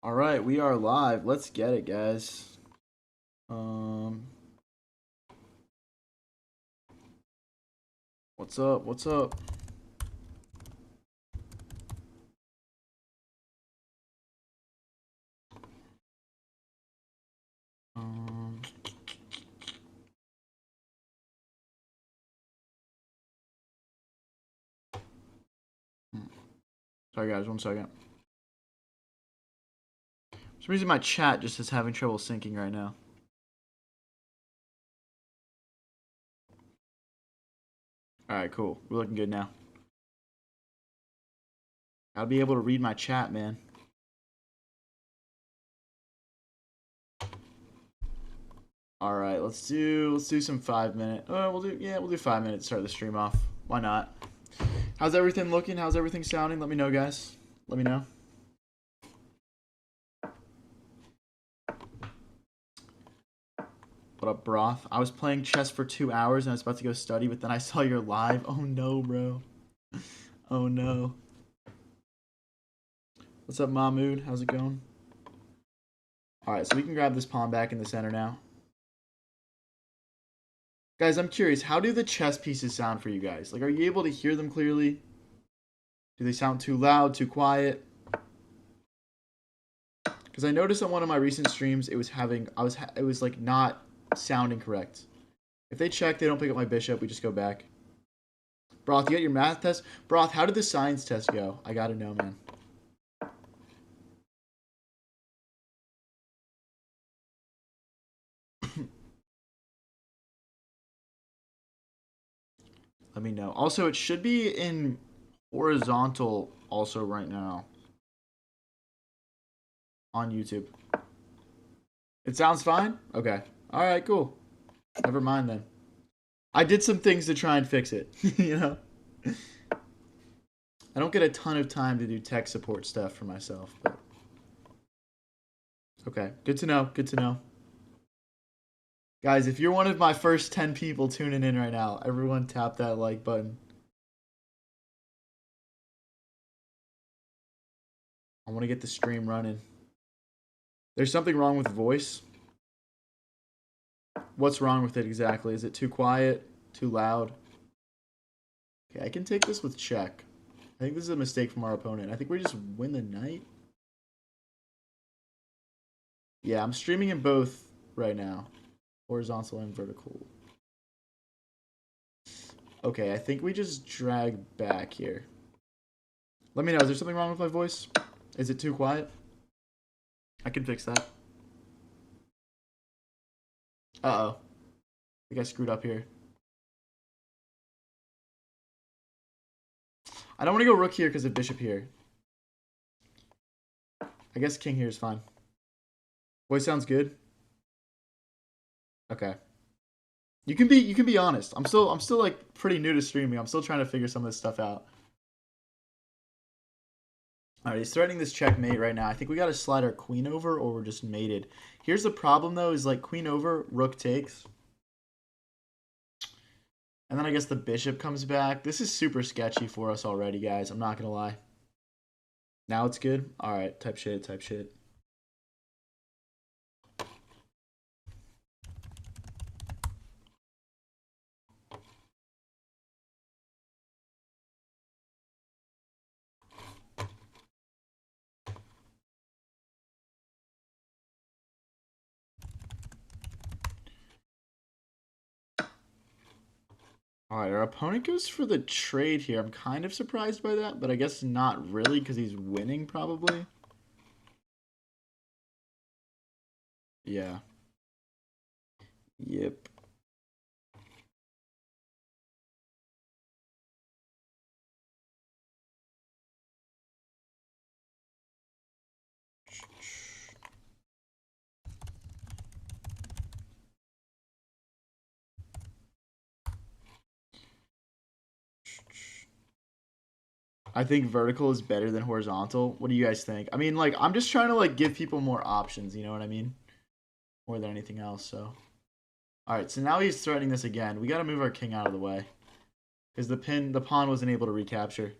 All right, we are live. Let's get it, guys. Um, what's up? What's up? Um, hmm. Sorry, guys. 1 second. For some reason, my chat just is having trouble syncing right now. All right, cool. We're looking good now. I'll be able to read my chat, man. All right, let's do some 5 minute. We'll do 5 minutes. Start the stream off. Why not? How's everything looking? How's everything sounding? Let me know, guys. Let me know. What up, Broth? I was playing chess for 2 hours and I was about to go study, but then I saw your live. Oh no, bro. Oh no. What's up, Mahmood? How's it going? Alright, so we can grab this pawn back in the center now. Guys, I'm curious, how do the chess pieces sound for you guys? Like, are you able to hear them clearly? Do they sound too loud, too quiet? Because I noticed on one of my recent streams, it was like not sounding correct. If they check, they don't pick up my bishop, we just go back. Broth, you got your math test? Broth, how did the science test go? I gotta know, man. Let me know. Also, it should be in horizontal also right now on YouTube. It sounds fine? Okay. All right, cool. Never mind then. I did some things to try and fix it, you know? I don't get a ton of time to do tech support stuff for myself, but okay. Good to know. Good to know. Guys, if you're one of my first 10 people tuning in right now, everyone tap that like button. I want to get the stream running. There's something wrong with voice. What's wrong with it exactly? Is it too quiet? Too loud? Okay, I can take this with check. I think this is a mistake from our opponent. I think we just win the knight. Yeah, I'm streaming in both right now. Horizontal and vertical. Okay, I think we just drag back here. Let me know, is there something wrong with my voice? Is it too quiet? I can fix that. Uh-oh. I think I screwed up here. I don't want to go rook here because of bishop here. I guess king here is fine. Voice sounds good. Okay. You can be honest. I'm still like pretty new to streaming. I'm still trying to figure some of this stuff out. All right, he's threatening this checkmate right now. I think we got to slide our queen over or we're just mated. Here's the problem though, is like queen over, rook takes. And then I guess the bishop comes back. This is super sketchy for us already, guys. I'm not going to lie. Now it's good? All right, type shit, type shit. All right, our opponent goes for the trade here. I'm kind of surprised by that, but I guess not really because he's winning probably. Yeah. Yep. I think vertical is better than horizontal. What do you guys think? I mean, like, I'm just trying to like give people more options, you know what I mean? More than anything else, so. All right, so now he's threatening this again. We got to move our king out of the way because the pawn wasn't able to recapture.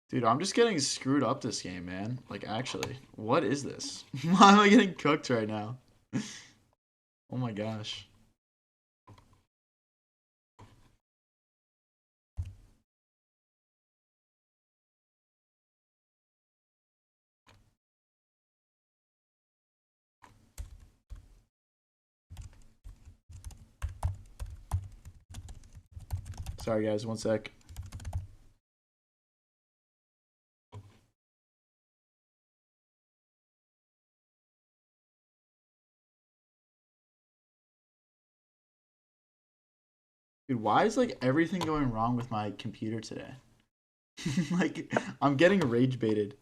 Dude, I'm just getting screwed up this game, man. Like, actually, what is this? Why am I getting cooked right now? Oh my gosh. Sorry, guys. One sec. Dude, why is like everything going wrong with my computer today? Like, I'm getting rage baited.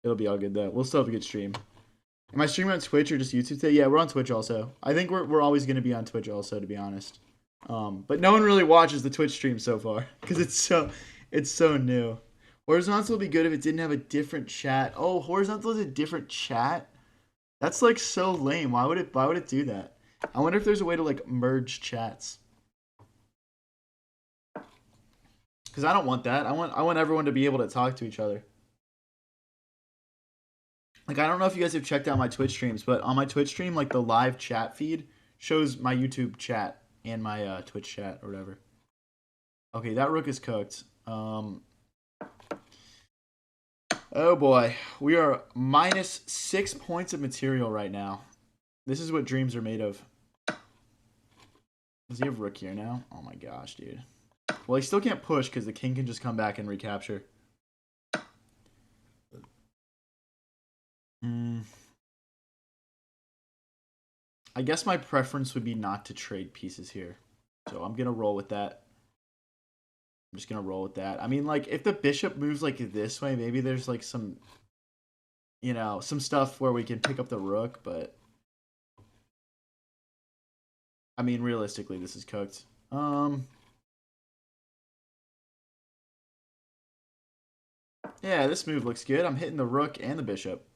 It'll be all good though. We'll still have a good stream. Am I streaming on Twitch or just YouTube today? Yeah, we're on Twitch also. I think we're always gonna be on Twitch also, to be honest. But no one really watches the Twitch stream so far because it's so new. Horizontal would be good if it didn't have a different chat. Oh, horizontal is a different chat. That's like so lame. Why would it do that? I wonder if there's a way to like merge chats. Because I don't want that. I want everyone to be able to talk to each other. Like, I don't know if you guys have checked out my Twitch streams, but on my Twitch stream, like the live chat feed shows my YouTube chat and my Twitch chat or whatever. Okay, that rook is cooked. Oh boy, we are minus 6 points of material right now. This is what dreams are made of. Does he have rook here now? Oh my gosh, dude. Well, he still can't push because the king can just come back and recapture. I guess my preference would be not to trade pieces here. So I'm going to roll with that. I'm just going to roll with that. I mean, like, if the bishop moves, like, this way, maybe there's, like, some, some stuff where we can pick up the rook, but... I mean, realistically, this is cooked. Yeah, this move looks good. I'm hitting the rook and the bishop.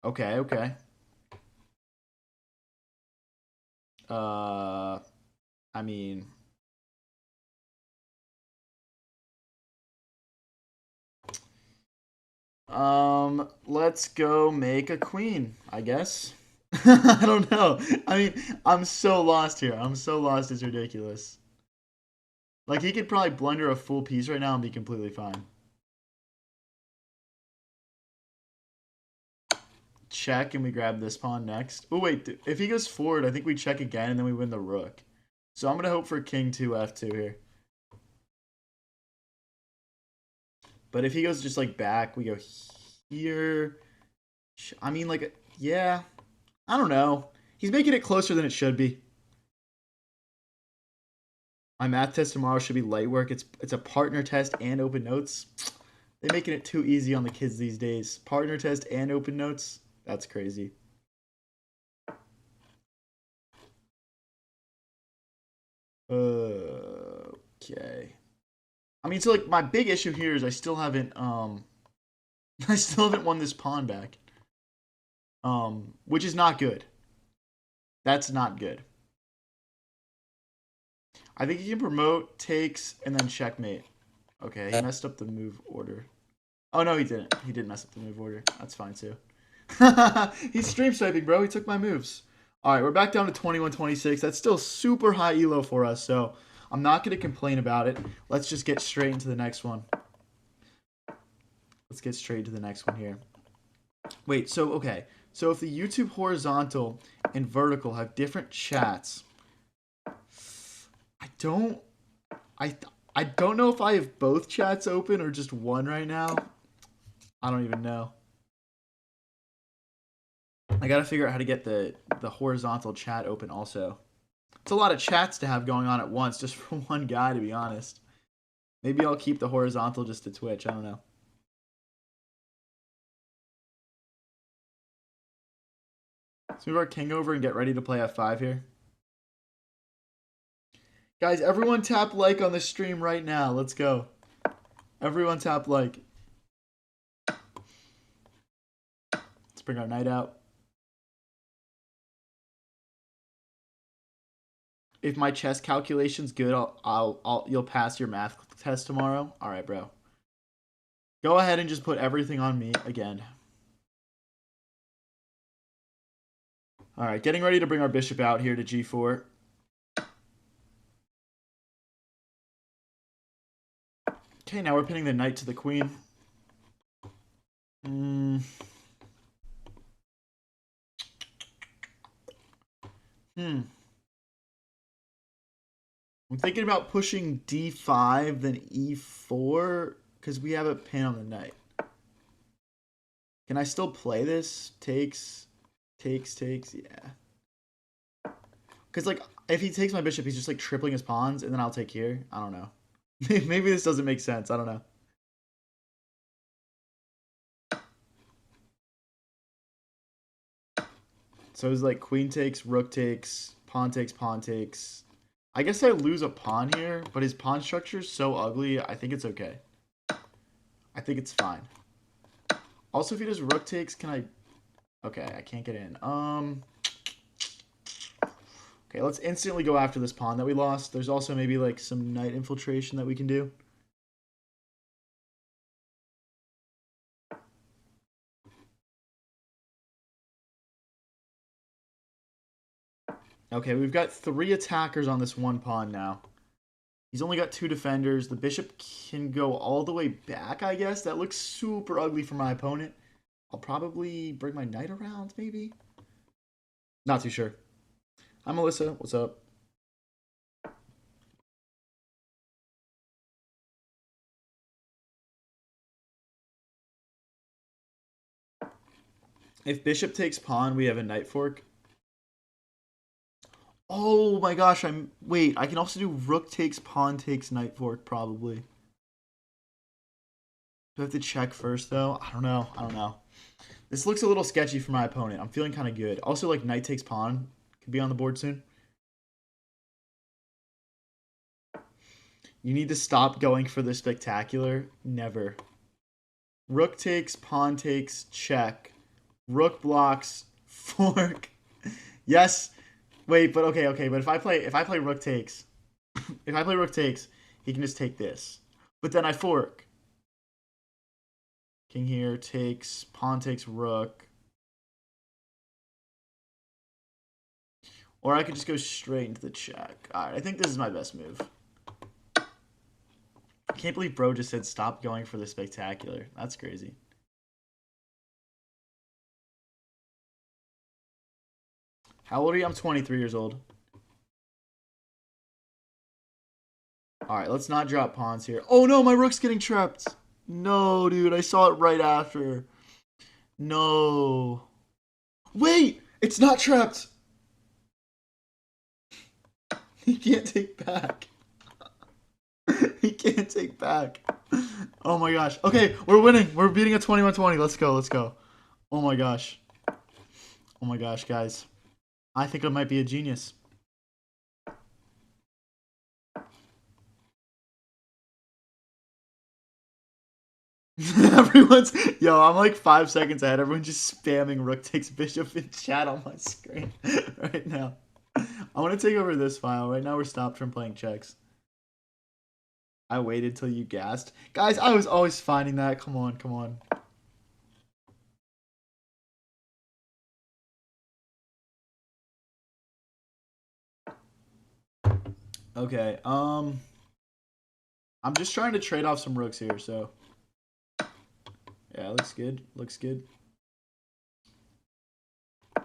Okay, okay. I mean... let's go make a queen, I guess. I don't know. I mean, I'm so lost here. I'm so lost, it's ridiculous. Like, he could probably blunder a full piece right now and be completely fine. Check, and we grab this pawn next. Oh, wait. If he goes forward, I think we check again, and then we win the rook. So I'm going to hope for king 2 f2 here. But if he goes just, like, back, we go here. I mean, like, yeah. I don't know. He's making it closer than it should be. My math test tomorrow should be light work. It's a partner test and open notes. They're making it too easy on the kids these days. Partner test and open notes. That's crazy. Okay. I mean, so like my big issue here is I still haven't I still haven't won this pawn back. Which is not good. That's not good. I think he can promote, takes, and then checkmate. Okay, he messed up the move order. Oh no, he didn't. He didn't mess up the move order. That's fine too. He's stream sniping, bro. He took my moves. All right, we're back down to 21-26. That's still super high elo for us, so I'm not going to complain about it. Let's just get straight into the next one. Let's get straight to the next one here. Wait, so, okay. So if the YouTube horizontal and vertical have different chats, I don't know if I have both chats open or just one right now. I don't even know. I gotta figure out how to get the horizontal chat open also. It's a lot of chats to have going on at once just for one guy, to be honest. Maybe I'll keep the horizontal just to Twitch. I don't know. Let's move our king over and get ready to play f5 here. Guys, everyone tap like on the stream right now. Let's go. Everyone tap like. Let's bring our knight out. if my chess calculation's good, you'll pass your math test tomorrow. All right, bro. Go ahead and just put everything on me again. All right, getting ready to bring our bishop out here to g4. Okay, now we're pinning the knight to the queen. Hmm. I'm thinking about pushing d5, then e4, because we have a pin on the knight. Can I still play this? Takes, yeah. Because, like, if he takes my bishop, he's just, like, tripling his pawns, and then I'll take here. I don't know. Maybe this doesn't make sense. I don't know. So it's like queen takes, rook takes, pawn takes, pawn takes. I guess I lose a pawn here, but his pawn structure is so ugly, I think it's okay. I think it's fine. Also, if he does rook takes, can I... Okay, I can't get in. Okay, let's instantly go after this pawn that we lost. There's also maybe like some knight infiltration that we can do. Okay, we've got 3 attackers on this one pawn now. He's only got 2 defenders. The bishop can go all the way back, I guess. That looks super ugly for my opponent. I'll probably bring my knight around, maybe? Not too sure. Hi, Melissa. What's up? If bishop takes pawn, we have a knight fork. Oh my gosh, wait, I can also do rook takes, pawn takes, knight fork, probably. Do I have to check first, though? I don't know. This looks a little sketchy for my opponent. I'm feeling kind of good. Also, like, knight takes pawn could be on the board soon. You need to stop going for the spectacular. Never. Rook takes, pawn takes, check. Rook blocks, fork. Yes. Wait, but okay. But if I play rook takes, if I play rook takes, he can just take this. But then I fork. King here takes, pawn takes rook. Or I could just go straight into the check. Alright, I think this is my best move. I can't believe bro just said stop going for the spectacular. That's crazy. How old are you? I'm 23 years old. Alright, let's not drop pawns here. Oh no, my rook's getting trapped. No, dude, I saw it right after. No. Wait, it's not trapped. He can't take back. He can't take back. Oh my gosh. Okay, we're winning. We're beating a 21-20. Let's go. Oh my gosh. Oh my gosh, guys. I think I might be a genius. Everyone's... Yo, I'm like 5 seconds ahead. Everyone's just spamming rook takes bishop in chat on my screen right now. I want to take over this file. Right now we're stopped from playing checks. I waited till you gassed. Guys, I was always finding that. Come on. Okay, I'm just trying to trade off some rooks here, so... Yeah, looks good.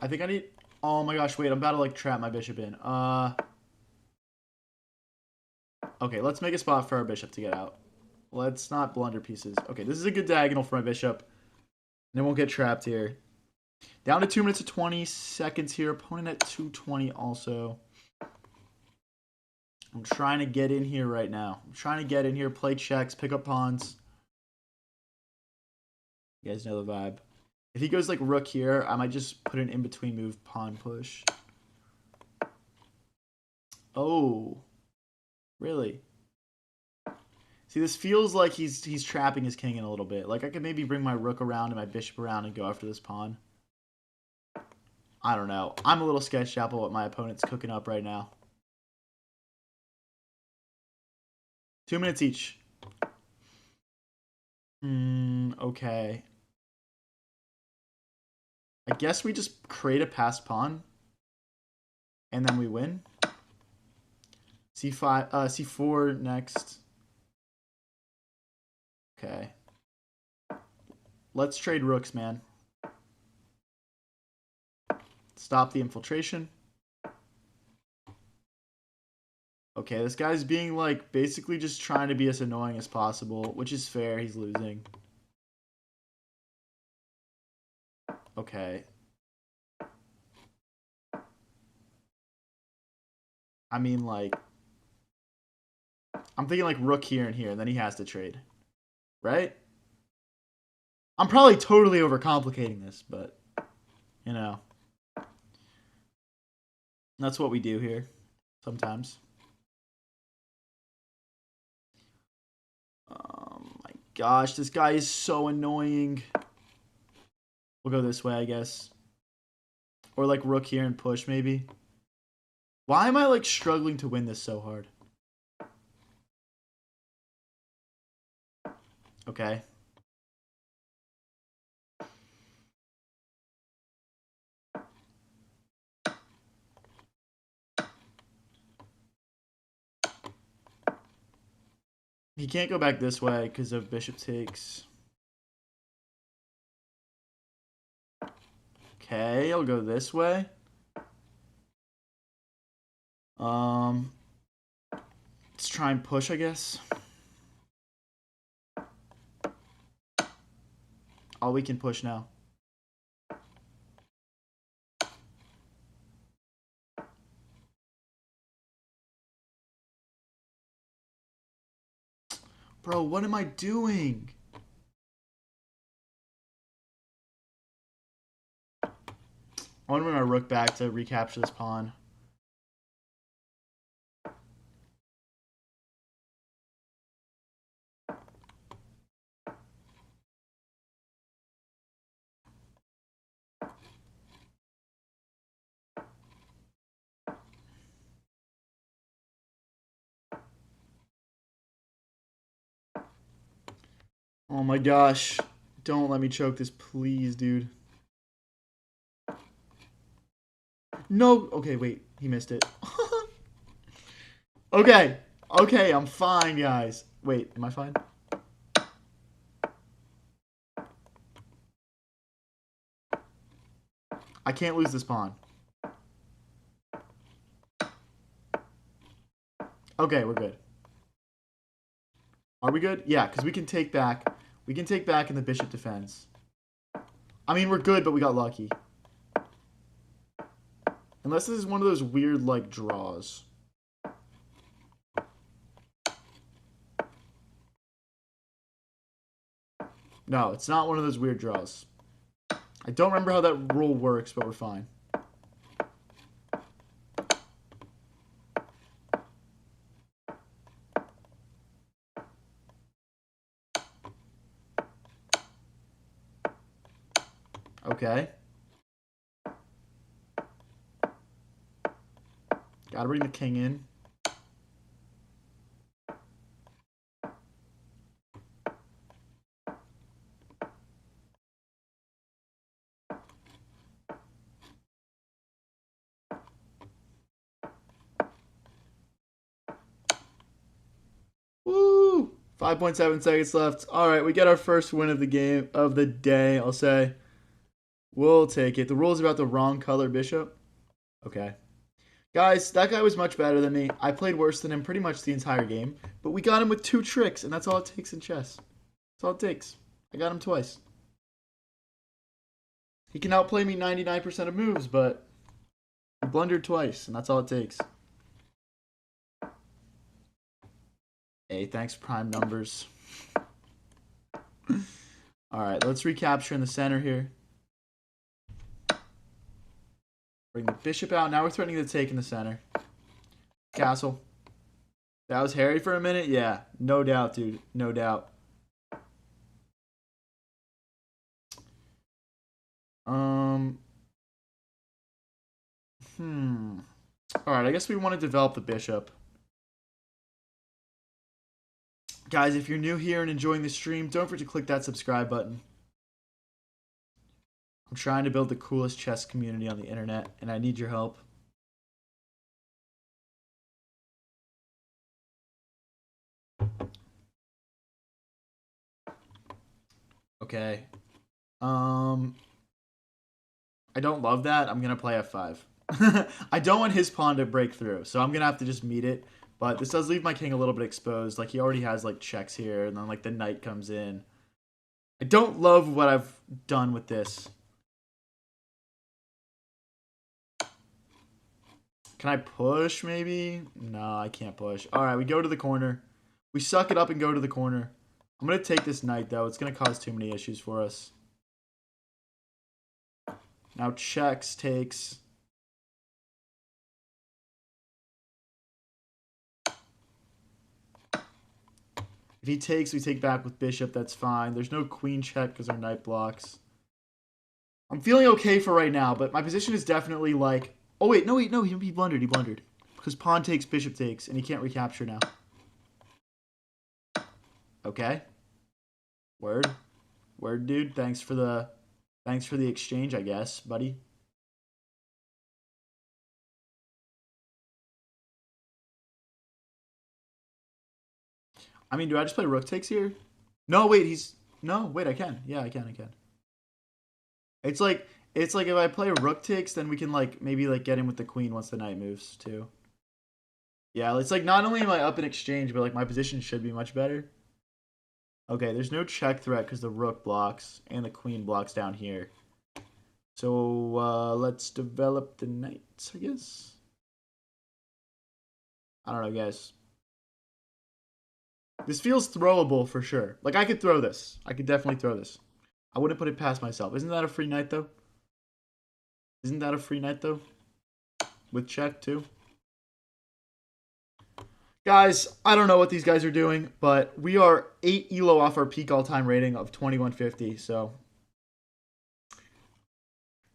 I think I need... Oh my gosh, wait, I'm about to, like, trap my bishop in. Okay, let's make a spot for our bishop to get out. Let's not blunder pieces. Okay, this is a good diagonal for my bishop. And it won't get trapped here. Down to 2 minutes and 20 seconds here. Opponent at 2:20 also. I'm trying to get in here right now. I'm trying to get in here, play checks, pick up pawns. You guys know the vibe. If he goes like rook here, I might just put an in-between move, pawn push. Oh. Really? See, this feels like he's trapping his king in a little bit. Like, I could maybe bring my rook around and my bishop around and go after this pawn. I don't know. I'm a little sketched out by what my opponent's cooking up right now. 2 minutes each. Okay. I guess we just create a passed pawn. And then we win. C5, C4 next. Okay. Let's trade rooks, man. Stop the infiltration. Okay, this guy's being, like, basically just trying to be as annoying as possible, which is fair. He's losing. Okay. I mean, like, I'm thinking, like, rook here and here, and then he has to trade. Right? I'm probably totally overcomplicating this, but, you know. That's what we do here sometimes. Oh my gosh, this guy is so annoying. We'll go this way, I guess. Or like rook here and push, maybe. Why am I like struggling to win this so hard? Okay. He can't go back this way because of bishop takes. Okay, I'll go this way. Let's try and push, I guess. All we can push now. Bro, what am I doing? I want to bring my rook back to recapture this pawn. Oh my gosh. Don't let me choke this, please, dude. No. Okay, wait. He missed it. Okay. Okay, I'm fine, guys. Wait, am I fine? I can't lose this pawn. Okay, we're good. Are we good? Yeah, because we can take back. We can take back and the bishop defends. I mean, we're good, but we got lucky. Unless this is one of those weird, like, draws. No, it's not one of those weird draws. I don't remember how that rule works, but we're fine. Okay. Gotta bring the king in. Woo! 5.7 seconds left. All right, we get our first win of the game, of the day, I'll say. We'll take it. The rule's about the wrong color bishop. Okay. Guys, that guy was much better than me. I played worse than him pretty much the entire game. But we got him with 2 tricks, and that's all it takes in chess. That's all it takes. I got him twice. He can outplay me 99% of moves, but he blundered twice, and that's all it takes. Hey, thanks, prime numbers. Alright, let's recapture in the center here. Bring the bishop out. Now we're threatening to take in the center. Castle. That was hairy for a minute? Yeah, no doubt, dude. No doubt. Alright, I guess we want to develop the bishop. Guys, if you're new here and enjoying the stream, don't forget to click that subscribe button. I'm trying to build the coolest chess community on the internet, and I need your help. Okay. I don't love that. I'm going to play f5. I don't want his pawn to break through, so I'm going to have to just meet it. But this does leave my king a little bit exposed. Like, he already has, like, checks here, and then, like, the knight comes in. I don't love what I've done with this. Can I push, maybe? No, I can't push. All right, we go to the corner. We suck it up and go to the corner. I'm going to take this knight, though. It's going to cause too many issues for us. Now checks, takes. If he takes, we take back with bishop. That's fine. There's no queen check because our knight blocks. I'm feeling okay for right now, but my position is definitely like... Oh, wait. No, he blundered. He blundered. Because pawn takes, bishop takes, and he can't recapture now. Okay. Word. Word, dude. Thanks for the exchange, I guess, buddy. I mean, do I just play rook takes here? No, wait, No, wait, I can. Yeah, I can. It's like if I play rook takes, then we can like maybe like get in with the queen once the knight moves too. Yeah, it's like not only am I up in exchange, but like my position should be much better. Okay, there's no check threat because the rook blocks and the queen blocks down here. So let's develop the knight, I guess. I don't know, guys. This feels throwable for sure. Like, I could throw this. I could definitely throw this. I wouldn't put it past myself. Isn't that a free knight, though? Isn't that a free knight, though? With check, too? Guys, I don't know what these guys are doing, but we are 8 elo off our peak all-time rating of 2150, so...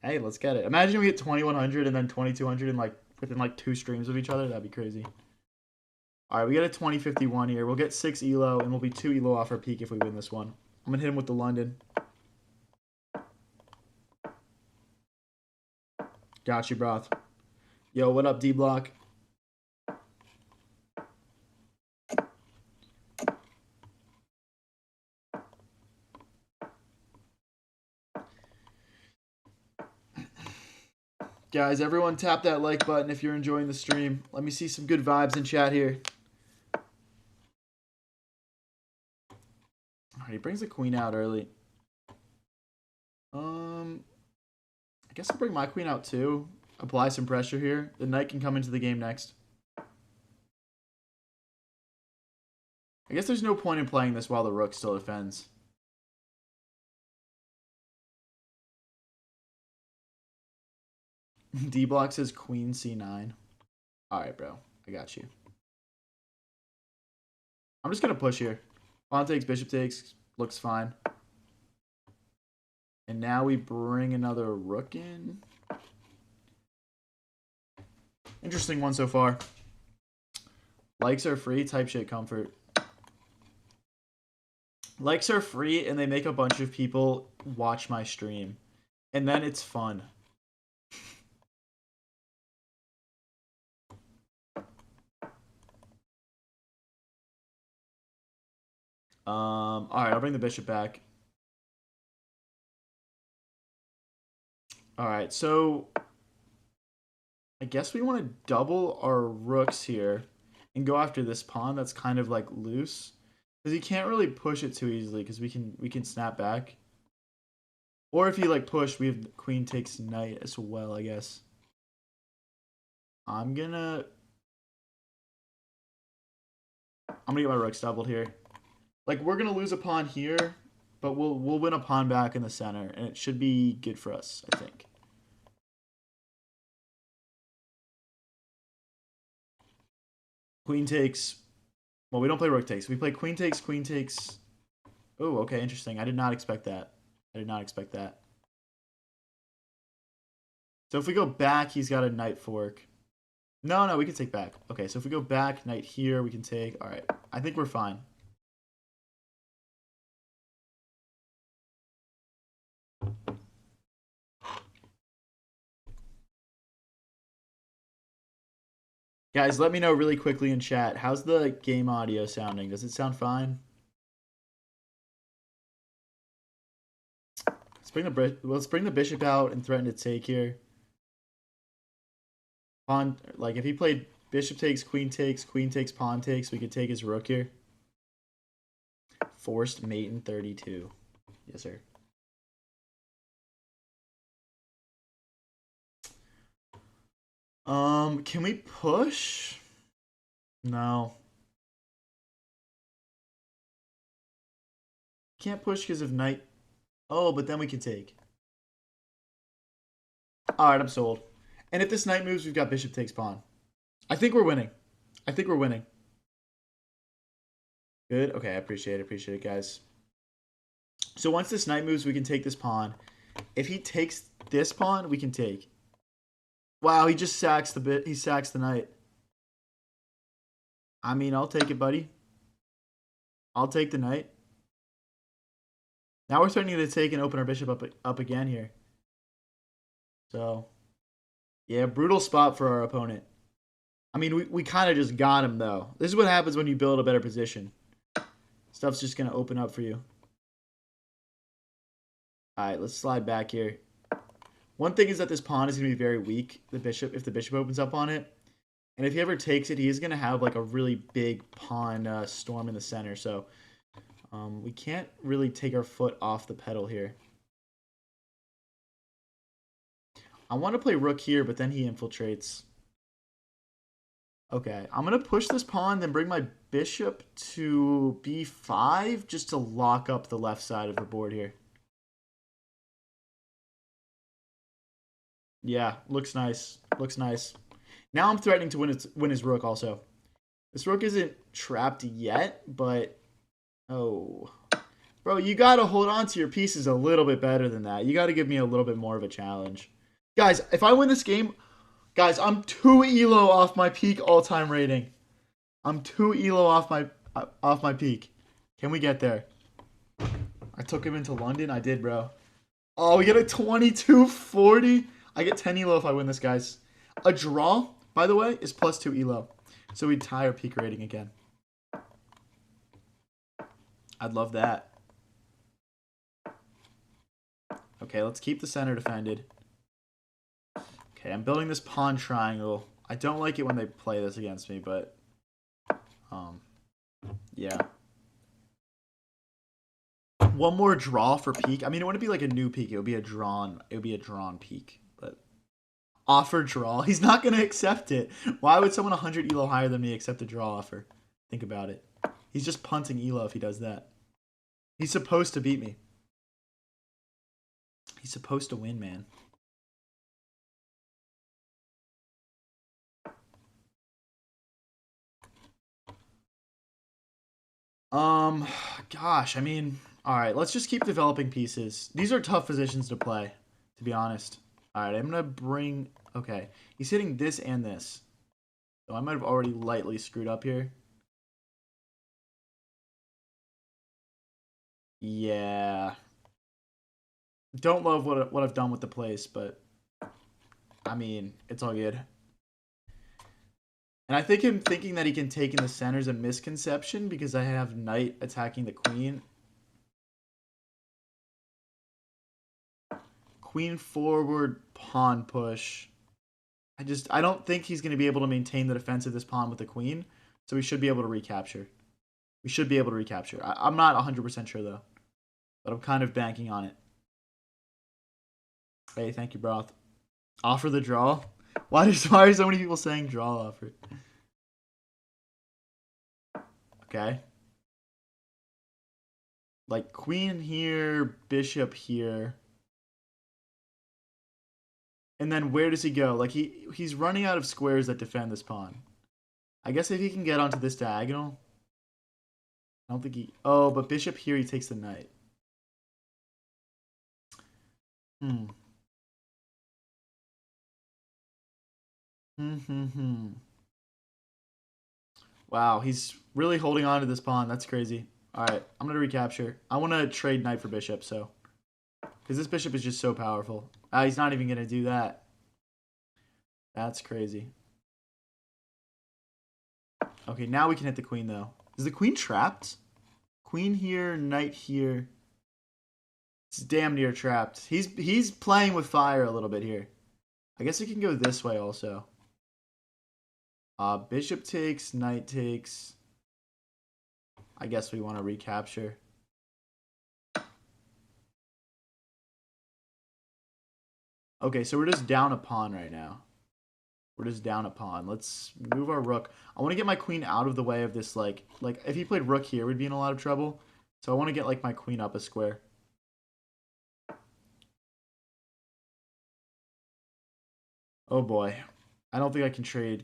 Hey, let's get it. Imagine we get 2100 and then 2200 in, like, within, like, 2 streams of each other. That'd be crazy. All right, we get a 2051 here. We'll get 6 elo, and we'll be 2 elo off our peak if we win this one. I'm going to hit him with the London. Got you, Broth. Yo, what up, D-Block? Guys, everyone tap that like button if you're enjoying the stream. Let me see some good vibes in chat here. All right, he brings the queen out early. I guess I'll bring my queen out too. Apply some pressure here. The knight can come into the game next. I guess there's no point in playing this while the rook still defends. D-Block says queen c9. All right, bro. I got you. I'm just going to push here. Pawn takes, bishop takes. Looks fine. And now we bring another rook in. Interesting one so far. Likes are free. Type shit comfort. Likes are free and they make a bunch of people watch my stream. And then it's fun. All right, I'll bring the bishop back. All right, so I guess we want to double our rooks here and go after this pawn that's kind of like loose because he can't really push it too easily because we can snap back. Or if you like push, we have queen takes knight as well, I guess. I'm gonna get my rooks doubled here. Like, we're gonna lose a pawn here, but we'll win a pawn back in the center, and it should be good for us, I think. Queen takes. Well, we don't play rook takes. We play queen takes, queen takes. Oh, okay, interesting. I did not expect that. So if we go back, he's got a knight fork. No, we can take back. Okay, so if we go back, knight here, we can take. All right, I think we're fine. Guys, let me know really quickly in chat. How's the game audio sounding? Does it sound fine? Let's bring the bishop out and threaten to take here. Pawn, like if he played bishop takes, queen takes, pawn takes, we could take his rook here. Forced mate in 32. Yes, sir. Can we push? No. Can't push because of knight. Oh, but then we can take. Alright, I'm sold. And if this knight moves, we've got bishop takes pawn. I think we're winning. I think we're winning. Good. Okay, I appreciate it, guys. So once this knight moves, we can take this pawn. If he takes this pawn, we can take. Wow, he just sacks the bit. He sacks the knight. I mean, I'll take it, buddy. I'll take the knight. Now we're starting to take and open our bishop up again here. So, yeah, brutal spot for our opponent. I mean, we kind of just got him, though. This is what happens when you build a better position. Stuff's just going to open up for you. All right, let's slide back here. One thing is that this pawn is going to be very weak, the bishop, if the bishop opens up on it. And if he ever takes it, he's going to have like a really big pawn storm in the center. So we can't really take our foot off the pedal here. I want to play rook here, but then he infiltrates. Okay, I'm going to push this pawn, then bring my bishop to b5 just to lock up the left side of the board here. Yeah, looks nice. Looks nice. Now I'm threatening to win his rook also. This rook isn't trapped yet, but... Oh. Bro, you got to hold on to your pieces a little bit better than that. You got to give me a little bit more of a challenge. Guys, if I win this game... Guys, I'm 2 elo off my peak all-time rating. I'm 2 elo off my peak. Can we get there? I took him into London. I did, bro. Oh, we get a 2240. I get 10 elo if I win this, guys. A draw, by the way, is plus 2 elo. So we tie our peak rating again. I'd love that. Okay, let's keep the center defended. Okay, I'm building this pawn triangle. I don't like it when they play this against me, but yeah. One more draw for peak. I mean, it wouldn't be like a new peak. It would be a drawn peak. But offer draw. He's not going to accept it. Why would someone 100 elo higher than me accept a draw offer? Think about it. He's just punting elo if he does that. He's supposed to beat me. He's supposed to win, man. Gosh, I mean, all right, let's just keep developing pieces. These are tough positions to play, to be honest. All right, I'm going to bring, okay, he's hitting this and this. So I might have already lightly screwed up here. Yeah. Don't love what I've done with the place, but I mean, it's all good. And I think him thinking that he can take in the center is a misconception because I have knight attacking the queen. Queen forward, pawn push. I don't think he's going to be able to maintain the defense of this pawn with the queen. So we should be able to recapture. We should be able to recapture. I'm not 100% sure, though. But I'm kind of banking on it. Hey, thank you, Broth. Offer the draw? Why are so many people saying draw offer? Okay. Like, queen here, bishop here. And then where does he go? Like, he's running out of squares that defend this pawn. I guess if he can get onto this diagonal. I don't think he... Oh, but bishop here, he takes the knight. Wow, he's really holding on to this pawn. That's crazy. All right, I'm going to recapture. I want to trade knight for bishop, so... Because this bishop is just so powerful. He's not even going to do that. That's crazy. Okay, now we can hit the queen, though. Is the queen trapped? Queen here, knight here. It's damn near trapped. He's playing with fire a little bit here. I guess it can go this way also. Bishop takes, knight takes. I guess we want to recapture. Okay, so we're just down a pawn right now. We're just down a pawn. Let's move our rook. I want to get my queen out of the way of this, like if he played rook here, we'd be in a lot of trouble. So I want to get, like, my queen up a square. Oh, boy. I don't think I can trade.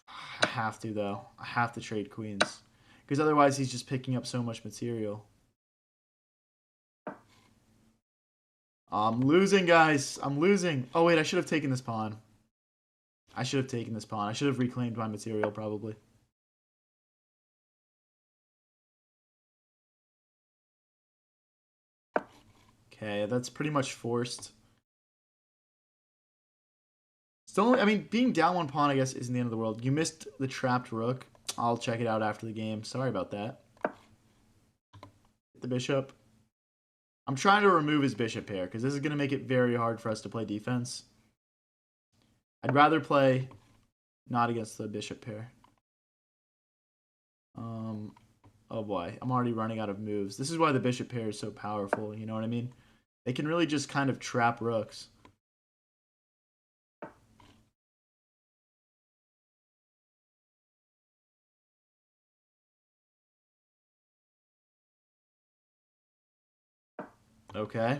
I have to, though. I have to trade queens. Because otherwise he's just picking up so much material. I'm losing, guys. I'm losing. Oh, wait, I should have taken this pawn. I should have taken this pawn. I should have reclaimed my material, probably. Okay, that's pretty much forced. Still, I mean, being down one pawn, I guess, isn't the end of the world. You missed the trapped rook. I'll check it out after the game. Sorry about that. The bishop. I'm trying to remove his bishop pair, because this is going to make it very hard for us to play defense. I'd rather play not against the bishop pair. Oh boy, I'm already running out of moves. This is why the bishop pair is so powerful, you know what I mean? They can really just kind of trap rooks. Okay.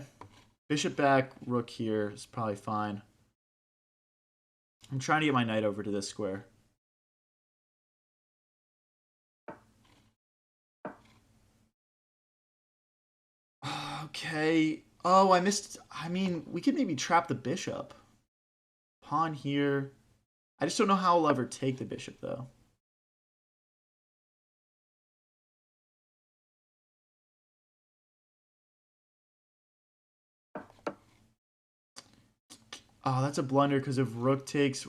Bishop back, rook here is probably fine. I'm trying to get my knight over to this square. Okay. Oh, I missed. I mean, we could maybe trap the bishop. Pawn here. I just don't know how I'll ever take the bishop, though. Oh, that's a blunder because of rook takes,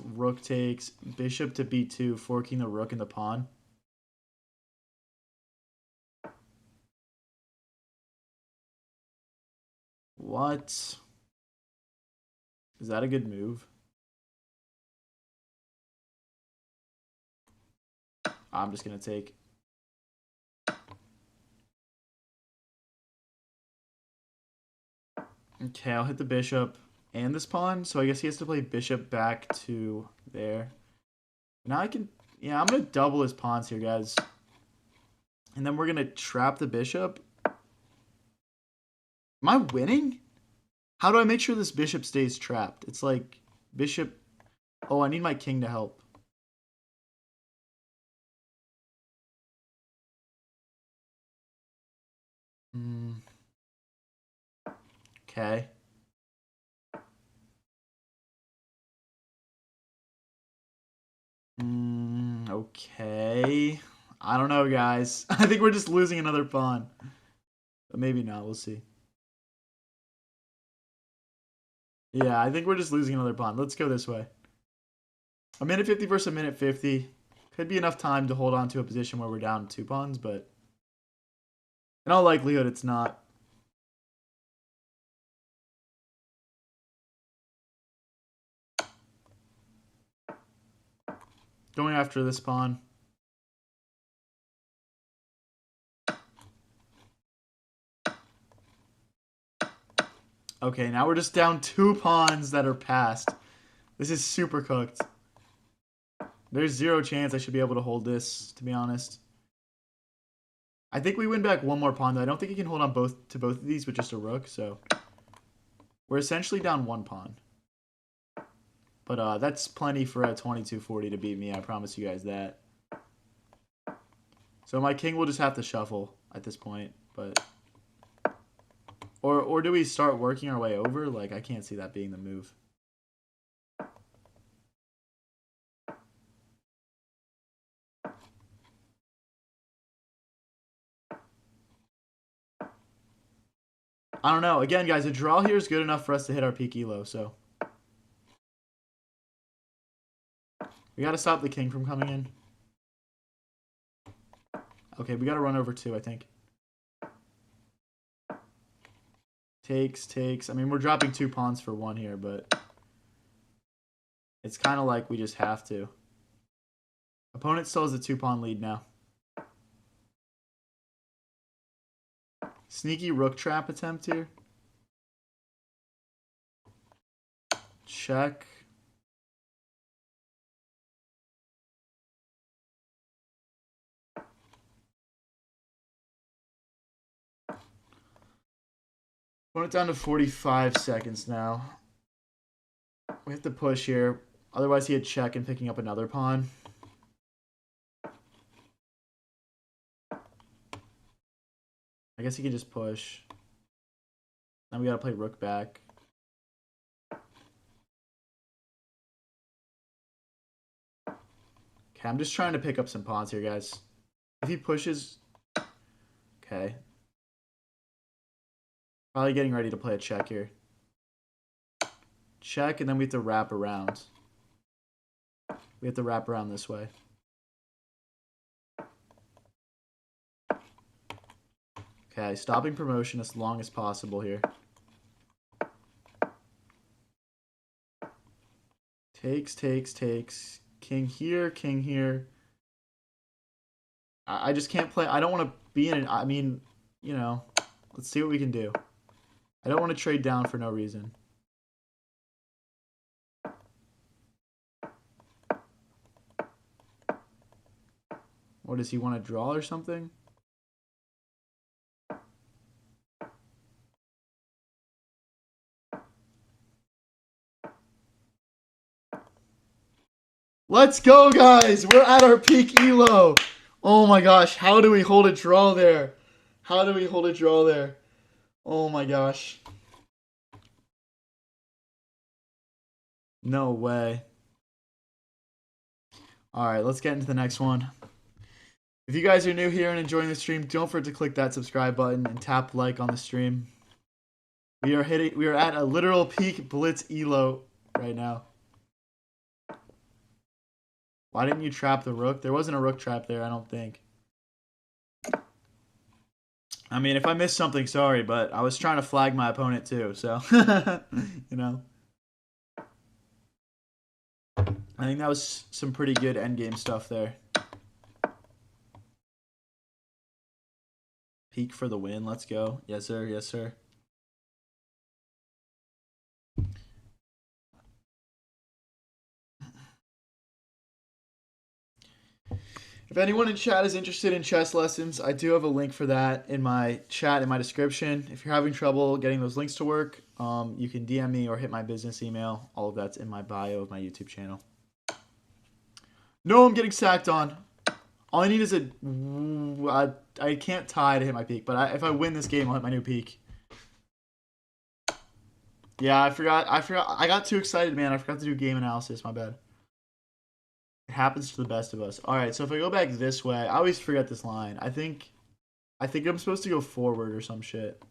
bishop to b2, forking the rook and the pawn. What? Is that a good move? I'm just going to take. Okay, I'll hit the bishop and this pawn. So I guess he has to play bishop back to there. Now I can... Yeah, I'm going to double his pawns here, guys. And then we're going to trap the bishop. Am I winning? How do I make sure this bishop stays trapped? It's like bishop... Oh, I need my king to help. Okay. Okay. I don't know, guys. I think we're just losing another pawn. But maybe not. We'll see. Yeah, I think we're just losing another pawn. Let's go this way. A minute 50 versus a minute 50. Could be enough time to hold on to a position where we're down 2 pawns, but in all likelihood, it's not. Going after this pawn. Okay, now we're just down 2 pawns that are passed. This is super cooked. There's zero chance I should be able to hold this, to be honest. I think we win back one more pawn, though. I don't think he can hold on to both of these with just a rook, so we're essentially down 1 pawn. But that's plenty for a 2240 to beat me. I promise you guys that. So my king will just have to shuffle at this point, but or do we start working our way over? Like, I can't see that being the move. I don't know. Again, guys, a draw here is good enough for us to hit our peak elo, so we got to stop the king from coming in. Okay, we got to run over 2, I think. Takes. I mean, we're dropping 2 pawns for 1 here, but it's kind of like we just have to. Opponent still has a 2-pawn lead now. Sneaky rook trap attempt here. Check. Opponent down to 45 seconds now. We have to push here. Otherwise, he had check and picking up another pawn. I guess he can just push. Now we gotta play rook back. Okay, I'm just trying to pick up some pawns here, guys. If he pushes... Okay. Probably getting ready to play a check here. Check, and then we have to wrap around. We have to wrap around this way. Okay, stopping promotion as long as possible here. Takes. King here. I just can't play. I don't want to be in it. I mean, you know, let's see what we can do. I don't want to trade down for no reason. What, does he want to draw or something? Let's go, guys! We're at our peak elo. Oh my gosh, how do we hold a draw there? How do we hold a draw there? Oh my gosh. No way. Alright, let's get into the next one. If you guys are new here and enjoying the stream, don't forget to click that subscribe button and tap like on the stream. We are at a literal peak blitz elo right now. Why didn't you trap the rook? There wasn't a rook trap there, I don't think. I mean, if I missed something, sorry, but I was trying to flag my opponent too, so, you know. I think that was some pretty good endgame stuff there. Peak for the win, let's go. Yes, sir, yes, sir. If anyone in chat is interested in chess lessons, I do have a link for that in my chat, in my description. If you're having trouble getting those links to work, you can DM me or hit my business email. All of that's in my bio of my YouTube channel. No, I'm getting sacked on. All I need is I can't tie to hit my peak, but if I win this game, I'll hit my new peak. Yeah, I forgot. I got too excited, man. I forgot to do game analysis. My bad. It happens to the best of us. All right, so if I go back this way, I always forget this line. I think I'm supposed to go forward or some shit.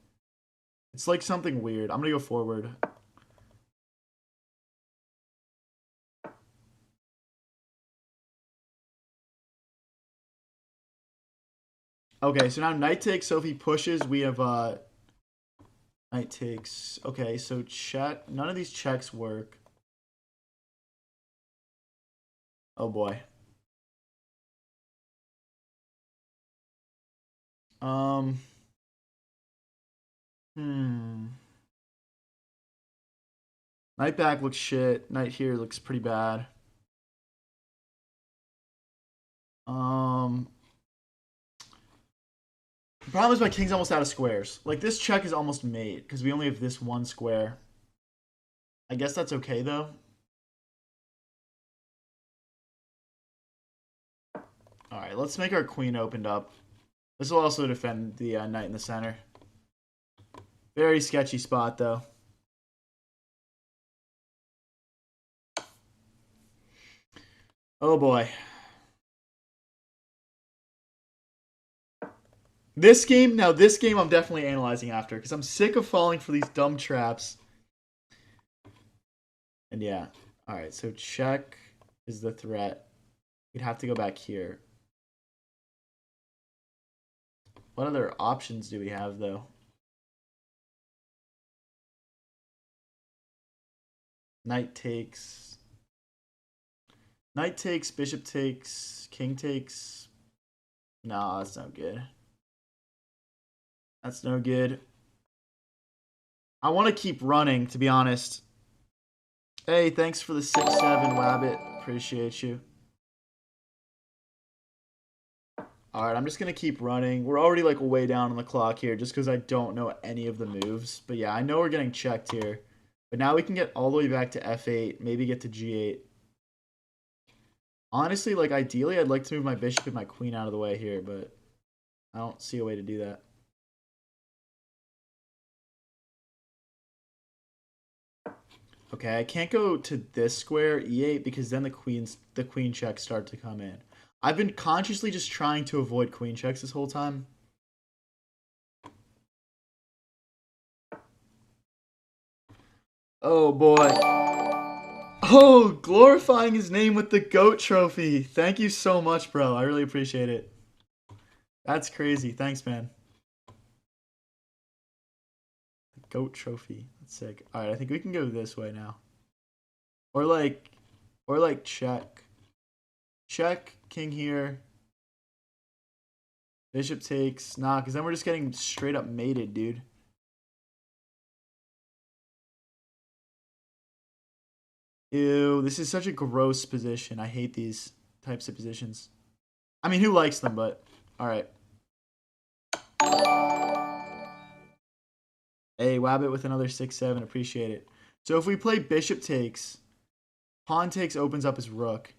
It's like something weird. I'm gonna go forward. Okay, so now knight takes. So if he pushes, we have knight takes. Okay, so check. None of these checks work. Oh boy. Hmm. Knight back looks shit. Knight here looks pretty bad. The problem is my king's almost out of squares. Like, this check is almost made, because we only have this one square. I guess that's okay, though. Alright, let's make our queen opened up. This will also defend the knight in the center. Very sketchy spot, though. Oh, boy. This game I'm definitely analyzing after, because I'm sick of falling for these dumb traps. And yeah. Alright, so check is the threat. We'd have to go back here. What other options do we have, though? Knight takes. Knight takes, bishop takes, king takes. No, that's no good. That's no good. I want to keep running, to be honest. Hey, thanks for the 6-7, Wabbit. Appreciate you. Alright, I'm just going to keep running. We're already like way down on the clock here just because I don't know any of the moves. But yeah, I know we're getting checked here. But now we can get all the way back to f8, maybe get to g8. Honestly, like ideally, I'd like to move my bishop and my queen out of the way here, but I don't see a way to do that. Okay, I can't go to this square, e8, because then the queen checks start to come in. I've been consciously just trying to avoid queen checks this whole time. Oh boy. Oh, glorifying his name with the GOAT trophy. Thank you so much, bro. I really appreciate it. That's crazy. Thanks, man. GOAT trophy. That's sick. All right, I think we can go this way now. Or like check. Check, king here. Bishop takes. Nah, because then we're just getting straight up mated, dude. Ew, this is such a gross position. I hate these types of positions. I mean, who likes them, but alright. Hey, Wabbit with another 6-7. Appreciate it. So if we play bishop takes, pawn takes opens up his rook.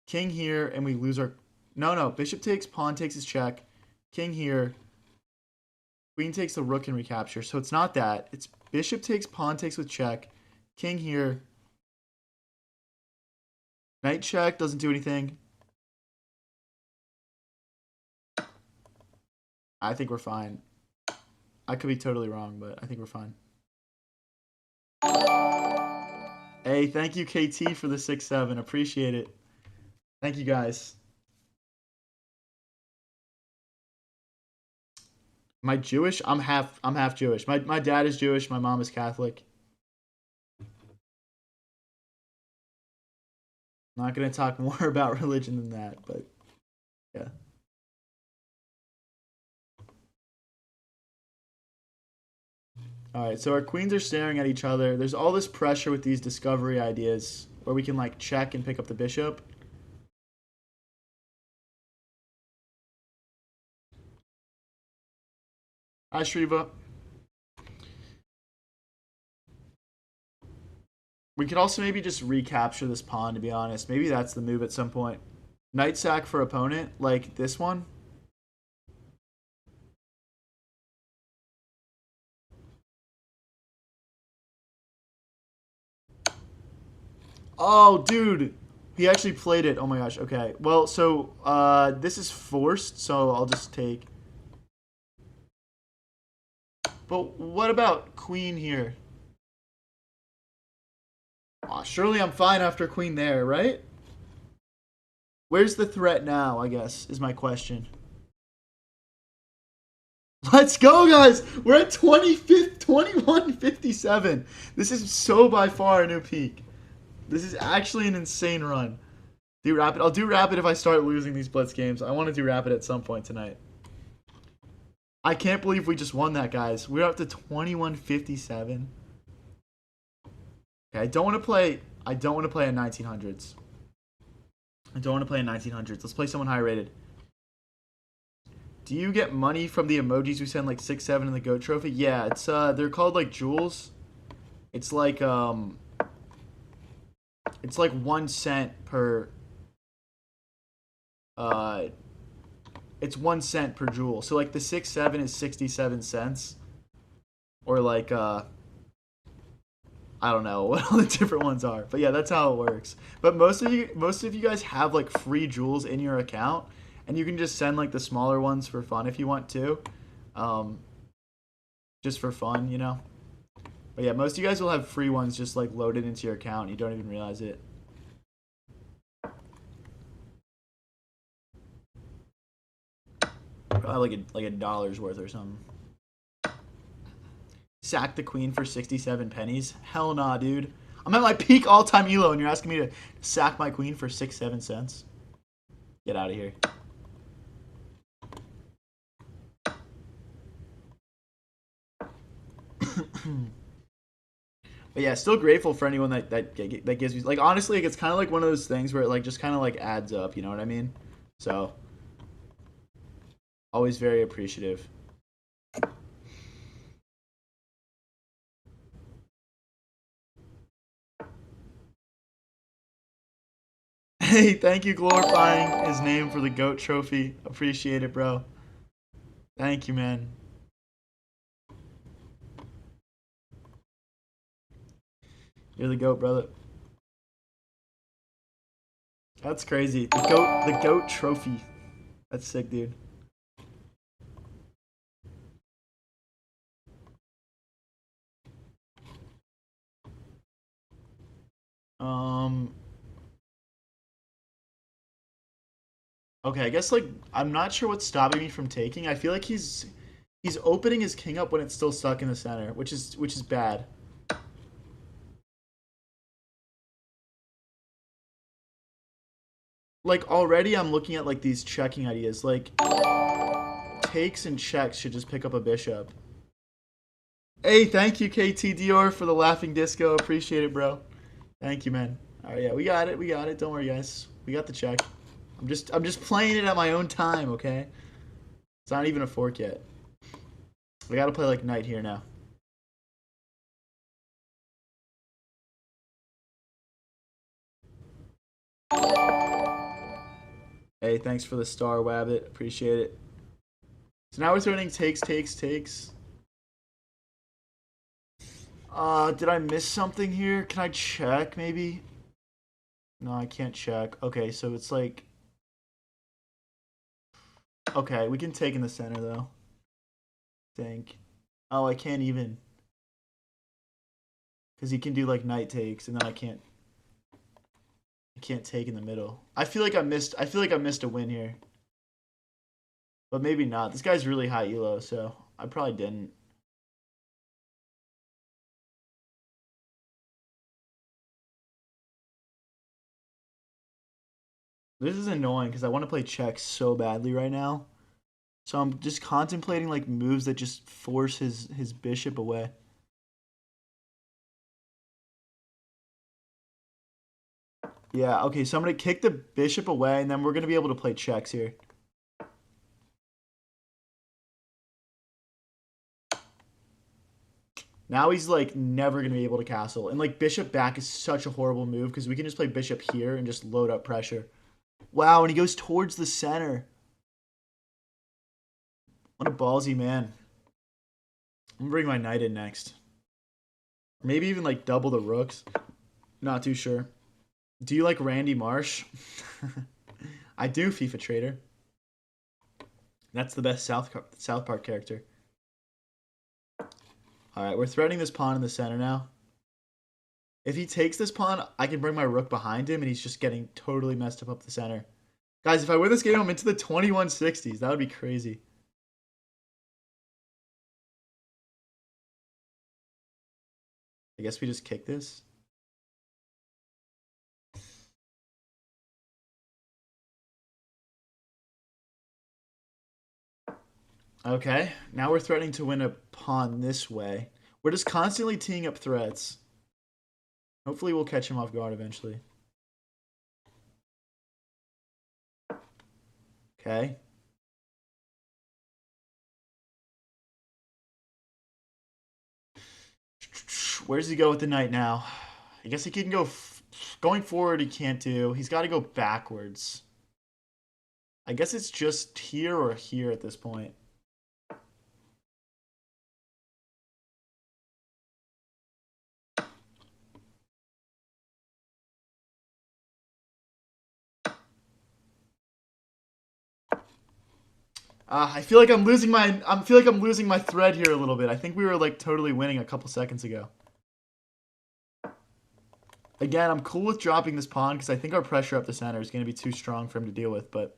King here, and we lose our... No. Bishop takes, pawn takes his check. King here. Queen takes the rook and recapture. So it's not that. It's bishop takes, pawn takes with check. King here. Knight check doesn't do anything. I think we're fine. I could be totally wrong, but I think we're fine. Hey, thank you, KT, for the 6-7. Appreciate it. Thank you, guys. Am I Jewish? I'm half Jewish. My dad is Jewish. My mom is Catholic. Not gonna talk more about religion than that, but yeah. All right, so our queens are staring at each other. There's all this pressure with these discovery ideas where we can like check and pick up the bishop. Hi, Shriva. We could also maybe just recapture this pawn, to be honest. Maybe that's the move at some point. Knight sack for opponent, like this one. Oh, dude. He actually played it. Oh my gosh. Okay. Well, so this is forced, so I'll just take. But what about queen here? Aw, surely I'm fine after queen there, right? Where's the threat now, I guess, is my question. Let's go, guys! We're at 25th, 2157. This is so by far a new peak. This is actually an insane run. Do rapid. I'll do rapid if I start losing these blitz games. I want to do rapid at some point tonight. I can't believe we just won that, guys. We're up to 2157. Okay, I don't want to play in 1900s. I don't want to play in 1900s. Let's play someone high rated. Do you get money from the emojis we send like 6-7 in the GOAT trophy? Yeah, it's they're called like jewels. It's like 1 cent per it's 1 cent per jewel. So like the 6-7 is 67 cents. Or like I don't know what all the different ones are. But yeah, that's how it works. But most of you guys have like free jewels in your account, and you can just send like the smaller ones for fun if you want to. Just for fun, you know. But yeah, most of you guys will have free ones just like loaded into your account. You don't even realize it. Probably like a dollar's worth or something. Sack the queen for 67 pennies? Hell nah, dude. I'm at my peak all-time elo, and you're asking me to sack my queen for 6-7 cents? Get out of here. But yeah, still grateful for anyone that gives me, like, honestly, like, it's kind of like one of those things where it like just kind of like adds up, you know what I mean? So always very appreciative. Hey, thank you, glorifying his name for the GOAT trophy. Appreciate it, bro. Thank you, man. You're the GOAT, brother. That's crazy. The GOAT trophy. That's sick, dude. Um. Okay, I guess like I'm not sure what's stopping me from taking. I feel like he's opening his king up when it's still stuck in the center, which is bad. Like already I'm looking at like these checking ideas. Like takes and checks should just pick up a bishop. Hey, thank you KT Dior for the laughing disco. Appreciate it, bro. Thank you, man. All right, yeah, we got it. We got it. Don't worry, guys. We got the check. I'm just playing it at my own time, okay? It's not even a fork yet. We got to play like knight here now. Hey, thanks for the star, Wabbit. Appreciate it. So now we're turning takes. Did I miss something here? Can I check maybe? No, I can't check. Okay, so it's like okay, we can take in the center though. Think. Oh, I can't even. Cuz he can do like knight takes and then I can't take in the middle. I feel like I missed a win here. But maybe not. This guy's really high elo, so I probably didn't. This is annoying because I want to play checks so badly right now. So I'm just contemplating like moves that just force his bishop away. Yeah, okay, so I'm gonna kick the bishop away and then we're gonna be able to play checks here. Now he's like never gonna be able to castle. And like bishop back is such a horrible move because we can just play bishop here and just load up pressure. Wow, and he goes towards the center. What a ballsy man. I'm gonna bring my knight in next. Maybe even like double the rooks. Not too sure. Do you like Randy Marsh? I do, FIFA Trader. That's the best South Park character. All right, we're threatening this pawn in the center now. If he takes this pawn, I can bring my rook behind him, and he's just getting totally messed up the center. Guys, if I win this game, I'm into the 2160s. That would be crazy. I guess we just kick this. Okay, now we're threatening to win a pawn this way. We're just constantly teeing up threats. Hopefully we'll catch him off guard eventually. Okay. Where does he go with the knight now? I guess he can go... going forward, he can't do. He's got to go backwards. I guess it's just here or here at this point. I feel like I'm losing my. I feel like I'm losing my thread here a little bit. I think we were like totally winning a couple seconds ago. Again, I'm cool with dropping this pawn because I think our pressure up the center is going to be too strong for him to deal with. But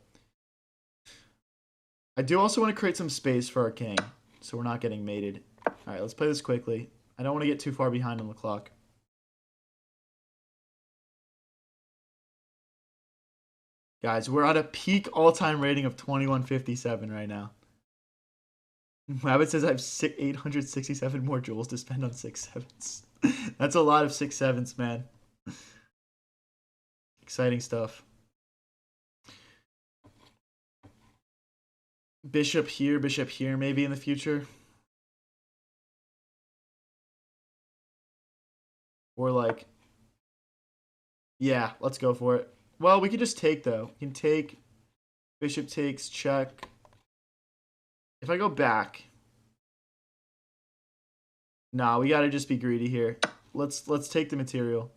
I do also want to create some space for our king, so we're not getting mated. All right, let's play this quickly. I don't want to get too far behind on the clock. Guys, we're at a peak all-time rating of 2157 right now. Rabbit says I have 867 more jewels to spend on 6/7s. That's a lot of 6/7s, man. Exciting stuff. Bishop here, maybe in the future. Or like, yeah, let's go for it. Well, we could just take though. We can take, bishop takes, check. If I go back, nah, we gotta just be greedy here. Let's take the material.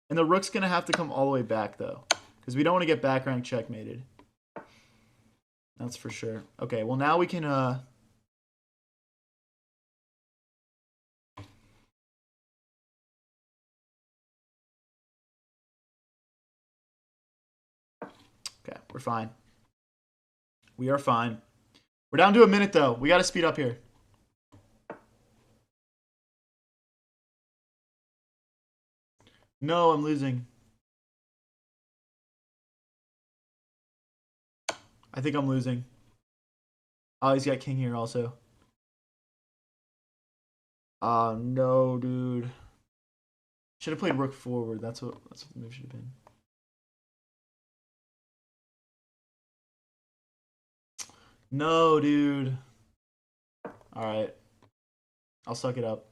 And the rook's gonna have to come all the way back though, because we don't want to get back rank checkmated. That's for sure. Okay, well now we can okay, we're fine. We are fine. We're down to a minute though. We gotta speed up here. No, I'm losing. I think I'm losing. Oh, he's got king here also. No, dude. Should have played rook forward. That's what the move should have been. No, dude. All right. I'll suck it up.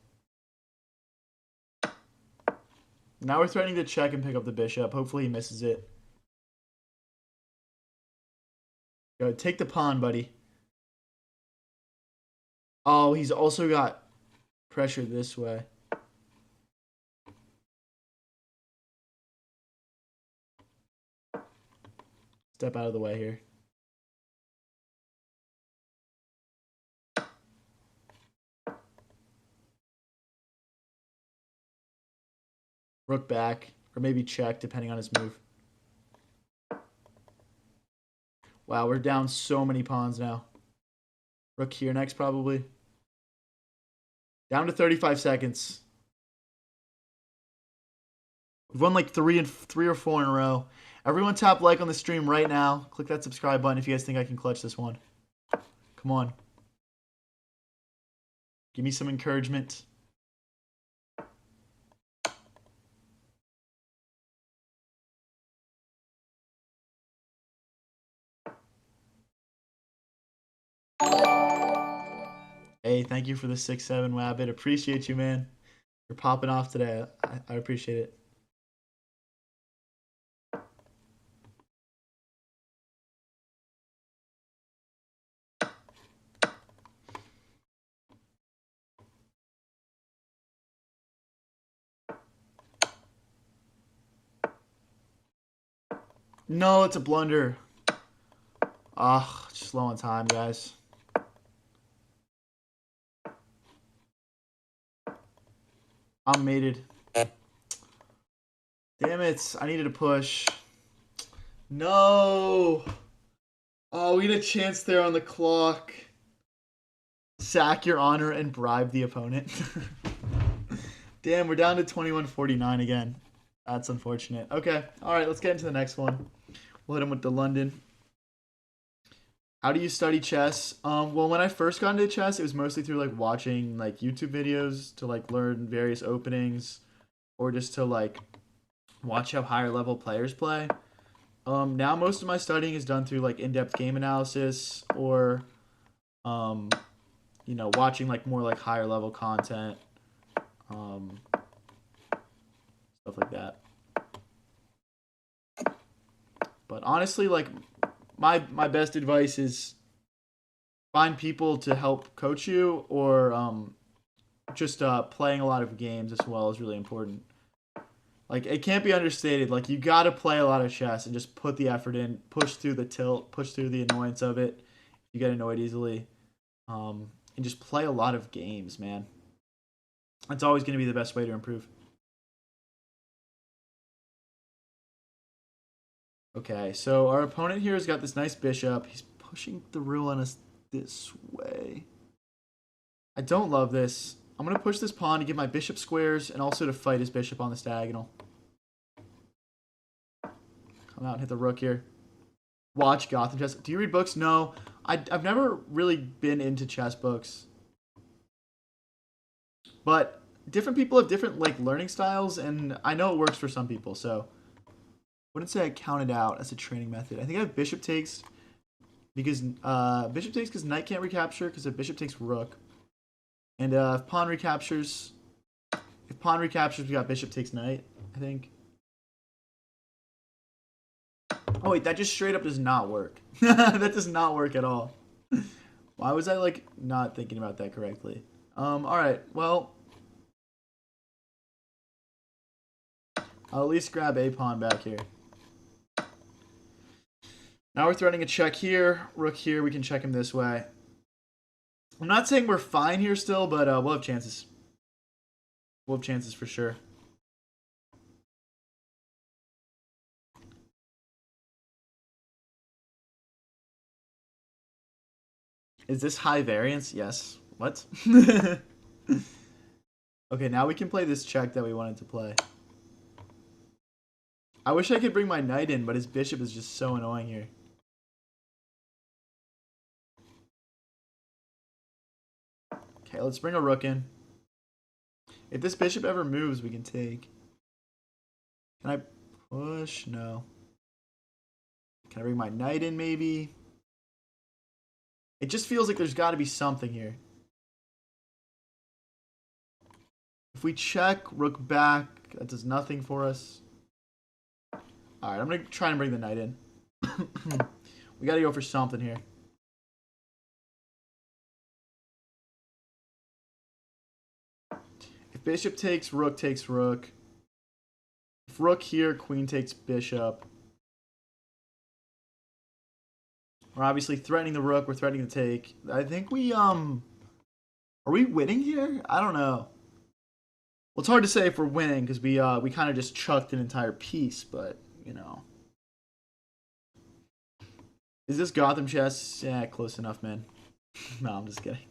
Now we're threatening to check and pick up the bishop. Hopefully he misses it. Go, take the pawn, buddy. Oh, he's also got pressure this way. Step out of the way here. Rook back, or maybe check, depending on his move. Wow, we're down so many pawns now. Rook here next, probably. Down to 35 seconds. We've won like three or four in a row. Everyone tap like on the stream right now. Click that subscribe button if you guys think I can clutch this one. Come on. Give me some encouragement. Hey, thank you for the 6/7 Wabbit. Appreciate you, man. You're popping off today. I appreciate it. No, it's a blunder. Ah, just low on time, guys. I'm mated. Damn it. I needed a push. No. Oh, we had a chance there on the clock. Sack your honor and bribe the opponent. Damn, we're down to 2149 again. That's unfortunate. Okay. All right, let's get into the next one. We'll hit him with the London. How do you study chess? Well, when I first got into chess, it was mostly through like watching like YouTube videos to like learn various openings, or just to like watch how higher level players play. Now most of my studying is done through like in-depth game analysis, or you know, watching like more like higher level content, stuff like that. But honestly, like my best advice is find people to help coach you, or just playing a lot of games as well is really important. Like, it can't be understated. Like, you got to play a lot of chess and just put the effort in, push through the tilt, push through the annoyance of it. You get annoyed easily. And just play a lot of games, man. That's always going to be the best way to improve. Okay, so our opponent here has got this nice bishop. He's pushing through on us this way. I don't love this. I'm going to push this pawn to get my bishop squares and also to fight his bishop on this diagonal. Come out and hit the rook here. Watch Gotham Chess. Do you read books? No. I've never really been into chess books. But different people have different like learning styles, and I know it works for some people, so I wouldn't say I count it out as a training method. I think I have bishop takes because knight can't recapture because if bishop takes rook. And if pawn recaptures, we got bishop takes knight, I think. Oh wait, that just straight up does not work. That does not work at all. Why was I like not thinking about that correctly? Alright, well, I'll at least grab a pawn back here. Now we're threatening a check here, rook here, we can check him this way. I'm not saying we're fine here still, but we'll have chances. We'll have chances for sure. Is this high variance? Yes. What? Okay, now we can play this check that we wanted to play. I wish I could bring my knight in, but his bishop is just so annoying here. Okay, let's bring a rook in. If this bishop ever moves, we can take. Can I push? No. Can I bring my knight in, maybe? It just feels like there's got to be something here. If we check, rook back, that does nothing for us. Alright, I'm going to try and bring the knight in. We got to go for something here. If bishop takes, rook takes rook. If rook here, queen takes bishop. We're obviously threatening the rook. We're threatening the take. I think we, are we winning here? I don't know. Well, it's hard to say if we're winning because we kind of just chucked an entire piece, but, you know. Is this Gotham Chess? Yeah, close enough, man. No, I'm just kidding.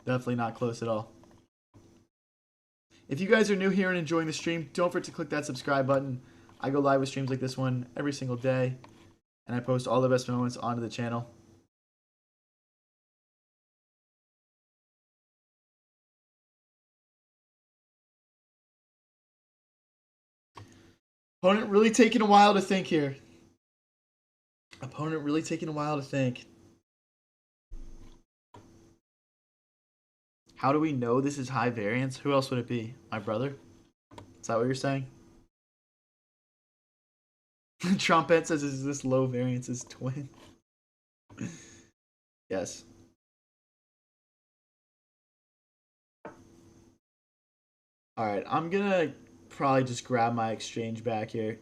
Definitely not close at all. If you guys are new here and enjoying the stream, don't forget to click that subscribe button. I go live with streams like this one every single day. And I post all the best moments onto the channel. Opponent really taking a while to think here. Opponent really taking a while to think. How do we know this is high variance? Who else would it be? My brother? Is that what you're saying? Trumpet says, is this low variance's twin? Yes. Alright, I'm gonna probably just grab my exchange back here.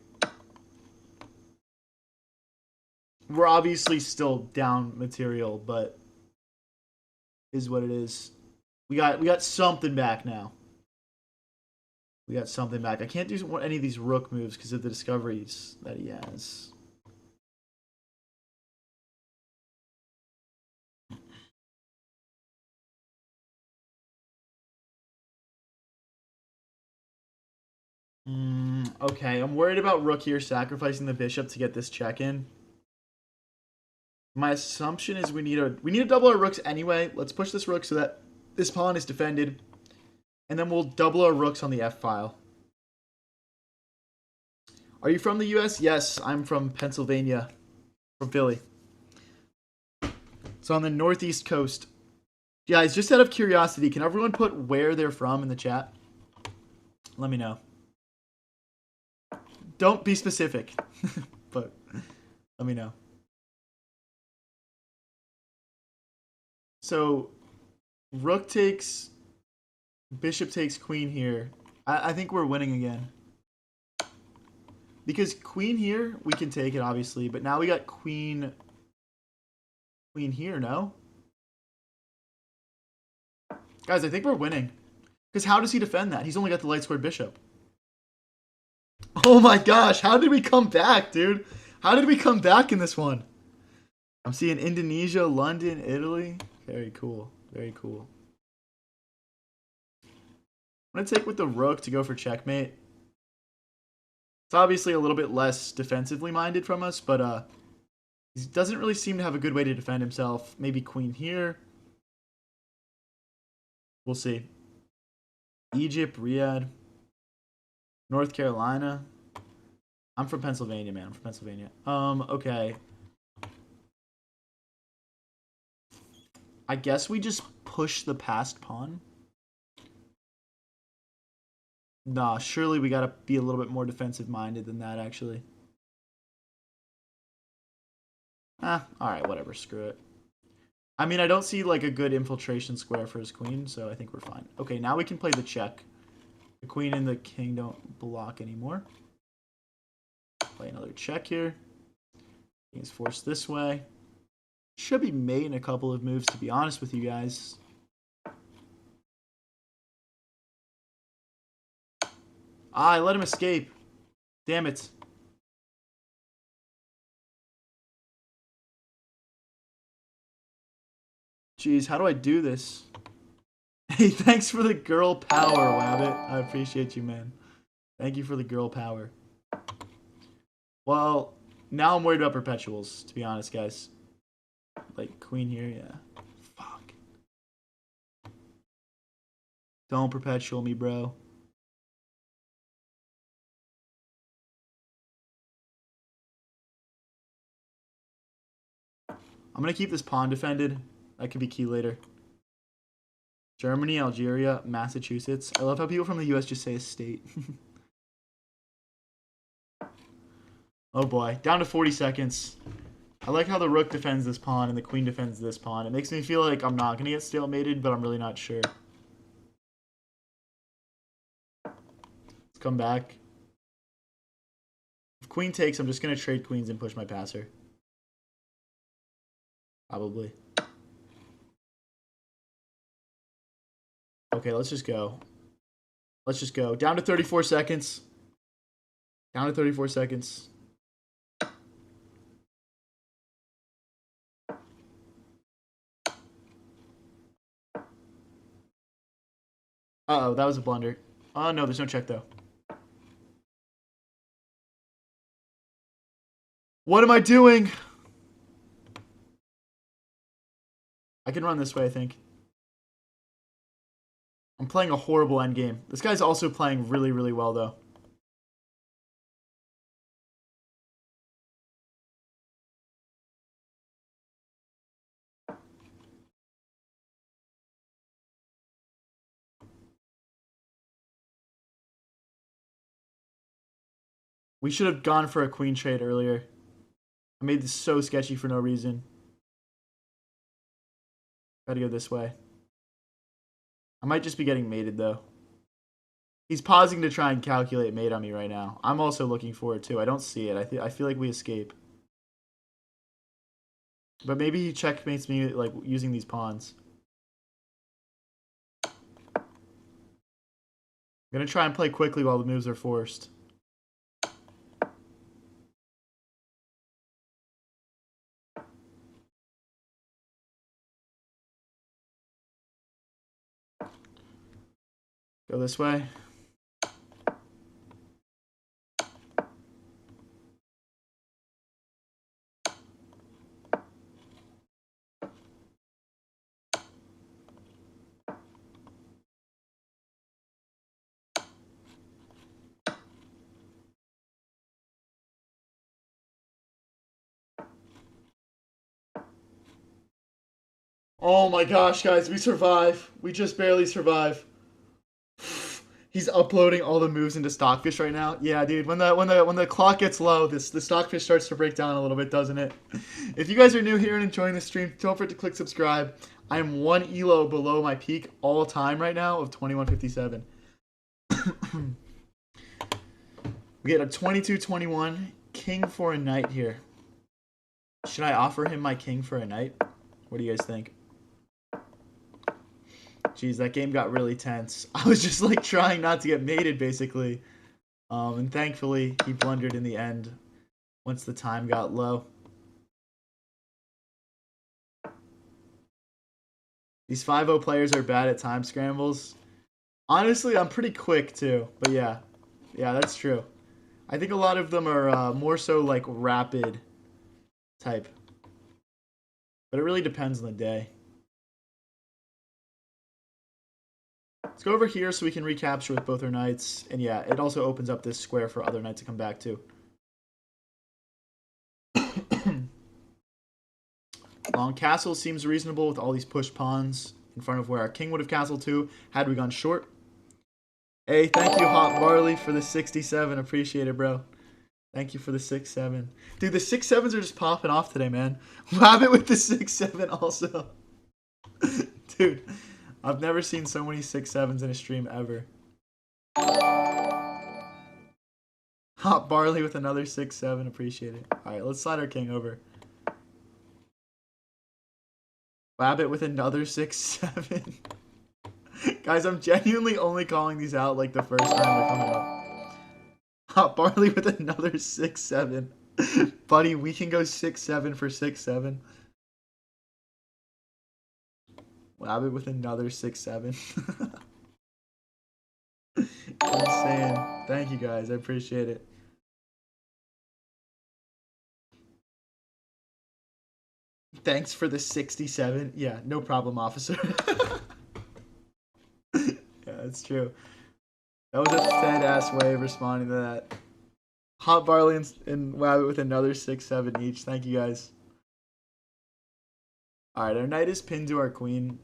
We're obviously still down material, but is what it is. We got something back now. We got something back. I can't do any of these rook moves because of the discoveries that he has. Okay, I'm worried about rook here sacrificing the bishop to get this check in. My assumption is we need to double our rooks anyway. Let's push this rook so that this pawn is defended. And then we'll double our rooks on the F file. Are you from the US? Yes, I'm from Pennsylvania. From Philly. It's on the northeast coast. Guys, just out of curiosity, can everyone put where they're from in the chat? Let me know. Don't be specific, but let me know. So, rook takes, bishop takes queen here. I think we're winning again. Because queen here, we can take it, obviously. But now we got queen here, no? Guys, I think we're winning. Because how does he defend that? He's only got the light squared bishop. Oh my gosh, how did we come back, dude? How did we come back in this one? I'm seeing Indonesia, London, Italy. Very cool. Very cool. I'm going to take with the rook to go for checkmate. It's obviously a little bit less defensively minded from us, but he doesn't really seem to have a good way to defend himself. Maybe queen here. We'll see. Egypt, Riyadh, North Carolina. I'm from Pennsylvania, man. I'm from Pennsylvania. Okay. I guess we just push the passed pawn. Nah, surely we gotta be a little bit more defensive minded than that, actually. Alright, whatever, screw it. I mean, I don't see like a good infiltration square for his queen, so I think we're fine. Okay, now we can play the check. The queen and the king don't block anymore. Play another check here. King's forced this way. Should be made in a couple of moves, to be honest with you guys. I let him escape. Damn it. Jeez, how do I do this? Hey, thanks for the girl power, Wabbit. I appreciate you, man. Thank you for the girl power. Well, now I'm worried about perpetuals, to be honest, guys. Like, queen here, yeah. Fuck. Don't perpetual me, bro. I'm going to keep this pawn defended. That could be key later. Germany, Algeria, Massachusetts. I love how people from the US just say a state. Oh boy, down to 40 seconds. I like how the rook defends this pawn and the queen defends this pawn. It makes me feel like I'm not going to get stalemated, but I'm really not sure. Let's come back. If queen takes, I'm just going to trade queens and push my passer. Probably. Okay, let's just go. Let's just go. Down to 34 seconds. Down to 34 seconds. Uh-oh, that was a blunder. Oh, no, there's no check, though. What am I doing? I can run this way, I think. I'm playing a horrible endgame. This guy's also playing really, really well, though. We should have gone for a queen trade earlier. I made this so sketchy for no reason. Gotta go this way. I might just be getting mated, though. He's pausing to try and calculate mate on me right now. I'm also looking for it, too. I don't see it. I feel like we escape. But maybe he checkmates me, like, using these pawns. I'm gonna try and play quickly while the moves are forced. Go this way. Oh my gosh, guys, we survive. We just barely survive. He's uploading all the moves into Stockfish right now. Yeah, dude. When the clock gets low, the Stockfish starts to break down a little bit, doesn't it? If you guys are new here and enjoying the stream, don't forget to click subscribe. I am one elo below my peak all time right now of 2157. We get a 22-21 king for a knight here. Should I offer him my king for a knight? What do you guys think? Jeez, that game got really tense. I was just like trying not to get mated, basically. And thankfully, he blundered in the end once the time got low. These 5-0 players are bad at time scrambles. Honestly, I'm pretty quick too. But yeah. Yeah, that's true. I think a lot of them are more so like rapid type. But it really depends on the day. Let's go over here so we can recapture with both our knights. And yeah, it also opens up this square for other knights to come back to. Long castle seems reasonable with all these push pawns in front of where our king would have castled to had we gone short. Hey, thank you, Hot Barley, for the 67. Appreciate it, bro. Thank you for the 6-7. Dude, the 6-7s are just popping off today, man. Rabbit with the 6-7 also. Dude, I've never seen so many 6-7s in a stream ever. Hot Barley with another 6-7. Appreciate it. All right, let's slide our king over. Rabbit with another 6-7. Guys, I'm genuinely only calling these out like the first time they're coming up. Hot Barley with another 6-7. Buddy, we can go 6-7 for 6-7. Rabbit with another 6-7. Insane. Thank you guys. I appreciate it. Thanks for the 67. Yeah, no problem, officer. Yeah, that's true. That was a fed-ass way of responding to that. Hot Barley and Rabbit with another 6-7 each. Thank you guys. Alright, our knight is pinned to our queen.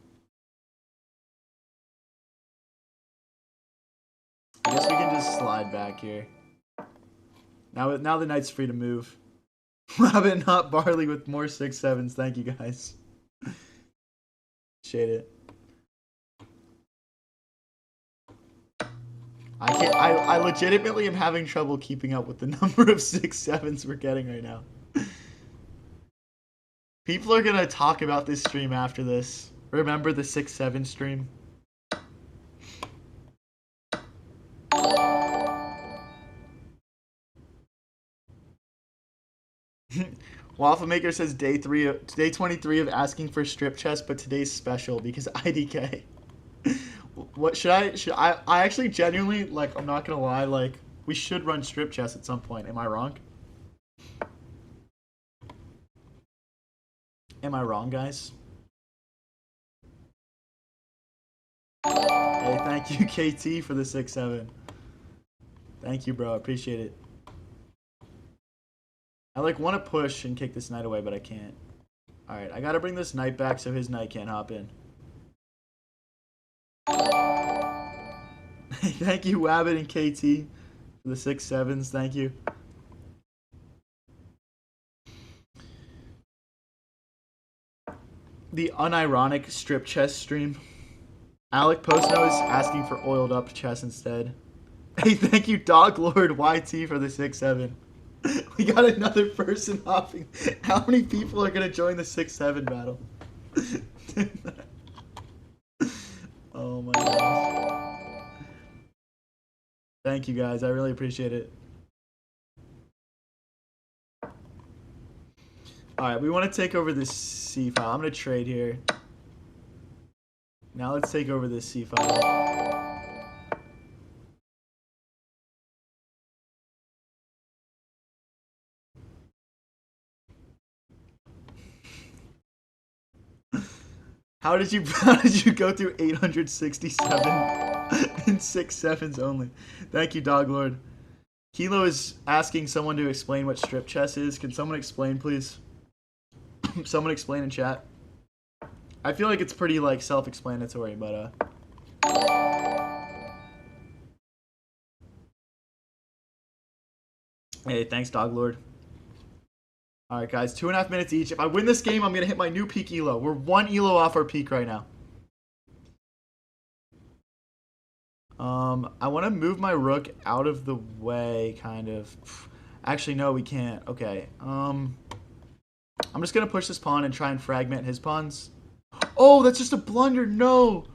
I guess we can just slide back here. Now the knight's free to move. Rabbit and Hot Barley with more 6-7s. Thank you guys. Shade it. I legitimately am having trouble keeping up with the number of 6-7s we're getting right now. People are gonna talk about this stream after this. Remember the 6-7 stream? Waffle Maker says day 23 of asking for strip chest, but today's special because IDK. What should I actually genuinely, like, I'm not gonna lie, like, we should run strip chest at some point. Am I wrong? Am I wrong, guys? Hey, thank you, KT, for the 6-7. Thank you, bro. I appreciate it. I, like, want to push and kick this knight away, but I can't. Alright, I gotta bring this knight back so his knight can't hop in. Thank you, Wabbit and KT, for the 6-7s. Thank you. The unironic strip chess stream. Alec Postno is asking for oiled up chess instead. Hey, thank you, Dog Lord YT, for the 6-7. We got another person hopping. How many people are gonna join the 6-7 battle? Oh my gosh. Thank you guys. I really appreciate it. Alright, we want to take over this C file. I'm going to trade here. Now let's take over this C file. How did you go through 867 in 6-7s only? Thank you, Dog Lord. Kilo is asking someone to explain what strip chess is. Can someone explain, please? Someone explain in chat. I feel like it's pretty, like, self-explanatory, but hey, thanks, Dog Lord. Alright, guys, 2.5 minutes each. If I win this game, I'm gonna hit my new peak elo. We're 1 elo off our peak right now. I want to move my rook out of the way, kind of. Actually, no, we can't. Okay. I'm just gonna push this pawn and try and fragment his pawns. Oh, that's just a blunder. No.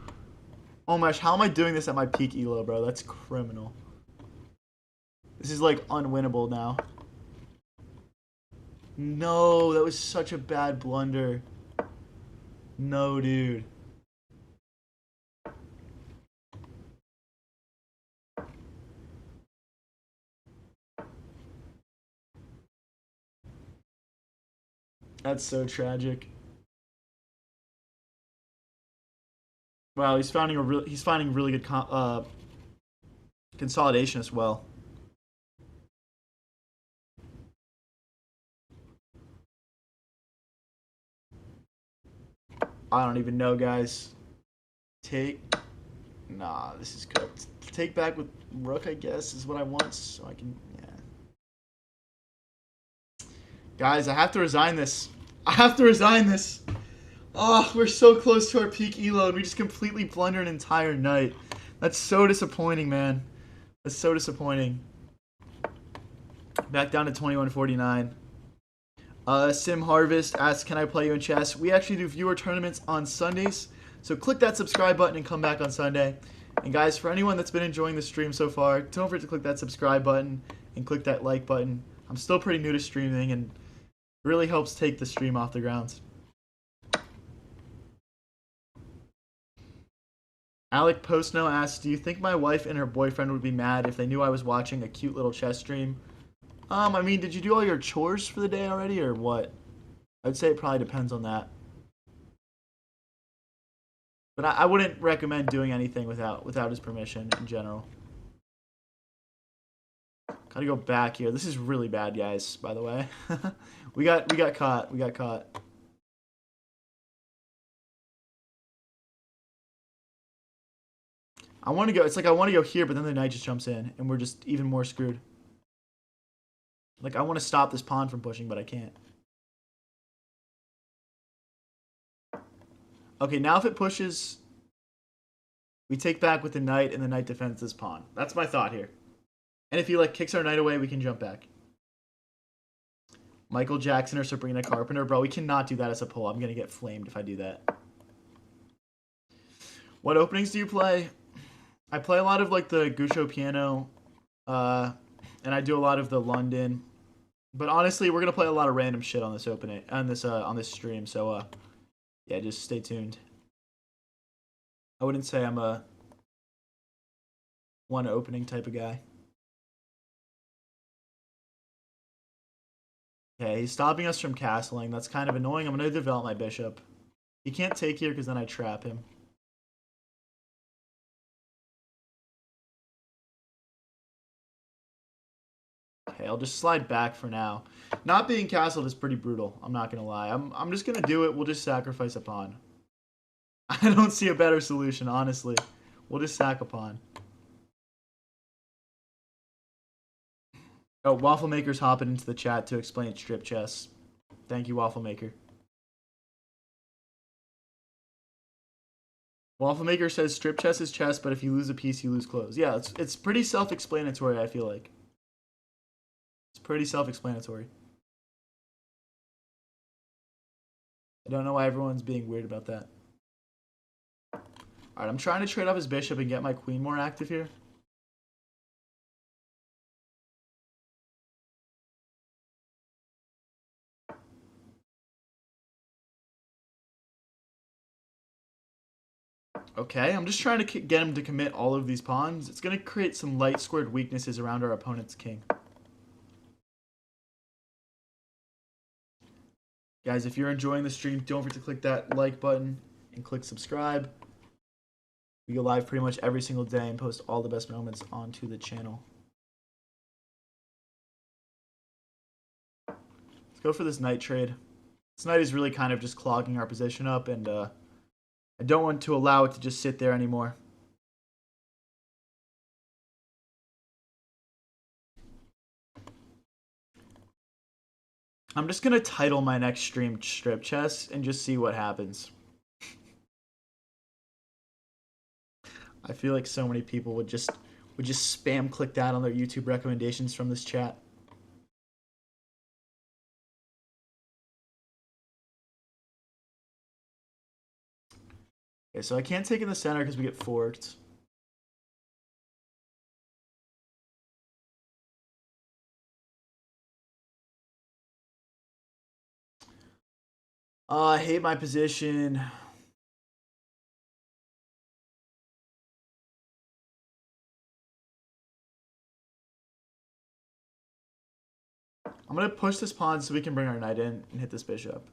Oh my gosh, how am I doing this at my peak elo, bro? That's criminal. This is like unwinnable now. No, that was such a bad blunder. No, dude. That's so tragic. Wow, he's finding really good consolidation as well. I don't even know, guys. Take. Nah, this is cooked. Take back with rook, I guess, is what I want, so I can. Yeah. Guys, I have to resign this. I have to resign this. Oh, we're so close to our peak elo, and we just completely blunder an entire night. That's so disappointing, man. That's so disappointing. Back down to 2149. Sim Harvest asks, can I play you in chess? We actually do viewer tournaments on Sundays, so click that subscribe button and come back on Sunday. And guys, for anyone that's been enjoying the stream so far, don't forget to click that subscribe button and click that like button. I'm still pretty new to streaming, and it really helps take the stream off the ground. Alec Postno asks, do you think my wife and her boyfriend would be mad if they knew I was watching a cute little chess stream? I mean, did you do all your chores for the day already, or what? I'd say it probably depends on that. But I wouldn't recommend doing anything without his permission in general. Gotta go back here. This is really bad, guys, by the way. we got caught. We got caught. I want to go. It's like I want to go here, but then the knight just jumps in, and we're just even more screwed. Like, I want to stop this pawn from pushing, but I can't. Okay, now if it pushes, we take back with the knight, and the knight defends this pawn. That's my thought here. And if he, like, kicks our knight away, we can jump back. Michael Jackson or Sabrina Carpenter. Bro, we cannot do that as a pull. I'm going to get flamed if I do that. What openings do you play? I play a lot of, like, the Gusho piano, and I do a lot of the London. But honestly, we're gonna play a lot of random shit on this on this stream. So yeah, just stay tuned. I wouldn't say I'm a one opening type of guy. Okay, he's stopping us from castling. That's kind of annoying. I'm gonna develop my bishop. He can't take here because then I trap him. Okay, I'll just slide back for now. Not being castled is pretty brutal. I'm not gonna lie. I'm just gonna do it. We'll just sacrifice a pawn. I don't see a better solution, honestly. We'll just sack a pawn. Oh, Waffle Maker's hopping into the chat to explain strip chess. Thank you, Waffle Maker. Waffle Maker says strip chess is chess, but if you lose a piece, you lose clothes. Yeah, it's pretty self-explanatory, I feel like. It's pretty self-explanatory. I don't know why everyone's being weird about that. Alright, I'm trying to trade off his bishop and get my queen more active here. Okay, I'm just trying to get him to commit all of these pawns. It's going to create some light squared weaknesses around our opponent's king. Guys, if you're enjoying the stream, don't forget to click that like button and click subscribe. We go live pretty much every single day and post all the best moments onto the channel. Let's go for this knight trade. This knight is really kind of just clogging our position up, and I don't want to allow it to just sit there anymore. I'm just going to title my next stream Strip Chess and just see what happens. I feel like so many people would just spam click that on their YouTube recommendations from this chat. Okay, so I can't take in the center because we get forked. I hate my position. I'm gonna push this pawn so we can bring our knight in and hit this bishop.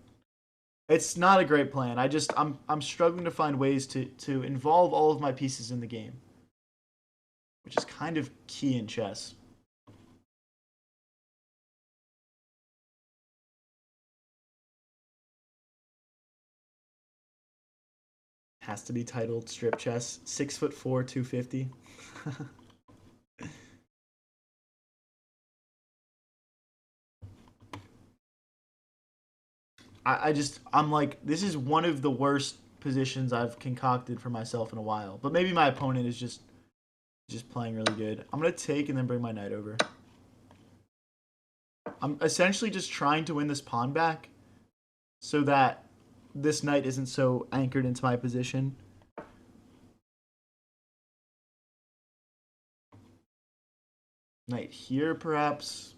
It's not a great plan. I'm struggling to find ways to involve all of my pieces in the game, which is kind of key in chess. Has to be titled Strip Chess. 6'4", 250. I'm like, this is one of the worst positions I've concocted for myself in a while. But maybe my opponent is just playing really good. I'm going to take and then bring my knight over. I'm essentially just trying to win this pawn back so that this knight isn't so anchored into my position. Knight here, perhaps.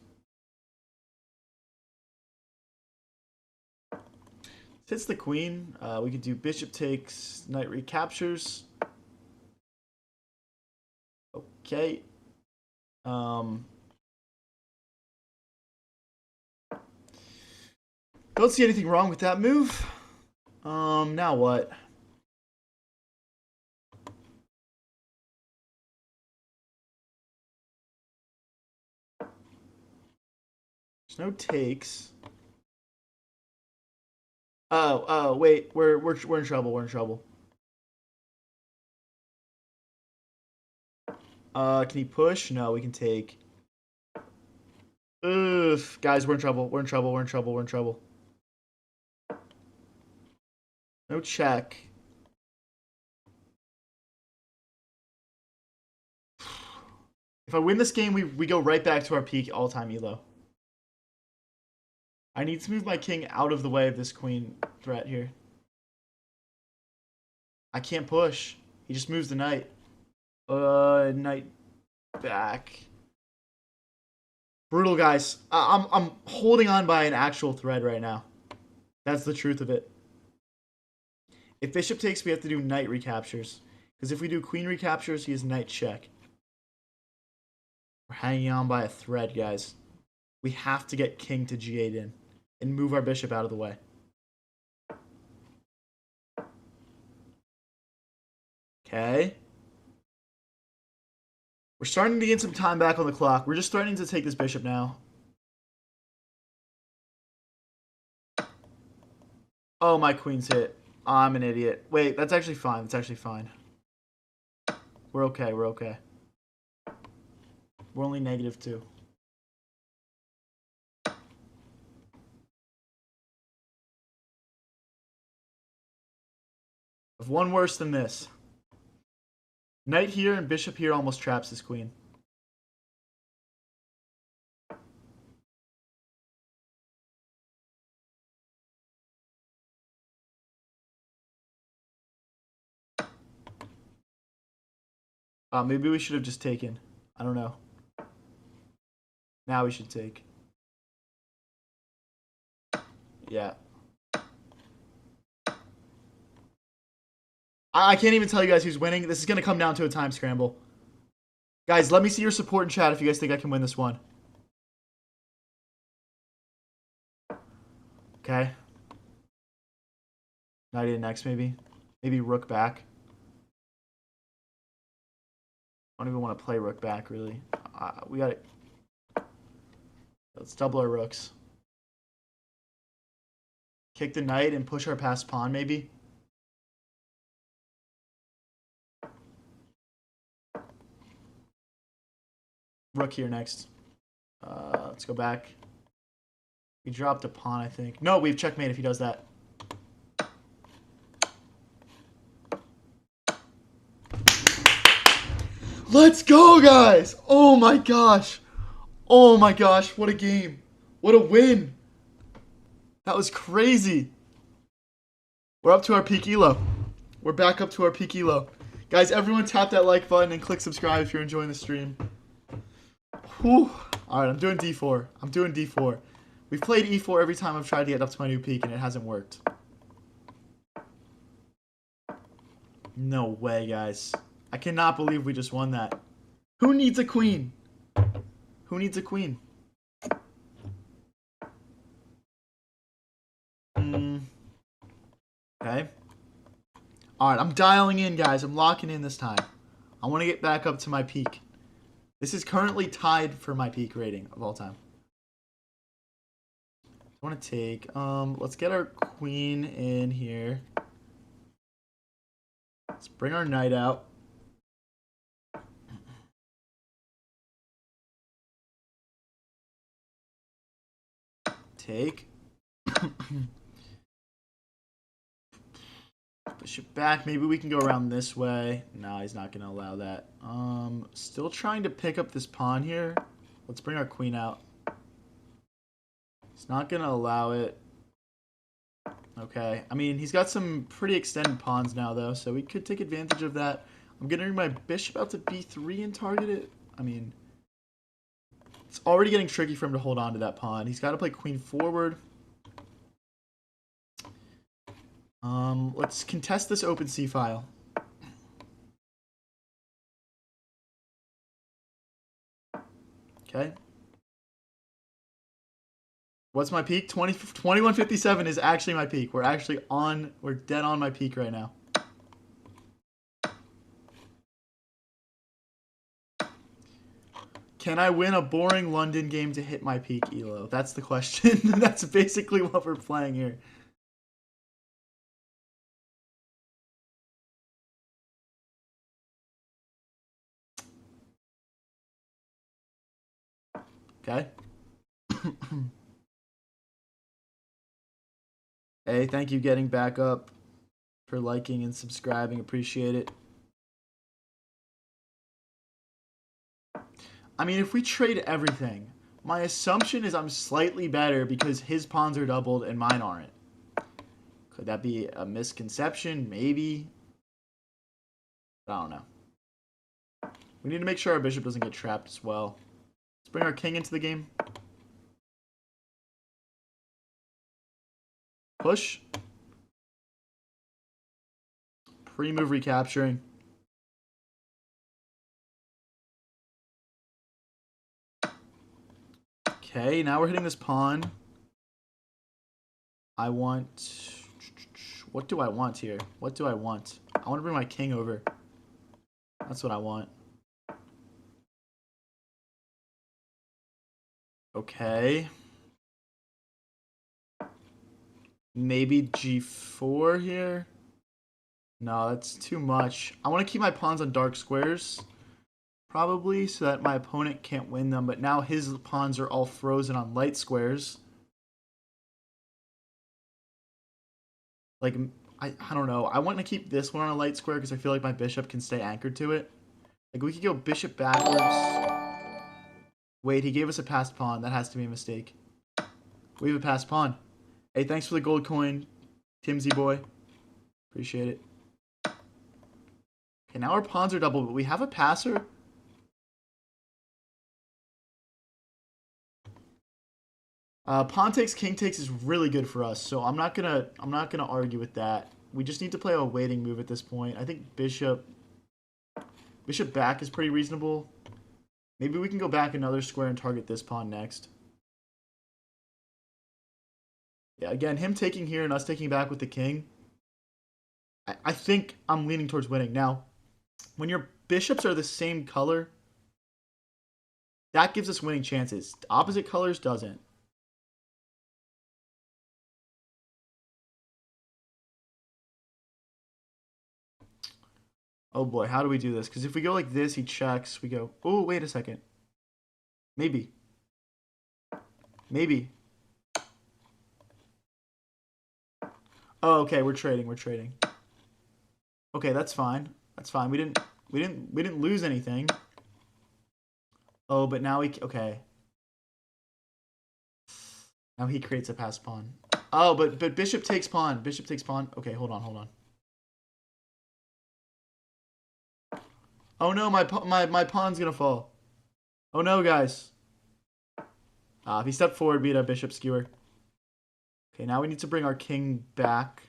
Hits the queen. We could do bishop takes, knight recaptures. Okay. Don't see anything wrong with that move. Now what? There's no takes. Oh, wait. We're in trouble. We're in trouble. Can he push? No, we can take. Oof, guys, we're in trouble. We're in trouble. We're in trouble. We're in trouble. No check. If I win this game, we go right back to our peak all-time elo. I need to move my king out of the way of this queen threat here. I can't push. He just moves the knight. Knight back. Brutal, guys. I'm holding on by an actual thread right now. That's the truth of it. If bishop takes, we have to do knight recaptures. Because if we do queen recaptures, he has knight check. We're hanging on by a thread, guys. We have to get king to g8 in and move our bishop out of the way. Okay. We're starting to get some time back on the clock. We're just starting to take this bishop now. Oh, my queen's hit. Oh, I'm an idiot. Wait, that's actually fine. That's actually fine. We're okay. We're okay. We're only -2. If one worse than this. Knight here and bishop here almost traps his queen. Maybe we should have just taken. I don't know. Now we should take. Yeah. I can't even tell you guys who's winning. This is going to come down to a time scramble. Guys, let me see your support in chat if you guys think I can win this one. Okay. Knight in next, maybe. Maybe rook back. I don't even want to play rook back, really. We got it. Let's double our rooks. Kick the knight and push our passed pawn, maybe. Rook here next. Let's go back. We dropped a pawn, I think. No, we've checkmate if he does that. Let's go, guys! Oh my gosh. Oh my gosh, what a game. What a win. That was crazy. We're up to our peak elo. We're back up to our peak elo. Guys, everyone tap that like button and click subscribe if you're enjoying the stream. Whew. Alright, I'm doing d4. I'm doing d4. We've played e4 every time I've tried to get up to my new peak, and it hasn't worked. No way, guys. I cannot believe we just won that. Who needs a queen? Who needs a queen? Okay. All right, I'm dialing in, guys. I'm locking in this time. I want to get back up to my peak. This is currently tied for my peak rating of all time. I want to take, let's get our queen in here. Let's bring our knight out. Take. Bishop back. Maybe we can go around this way. No, he's not going to allow that. Still trying to pick up this pawn here. Let's bring our queen out. He's not going to allow it. Okay. I mean, he's got some pretty extended pawns now, though, so we could take advantage of that. I'm going to bring my bishop out to b3 and target it. I mean, it's already getting tricky for him to hold on to that pawn. He's got to play queen forward. Let's contest this open C file. Okay. What's my peak? 2157 is actually my peak. We're dead on my peak right now. Can I win a boring London game to hit my peak, Elo? That's the question. That's basically what we're playing here. Okay. Hey, thank you getting back up for liking and subscribing. Appreciate it. I mean, if we trade everything, my assumption is I'm slightly better because his pawns are doubled and mine aren't. Could that be a misconception? Maybe. I don't know. We need to make sure our bishop doesn't get trapped as well. Let's bring our king into the game. Push. Pre-move recapturing. Okay, now we're hitting this pawn. I want... What do I want here? What do I want? I want to bring my king over. That's what I want. Okay. Maybe g4 here? No, that's too much. I want to keep my pawns on dark squares. Probably, so that my opponent can't win them. But now his pawns are all frozen on light squares. Like, I don't know. I want to keep this one on a light square because I feel like my bishop can stay anchored to it. Like, we could go bishop backwards. Wait, he gave us a passed pawn. That has to be a mistake. We have a passed pawn. Hey, thanks for the gold coin, Timsy boy. Appreciate it. Okay, now our pawns are double, but we have a passer. Pawn takes, king takes is really good for us, so I'm not gonna argue with that. We just need to play a waiting move at this point. I think bishop back is pretty reasonable. Maybe we can go back another square and target this pawn next. Yeah, again, him taking here and us taking back with the king. I think I'm leaning towards winning. Now, when your bishops are the same color, that gives us winning chances. Opposite colors doesn't. Oh boy, how do we do this? Because if we go like this, he checks. We go, oh, wait a second. Maybe. Maybe. Oh, okay, we're trading. We're trading. Okay, that's fine. That's fine. We didn't lose anything. Oh, but now okay. Now he creates a pass pawn. Oh, but bishop takes pawn. Bishop takes pawn. Okay, hold on. Oh no, my pawn's gonna fall. Oh no, guys. If he stepped forward, beat a bishop skewer. Okay, now we need to bring our king back.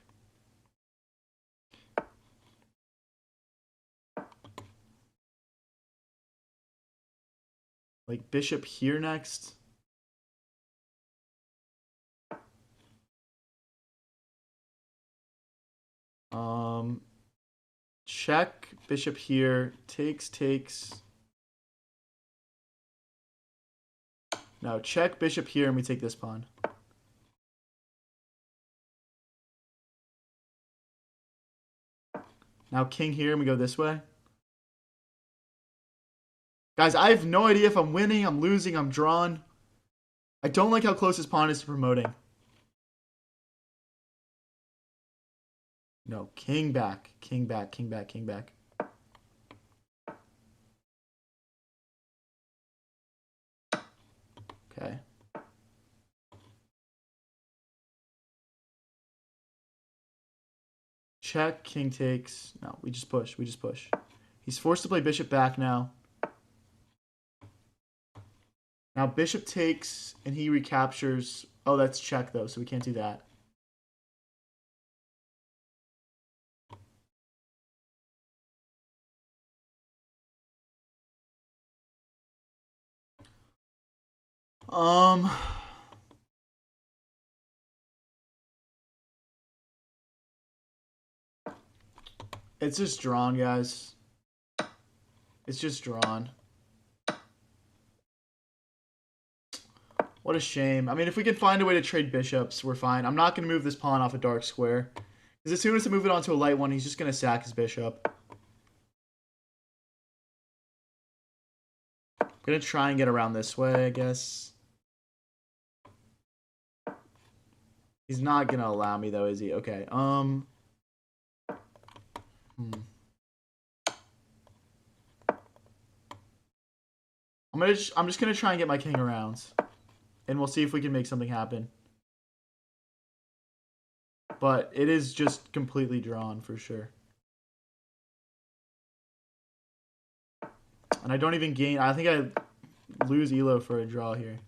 Like bishop here next. Check, bishop here, takes. Now check, bishop here, and we take this pawn. Now king here, and we go this way. Guys, I have no idea if I'm winning, I'm losing, I'm drawn. I don't like how close this pawn is to promoting. No, king back. Okay. Check, king takes. No, we just push. He's forced to play bishop back now. Now bishop takes, and he recaptures. Oh, that's check, though, so we can't do that. It's just drawn, guys. It's just drawn. What a shame. I mean, if we can find a way to trade bishops, we're fine. I'm not going to move this pawn off a dark square. Because as soon as I move it onto a light one, he's just going to sack his bishop. I'm going to try and get around this way, I guess. He's not going to allow me, though, is he? Okay. I'm just going to try and get my king around. And we'll see if we can make something happen. But it is just completely drawn for sure. And I don't even gain. I think I lose elo for a draw here.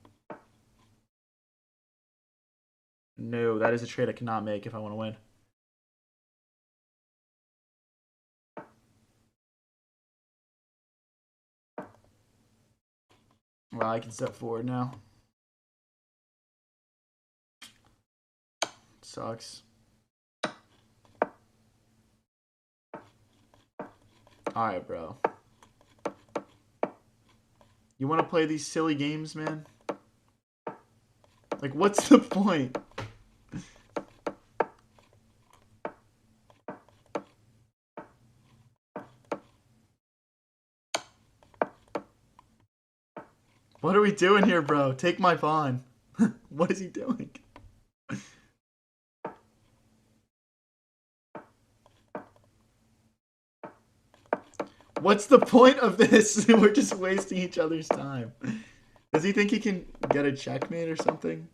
No, that is a trade I cannot make if I want to win. Well, I can step forward now. Sucks. Alright, bro. You want to play these silly games, man? Like, what's the point? What are we doing here, bro? Take my pawn. What is he doing? What's the point of this? We're just wasting each other's time. Does he think he can get a checkmate or something?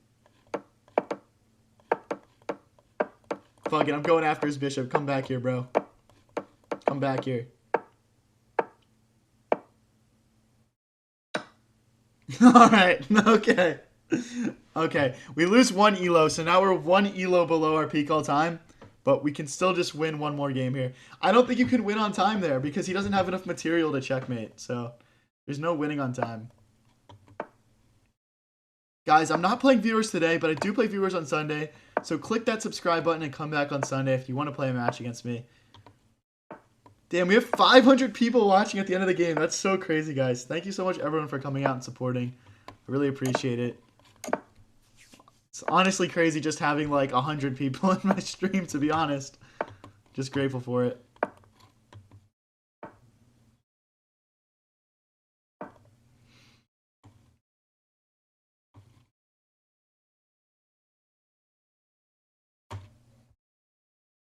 Fuck it, I'm going after his bishop. Come back here, bro. Come back here. Alright, okay. Okay, we lose one elo, so now we're one elo below our peak all time. But we can still just win one more game here. I don't think you can win on time there because he doesn't have enough material to checkmate. So there's no winning on time. Guys, I'm not playing viewers today, but I do play viewers on Sunday. So click that subscribe button and come back on Sunday if you want to play a match against me. Damn, we have 500 people watching at the end of the game. That's so crazy, guys. Thank you so much, everyone, for coming out and supporting. I really appreciate it. It's honestly crazy just having like 100 people in my stream, to be honest. Just grateful for it.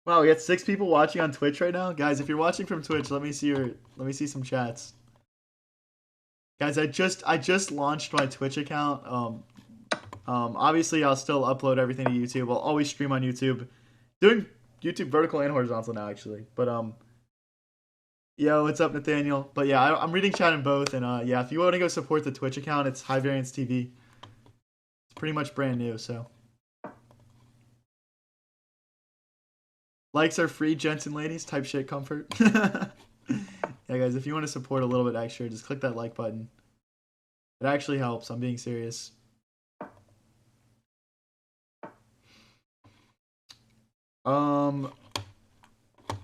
Wow, we got 6 people watching on Twitch right now. Guys, if you're watching from Twitch, let me see some chats. Guys, I just launched my Twitch account. Obviously, I'll still upload everything to YouTube. I'll always stream on YouTube. Doing YouTube vertical and horizontal now, actually. But, yo, what's up, Nathaniel? But, yeah, I'm reading chat in both. And, yeah, if you want to go support the Twitch account, it's High Variance TV. It's pretty much brand new, so. Likes are free, gents and ladies. Type shit comfort. Yeah, guys, if you want to support a little bit extra, just click that like button. It actually helps. I'm being serious.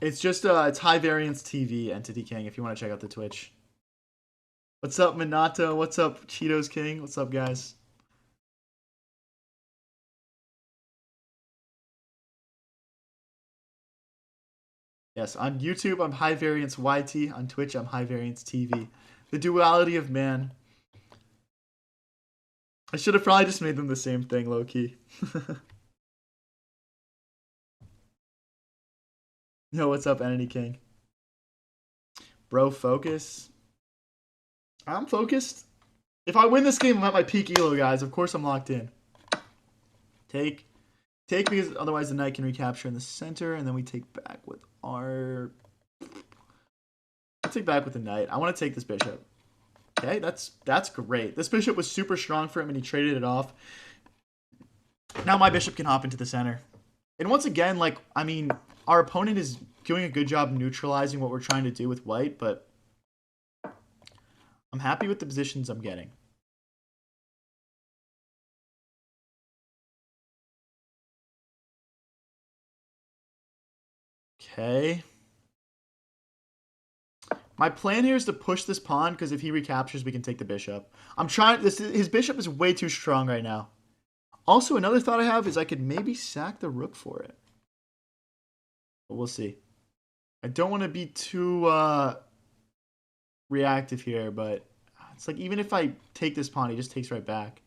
It's just it's High Variance TV, Entity King, if you want to check out the Twitch. What's up, Minato? What's up, Cheetos King? What's up, guys? Yes, on YouTube, I'm High Variance YT. On Twitch, I'm High Variance TV. The duality of man. I should have probably just made them the same thing, low key. Yo, what's up, Entity King? Bro, focus. I'm focused. If I win this game, I'm at my peak elo, guys. Of course I'm locked in. Take because otherwise the knight can recapture in the center, and then we take back with our... I'll take back with the knight. I want to take this bishop. Okay, that's great. This bishop was super strong for him, and he traded it off. Now my bishop can hop into the center. And once again, like, I mean, our opponent is doing a good job neutralizing what we're trying to do with white, but I'm happy with the positions I'm getting. Okay. My plan here is to push this pawn because if he recaptures, we can take the bishop. I'm trying. His bishop is way too strong right now. Also, another thought I have is I could maybe sack the rook for it. But we'll see. I don't want to be too reactive here, but it's like even if I take this pawn, he just takes right back.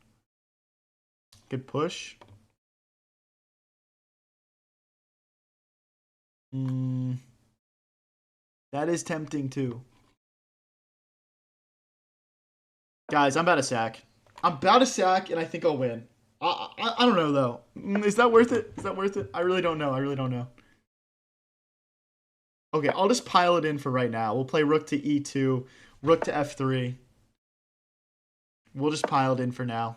Good push. That is tempting too. Guys, I'm about to sack. I'm about to sack, and I think I'll win. I don't know, though. Is that worth it? Is that worth it? I really don't know. I really don't know. Okay, I'll just pile it in for right now. We'll play rook to e2, rook to f3. We'll just pile it in for now.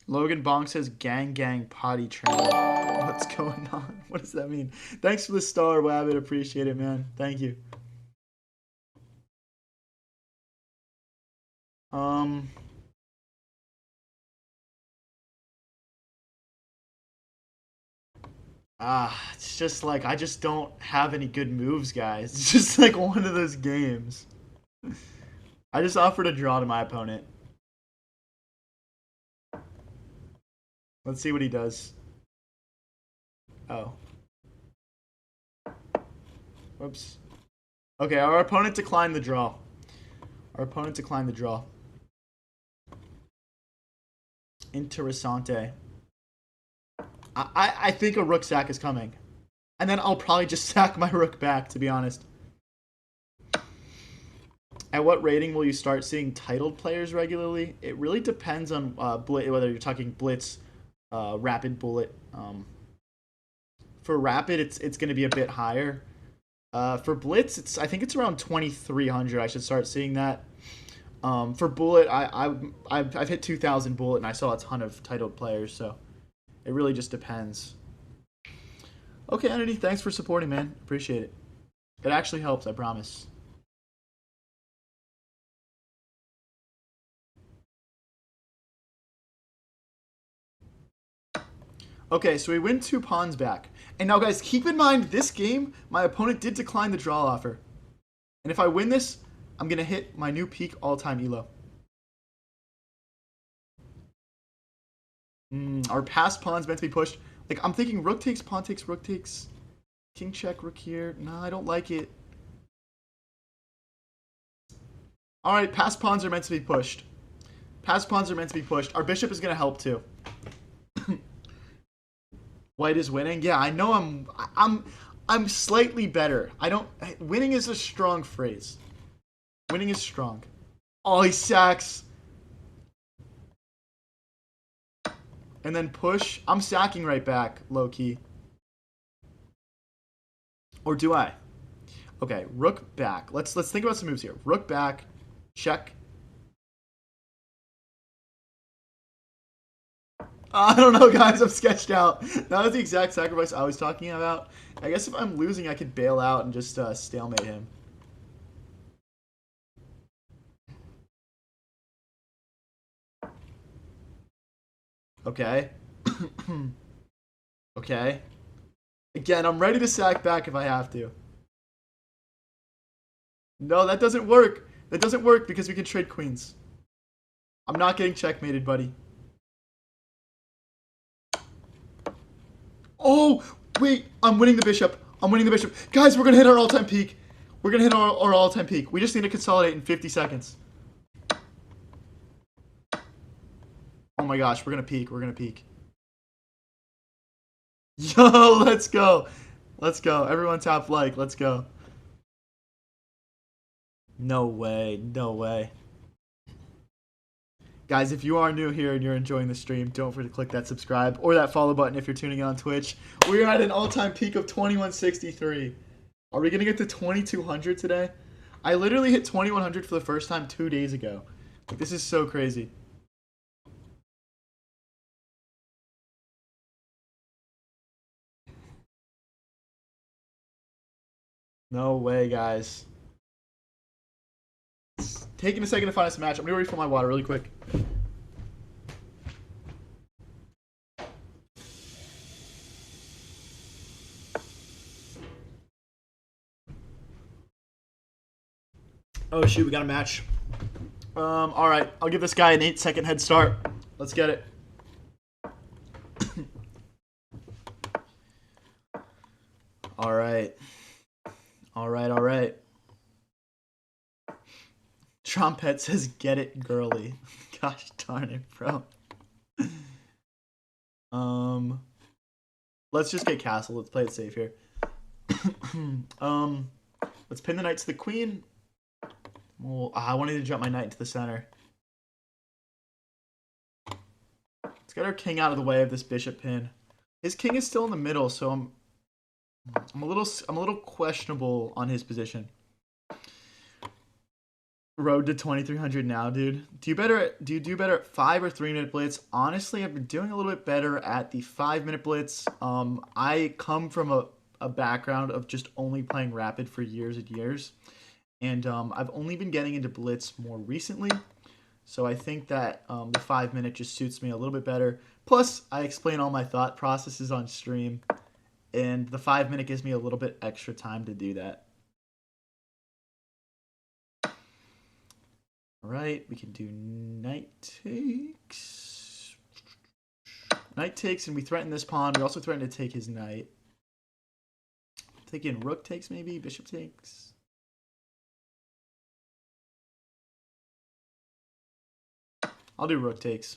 Logan Bonk says, gang, gang, potty training. What's going on? What does that mean? Thanks for the star, Wabbit. Appreciate it, man. Thank you. It's just like, I just don't have any good moves, guys. It's just like one of those games. I just offered a draw to my opponent. Let's see what he does. Oh. Whoops. Okay, our opponent declined the draw. Our opponent declined the draw. Interessante. I think a rook sack is coming. And then I'll probably just sack my rook back, to be honest. At what rating will you start seeing titled players regularly? It really depends on whether you're talking Blitz, Rapid Bullet. For Rapid, it's going to be a bit higher. For Blitz, I think it's around 2,300. I should start seeing that. For Bullet, I've hit 2,000 Bullet, and I saw a ton of titled players, so it really just depends. Okay, Entity, thanks for supporting, man. Appreciate it. It actually helps, I promise. Okay, so we win 2 pawns back. And now, guys, keep in mind, this game, my opponent did decline the draw offer. And if I win this, I'm going to hit my new peak all-time elo. Our past pawn's meant to be pushed. Like, I'm thinking rook takes, pawn takes, rook takes. King check, rook here. No, I don't like it. Alright, past pawns are meant to be pushed. Past pawns are meant to be pushed. Our bishop is going to help, too. White is winning. Yeah, I know I'm slightly better. Winning is a strong phrase. Winning is strong. Oh, he sacks. And then push. I'm sacking right back, low key. Or do I? Okay, rook back. Let's think about some moves here. Rook back. Check. I don't know, guys. I'm sketched out. That was the exact sacrifice I was talking about. I guess if I'm losing, I could bail out and just stalemate him. Okay. Okay. Again, I'm ready to sack back if I have to. No, that doesn't work. That doesn't work because we can trade queens. I'm not getting checkmated, buddy. Oh, wait. I'm winning the bishop. I'm winning the bishop. Guys, we're going to hit our all-time peak. We're going to hit our all-time peak. We just need to consolidate in 50 seconds. Oh my gosh, we're going to peak. We're going to peak. Yo, let's go. Let's go. Everyone tap like. Let's go. No way. No way. Guys, if you are new here and you're enjoying the stream, don't forget to click that subscribe or that follow button if you're tuning in on Twitch. We're at an all-time peak of 2163. Are we going to get to 2200 today? I literally hit 2100 for the first time 2 days ago. Like, this is so crazy. No way, guys. It's taking a second to find us a match. I'm going to refill my water really quick. Oh shoot, we got a match. All right, I'll give this guy an 8-second head start. Let's get it. All right. All right, all right. Trompet says, get it, girly. Gosh darn it, bro. Let's just get castle. Let's play it safe here. Let's pin the knight to the queen. Well, I wanted to jump my knight into the center. Let's get our king out of the way of this bishop pin. His king is still in the middle, so I'm a little questionable on his position. Road to 2300 now, dude. Do you do better at 5 or 3 minute blitz? Honestly, I've been doing a little bit better at the 5 minute blitz. I come from a background of just only playing rapid for years and years, and I've only been getting into blitz more recently. So I think that the 5 minute just suits me a little bit better. Plus, I explain all my thought processes on stream, and the 5 minute gives me a little bit extra time to do that. All right, we can do knight takes. Knight takes, and we threaten this pawn. We also threaten to take his knight. Taking rook takes, maybe. Bishop takes. I'll do rook takes.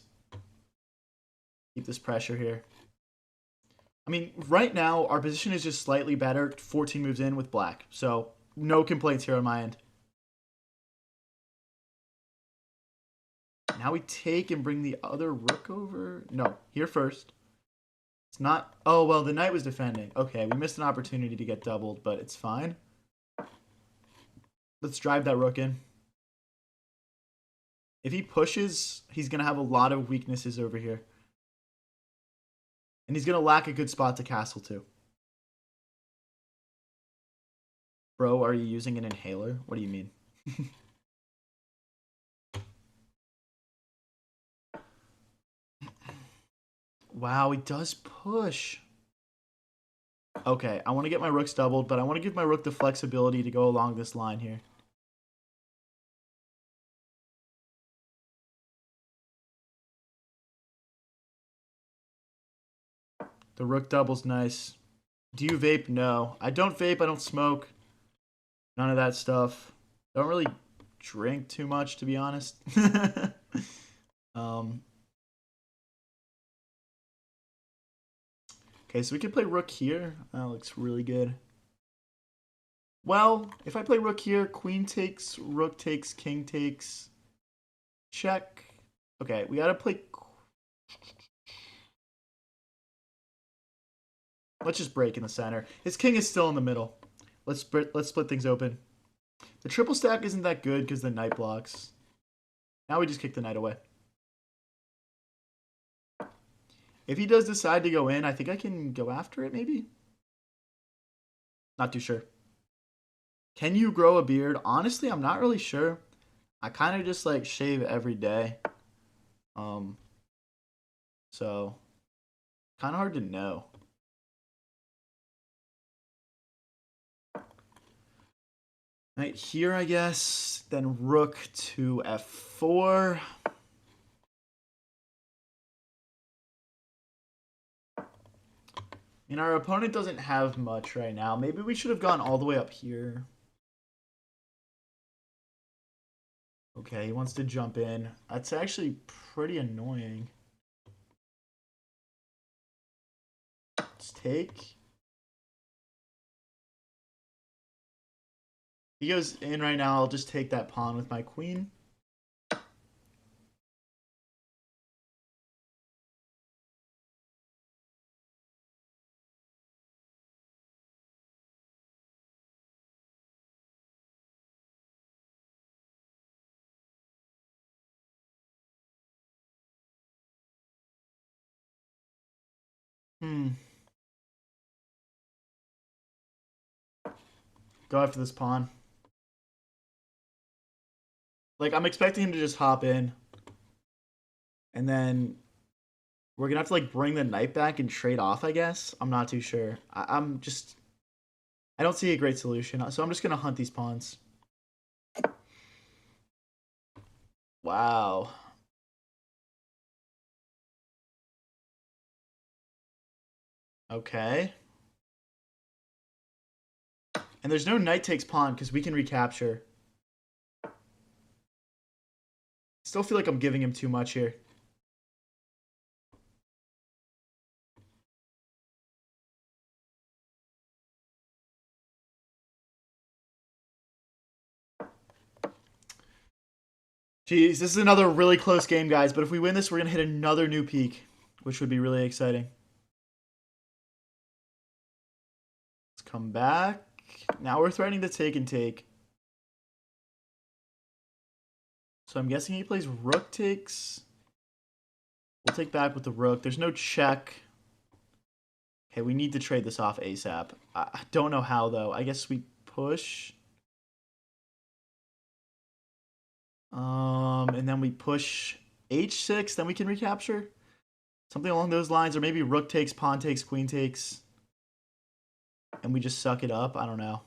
Keep this pressure here. I mean, right now, our position is just slightly better. 14 moves in with black. So, no complaints here on my end. Now we take and bring the other rook over. No, here first. It's not. Oh, well, the knight was defending. Okay, we missed an opportunity to get doubled, but it's fine. Let's drive that rook in. If he pushes, he's going to have a lot of weaknesses over here. And he's going to lack a good spot to castle too. Bro, are you using an inhaler? What do you mean? Wow, he does push. Okay, I want to get my rooks doubled, but I want to give my rook the flexibility to go along this line here. The rook double's nice. Do you vape? No. I don't vape. I don't smoke. None of that stuff. Don't really drink too much, to be honest. Okay, so we can play rook here. That looks really good. Well, if I play rook here, queen takes, rook takes, king takes. Check. Okay, we gotta play. Let's just break in the center. His king is still in the middle. Let's split things open. The triple stack isn't that good because the knight blocks. Now we just kick the knight away. If he does decide to go in, I think I can go after it, maybe? Not too sure. Can you grow a beard? Honestly, I'm not really sure. I kind of just, like, shave every day. So, kind of hard to know. Knight here, I guess. Then rook to f4. And our opponent doesn't have much right now. Maybe we should have gone all the way up here. Okay, he wants to jump in. That's actually pretty annoying. Let's take. He goes in right now. I'll just take that pawn with my queen. Go after this pawn. Like, I'm expecting him to just hop in. And then we're going to have to, like, bring the knight back and trade off, I guess. I'm not too sure. I'm just... I don't see a great solution. So I'm just going to hunt these pawns. Wow. Okay. And there's no knight takes pawn because we can recapture. Still feel like I'm giving him too much here. Jeez, this is another really close game, guys. But if we win this, we're going to hit another new peak, which would be really exciting. Let's come back. Now we're threatening to take and take. So I'm guessing he plays rook takes. We'll take back with the rook. There's no check. Okay, we need to trade this off ASAP. I don't know how, though. I guess we push. And then we push h6, then we can recapture. Something along those lines, or maybe rook takes, pawn takes, queen takes. And we just suck it up. I don't know.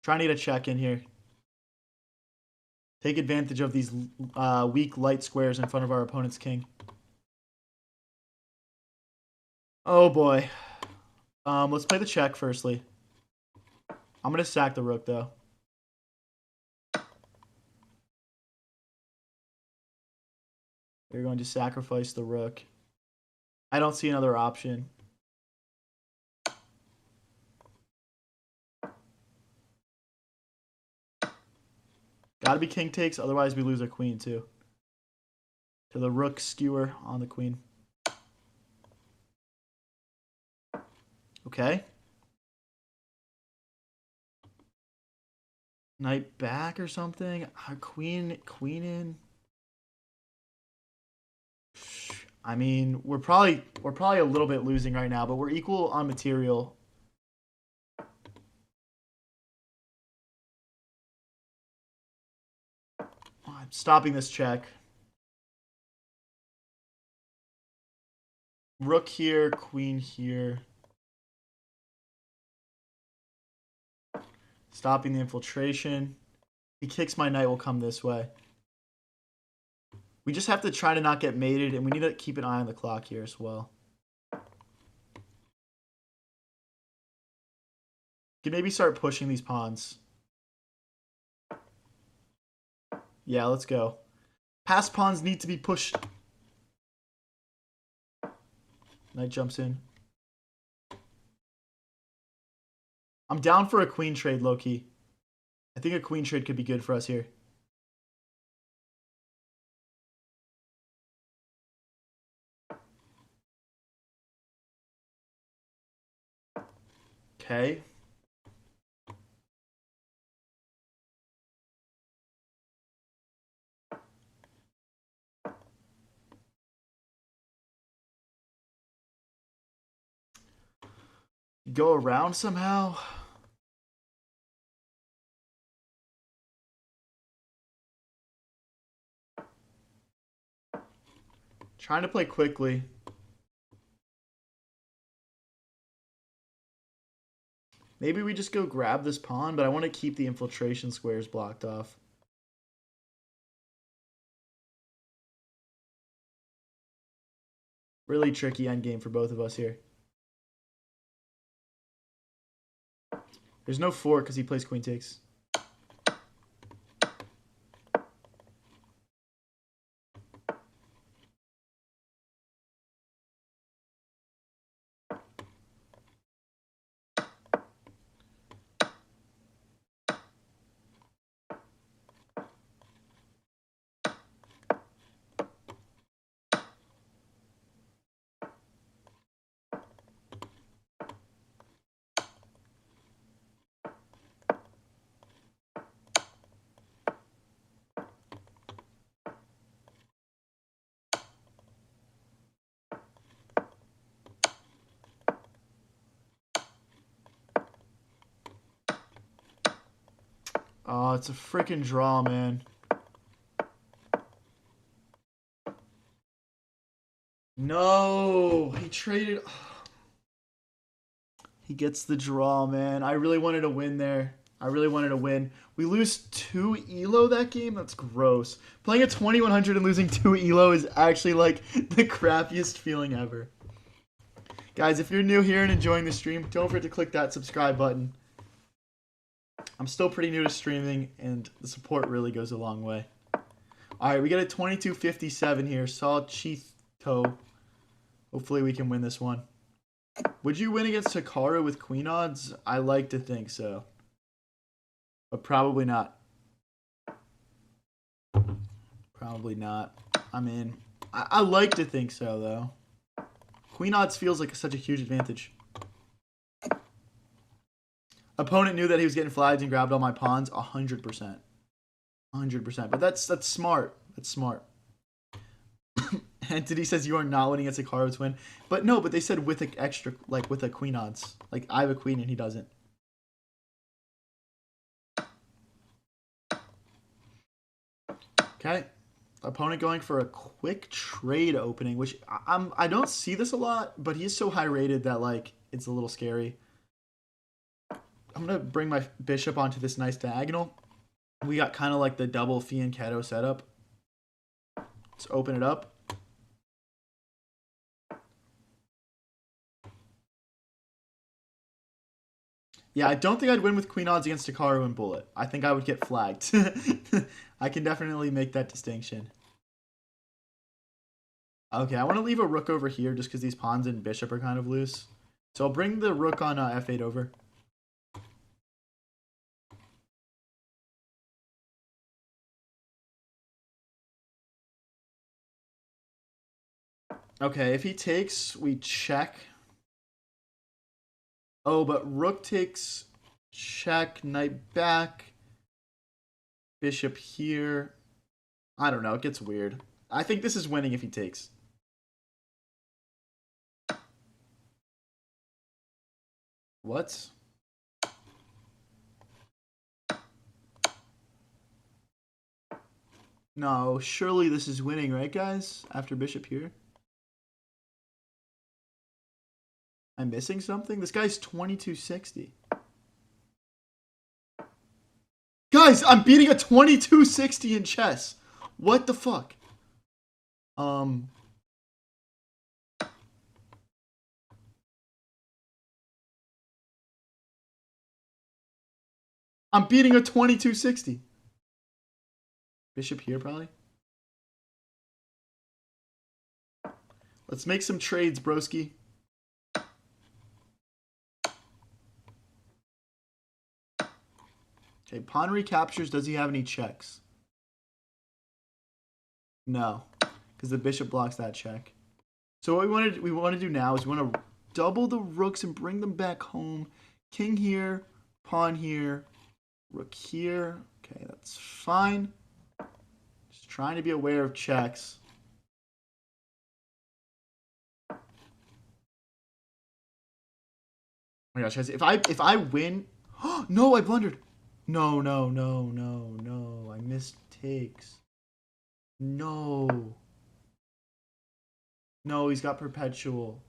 Trying to get a check in here. Take advantage of these weak light squares in front of our opponent's king. Oh boy. Let's play the check firstly. I'm gonna sack the rook though. We're going to sacrifice the rook. I don't see another option. Gotta be king takes, otherwise we lose our queen too. To the rook skewer on the queen. Okay. Knight back or something. Queen in. I mean, we're probably a little bit losing right now, but we're equal on material. I'm stopping this check. Rook here, queen here. Stopping the infiltration. He kicks my knight, will come this way. We just have to try to not get mated, and we need to keep an eye on the clock here as well. Can maybe start pushing these pawns. Yeah, let's go. Past pawns need to be pushed. Knight jumps in. I'm down for a queen trade, low-key. I think a queen trade could be good for us here. Okay. Go around somehow. Trying to play quickly. Maybe we just go grab this pawn, but I want to keep the infiltration squares blocked off. Really tricky endgame for both of us here. There's no fork because he plays queen takes. Oh, it's a freaking draw, man. No, he traded. He gets the draw, man. I really wanted to win there. I really wanted to win. We lose 2 elo that game? That's gross. Playing a 2100 and losing 2 elo is actually like the crappiest feeling ever. Guys, if you're new here and enjoying the stream, don't forget to click that subscribe button. I'm still pretty new to streaming, and the support really goes a long way. All right, we got a 2257 here. Solid Cheeto. Hopefully we can win this one. Would you win against Hikaru with queen odds? I like to think so. But probably not. Probably not. I mean, I like to think so, though. Queen odds feels like such a huge advantage. Opponent knew that he was getting flagged and grabbed all my pawns. 100%. 100%. But that's smart. That's smart. Entity says you are not winning against Hikaru twin. But no, but they said with an extra, like with a queen odds. Like I have a queen and he doesn't. Okay. Opponent going for a quick trade opening, which I don't see this a lot, but he's so high rated that like it's a little scary. I'm going to bring my bishop onto this nice diagonal. We got kind of like the double fianchetto setup. Let's open it up. Yeah, I don't think I'd win with queen odds against Hikaru and Bullet. I think I would get flagged. I can definitely make that distinction. Okay, I want to leave a rook over here just because these pawns and bishop are kind of loose. So I'll bring the rook on f8 over. Okay, if he takes, we check. Oh, but rook takes, check, knight back, bishop here. I don't know, it gets weird. I think this is winning if he takes. What? No, surely this is winning, right, guys? After bishop here. I'm missing something? This guy's 2260. Guys, I'm beating a 2260 in chess. What the fuck? I'm beating a 2260. Bishop here, probably. Let's make some trades, broski. Okay, pawn recaptures. Does he have any checks? No, because the bishop blocks that check. So what we want to do now is we want to double the rooks and bring them back home. King here, pawn here, rook here. Okay, that's fine. Just trying to be aware of checks. Oh my gosh, guys, if I win, no, I blundered. No, I missed takes. No. No, he's got perpetual.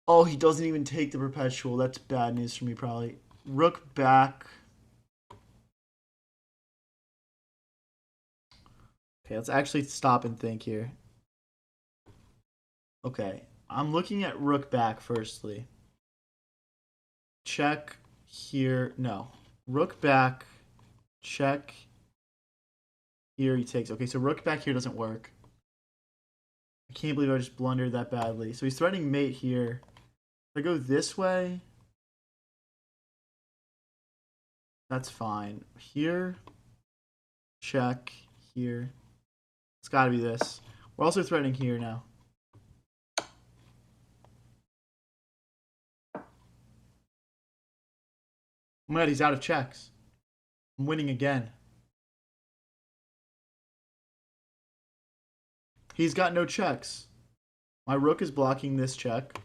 Oh, he doesn't even take the perpetual. That's bad news for me, probably. Rook back. Okay, let's actually stop and think here. Okay, I'm looking at rook back firstly. Check here. No. Rook back. Check. Here he takes. Okay, so rook back here doesn't work. I can't believe I just blundered that badly. So he's threatening mate here. If I go this way, that's fine. Here, check. Here. It's got to be this. We're also threatening here now. Oh my god, he's out of checks. I'm winning again. He's got no checks. My rook is blocking this check.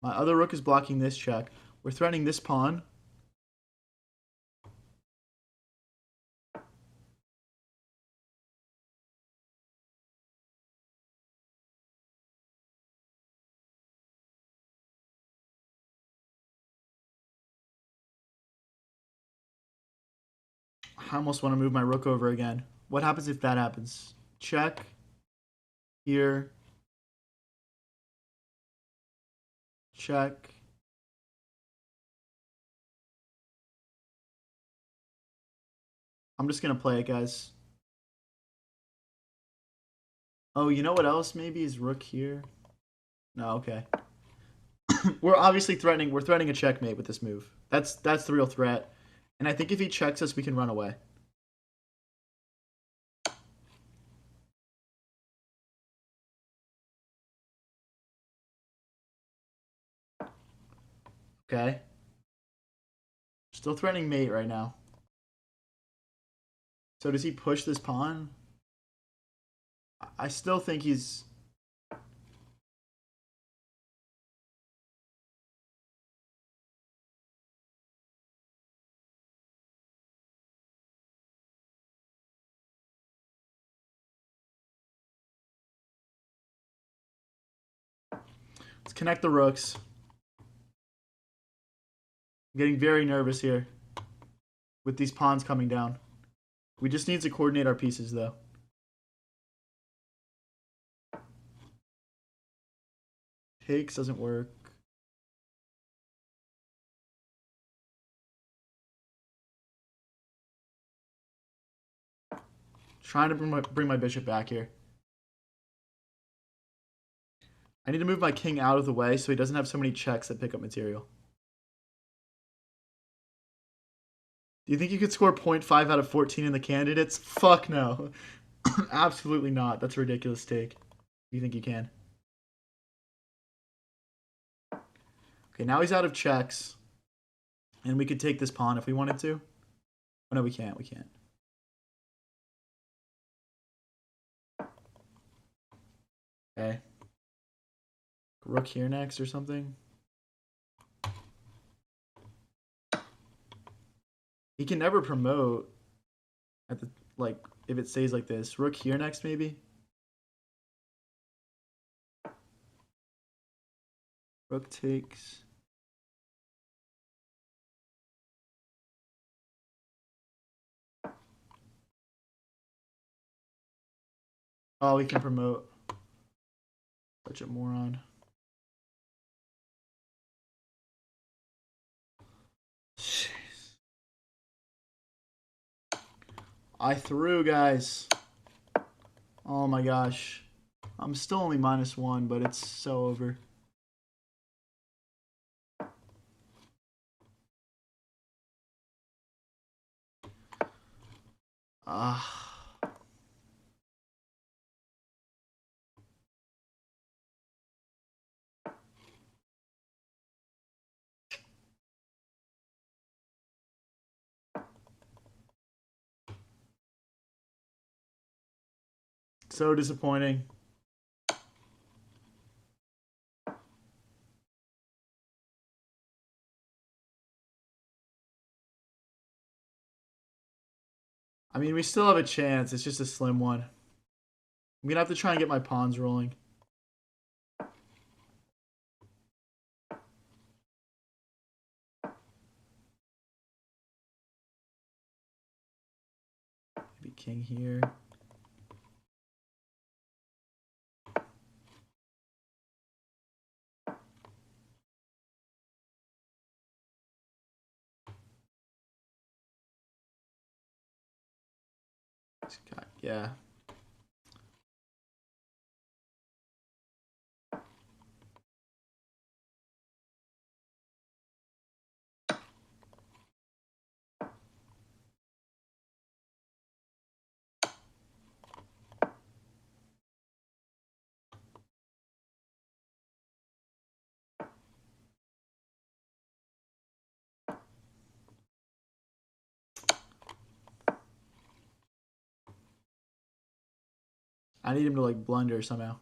My other rook is blocking this check. We're threatening this pawn. I almost want to move my rook over again. What happens if that happens? Check. Here. Check. I'm just going to play it, guys. Oh, you know what else maybe is rook here? No, okay. We're obviously threatening. We're threatening a checkmate with this move. That's the real threat. And I think if he checks us, we can run away. Okay. Still threatening mate right now. So does he push this pawn? I still think he's... Let's connect the rooks. I'm getting very nervous here with these pawns coming down. We just need to coordinate our pieces, though. Takes doesn't work. Trying to bring my bishop back here. I need to move my king out of the way so he doesn't have so many checks that pick up material. Do you think you could score 0.5 out of 14 in the candidates? Fuck no. Absolutely not. That's a ridiculous take. Do you think you can? Okay, now he's out of checks. And we could take this pawn if we wanted to. Oh, no, we can't. We can't. Okay. Rook here next or something. He can never promote at the, like, if it stays like this. Rook here next, maybe? Rook takes. Oh, he can promote. Such a moron. Jeez. I threw, guys. Oh my gosh. I'm still only -1, but it's so over. Ah. So disappointing. I mean, we still have a chance. It's just a slim one. I'm gonna have to try and get my pawns rolling. Maybe king here. Yeah. I need him to like blunder somehow.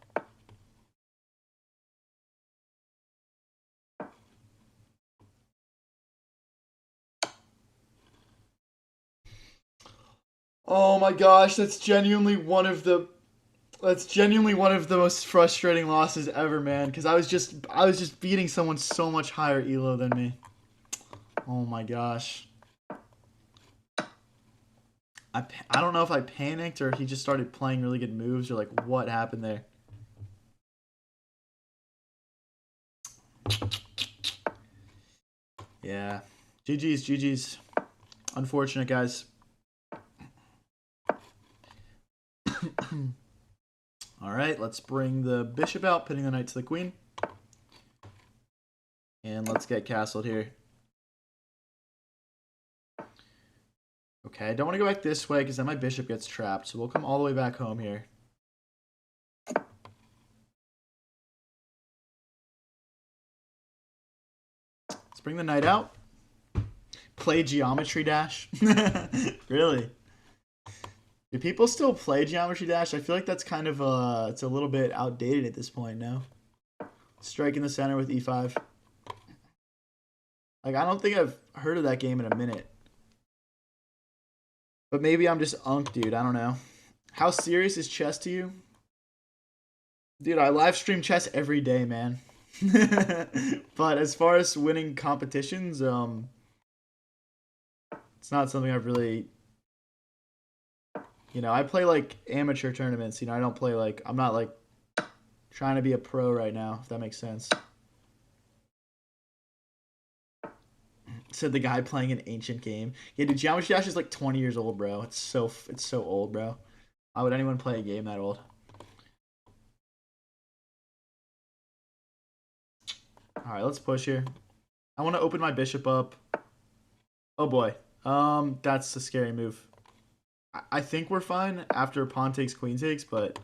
Oh my gosh, that's genuinely one of the most frustrating losses ever, man. Because I was just beating someone so much higher elo than me. Oh my gosh. I don't know if I panicked or he just started playing really good moves or like what happened there. Yeah. GG's, GG's. Unfortunate, guys. All right, let's bring the bishop out, pinning the knight to the queen. And let's get castled here. Okay, I don't want to go back this way because then my bishop gets trapped. So we'll come all the way back home here. Let's bring the knight out. Play Geometry Dash. Really? Do people still play Geometry Dash? I feel like that's kind of it's a little bit outdated at this point now. Strike in the center with e5. Like I don't think I've heard of that game in a minute. But maybe I'm just unk, dude. I don't know. How serious is chess to you? Dude, I live stream chess every day, man. But as far as winning competitions, it's not something I've really, I play like amateur tournaments. I don't play like, I'm not like trying to be a pro right now, if that makes sense. Said the guy playing an ancient game. Yeah, dude, Geometry Dash is like 20 years old, bro. It's so old, bro. Why would anyone play a game that old? All right, let's push here. I want to open my bishop up. Oh boy. That's a scary move. I think we're fine after pawn takes, queen takes, but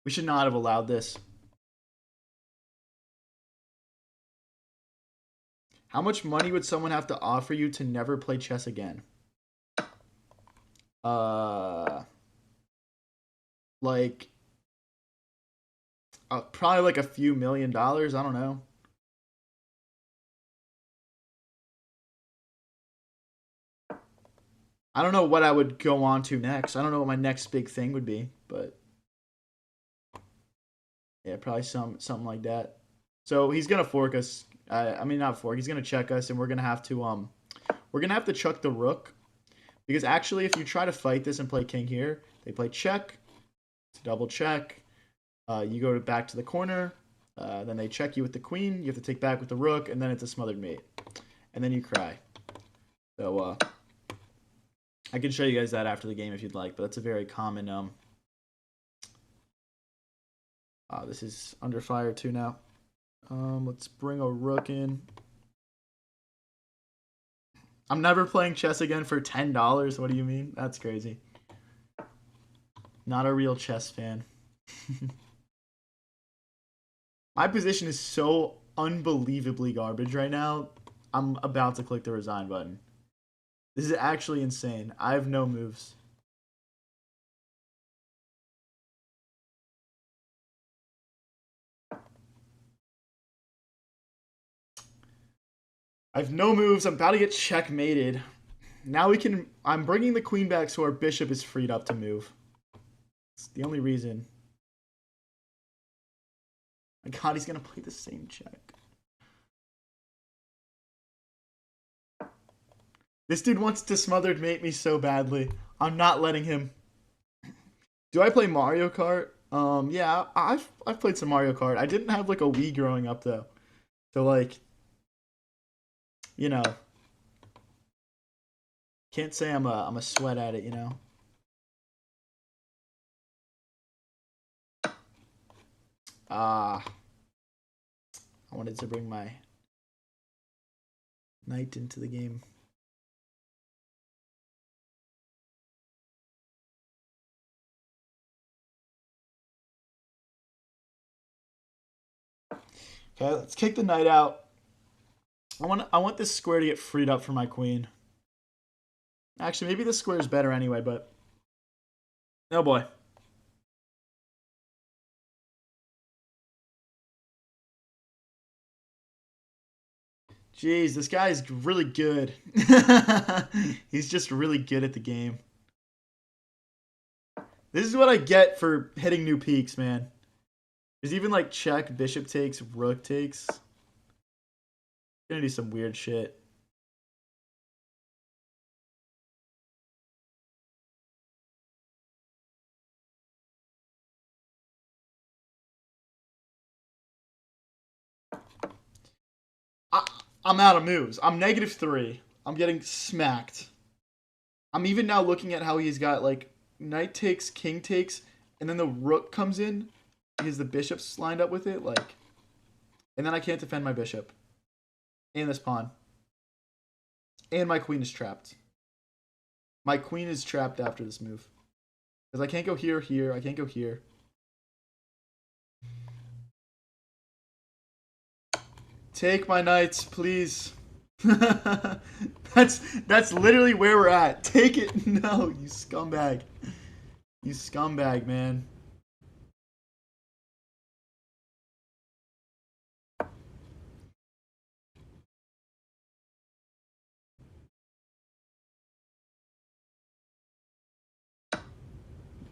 we should not have allowed this. How much money would someone have to offer you to never play chess again? Like, probably like a few $1,000,000. I don't know. I don't know what I would go on to next. I don't know what my next big thing would be, but yeah, probably something like that. So he's gonna fork us. I mean, not fork. He's gonna check us, and we're gonna have to chuck the rook, because actually, if you try to fight this and play king here, they play check. It's a double check. You go back to the corner. Then they check you with the queen. You have to take back with the rook, and then it's a smothered mate, and then you cry. So I can show you guys that after the game if you'd like, but that's a very common. This is under fire too now. Let's bring a rook in. I'm never playing chess again for $10. What do you mean? That's crazy. Not a real chess fan. My position is so unbelievably garbage right now. I'm about to click the resign button. This is actually insane. I have no moves. I have no moves. I'm about to get checkmated. Now we can... I'm bringing the queen back so our bishop is freed up to move. It's the only reason. My god, he's going to play the same check. This dude wants to smothered mate me so badly. I'm not letting him. Do I play Mario Kart? Yeah, I've played some Mario Kart. I didn't have like a Wii growing up though. So like, you know, can't say I'm a sweat at it, you know. Ah, I wanted to bring my knight into the game. Okay, let's kick the knight out. I want this square to get freed up for my queen. Actually, maybe this square is better anyway, but oh boy. Jeez, this guy is really good. He's just really good at the game. This is what I get for hitting new peaks, man. There's even like check, bishop takes, rook takes. Gonna do some weird shit. I'm out of moves. I'm -3. I'm getting smacked. I'm even now looking at how he's got like knight takes, king takes, and then the rook comes in. He has the bishops lined up with it, like, and then I can't defend my bishop and this pawn, and my queen is trapped. My queen is trapped after this move because I can't go here, here. I can't go here. Take my knights, please. that's literally where we're at. Take it. No, you scumbag. You scumbag, man.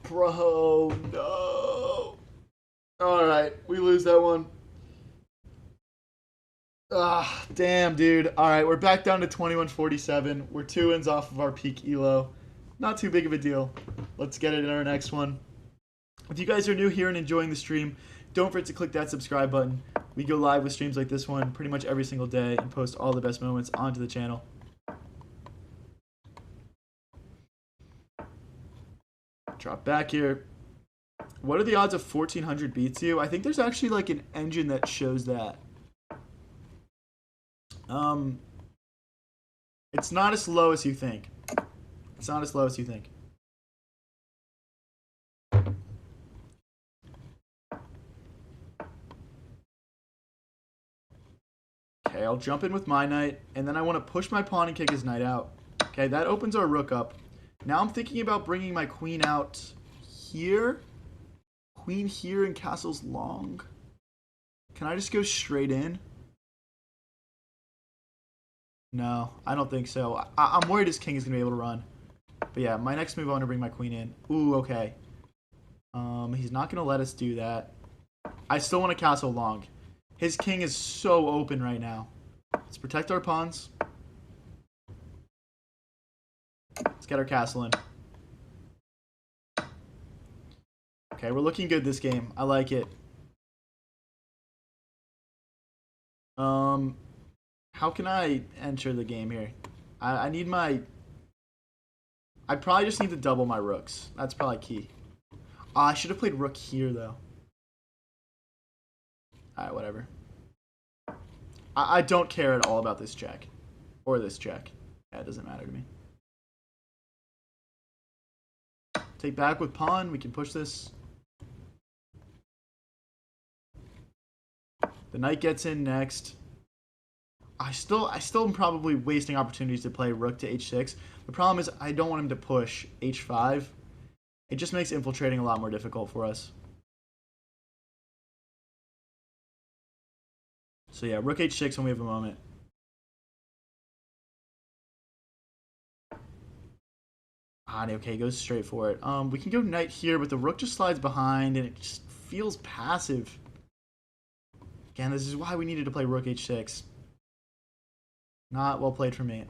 Bro, no. Alright, we lose that one. Ah, damn, dude. Alright, we're back down to 2147. We're 2 wins off of our peak elo. Not too big of a deal. Let's get it in our next one. If you guys are new here and enjoying the stream, don't forget to click that subscribe button. We go live with streams like this one pretty much every single day and post all the best moments onto the channel. Drop back here. What are the odds of 1400 beats you? I think there's actually like an engine that shows that. It's not as low as you think. It's not as low as you think. Okay, I'll jump in with my knight, and then I want to push my pawn and kick his knight out. Okay, that opens our rook up. Now I'm thinking about bringing my queen out here. Queen here and castle's long. Can I just go straight in? No, I don't think so. I'm worried his king is going to be able to run. But yeah, my next move, I want to bring my queen in. Ooh, okay. He's not going to let us do that. I still want to castle long. His king is so open right now. Let's protect our pawns. Let's get our castle in. Okay, we're looking good this game. I like it. How can I enter the game here? I need my... I probably just need to double my rooks. That's probably key. I should have played rook here, though. Alright, whatever. I don't care at all about this check. Or this check. Yeah, it doesn't matter to me. Take back with pawn. We can push this. The knight gets in next. I still am probably wasting opportunities to play rook to h6. The problem is I don't want him to push h5. It just makes infiltrating a lot more difficult for us. So yeah, rook h6 when we have a moment. Ah, okay, goes straight for it. We can go knight here, but the rook just slides behind, and it just feels passive. Again, this is why we needed to play rook h6. Not well played for me.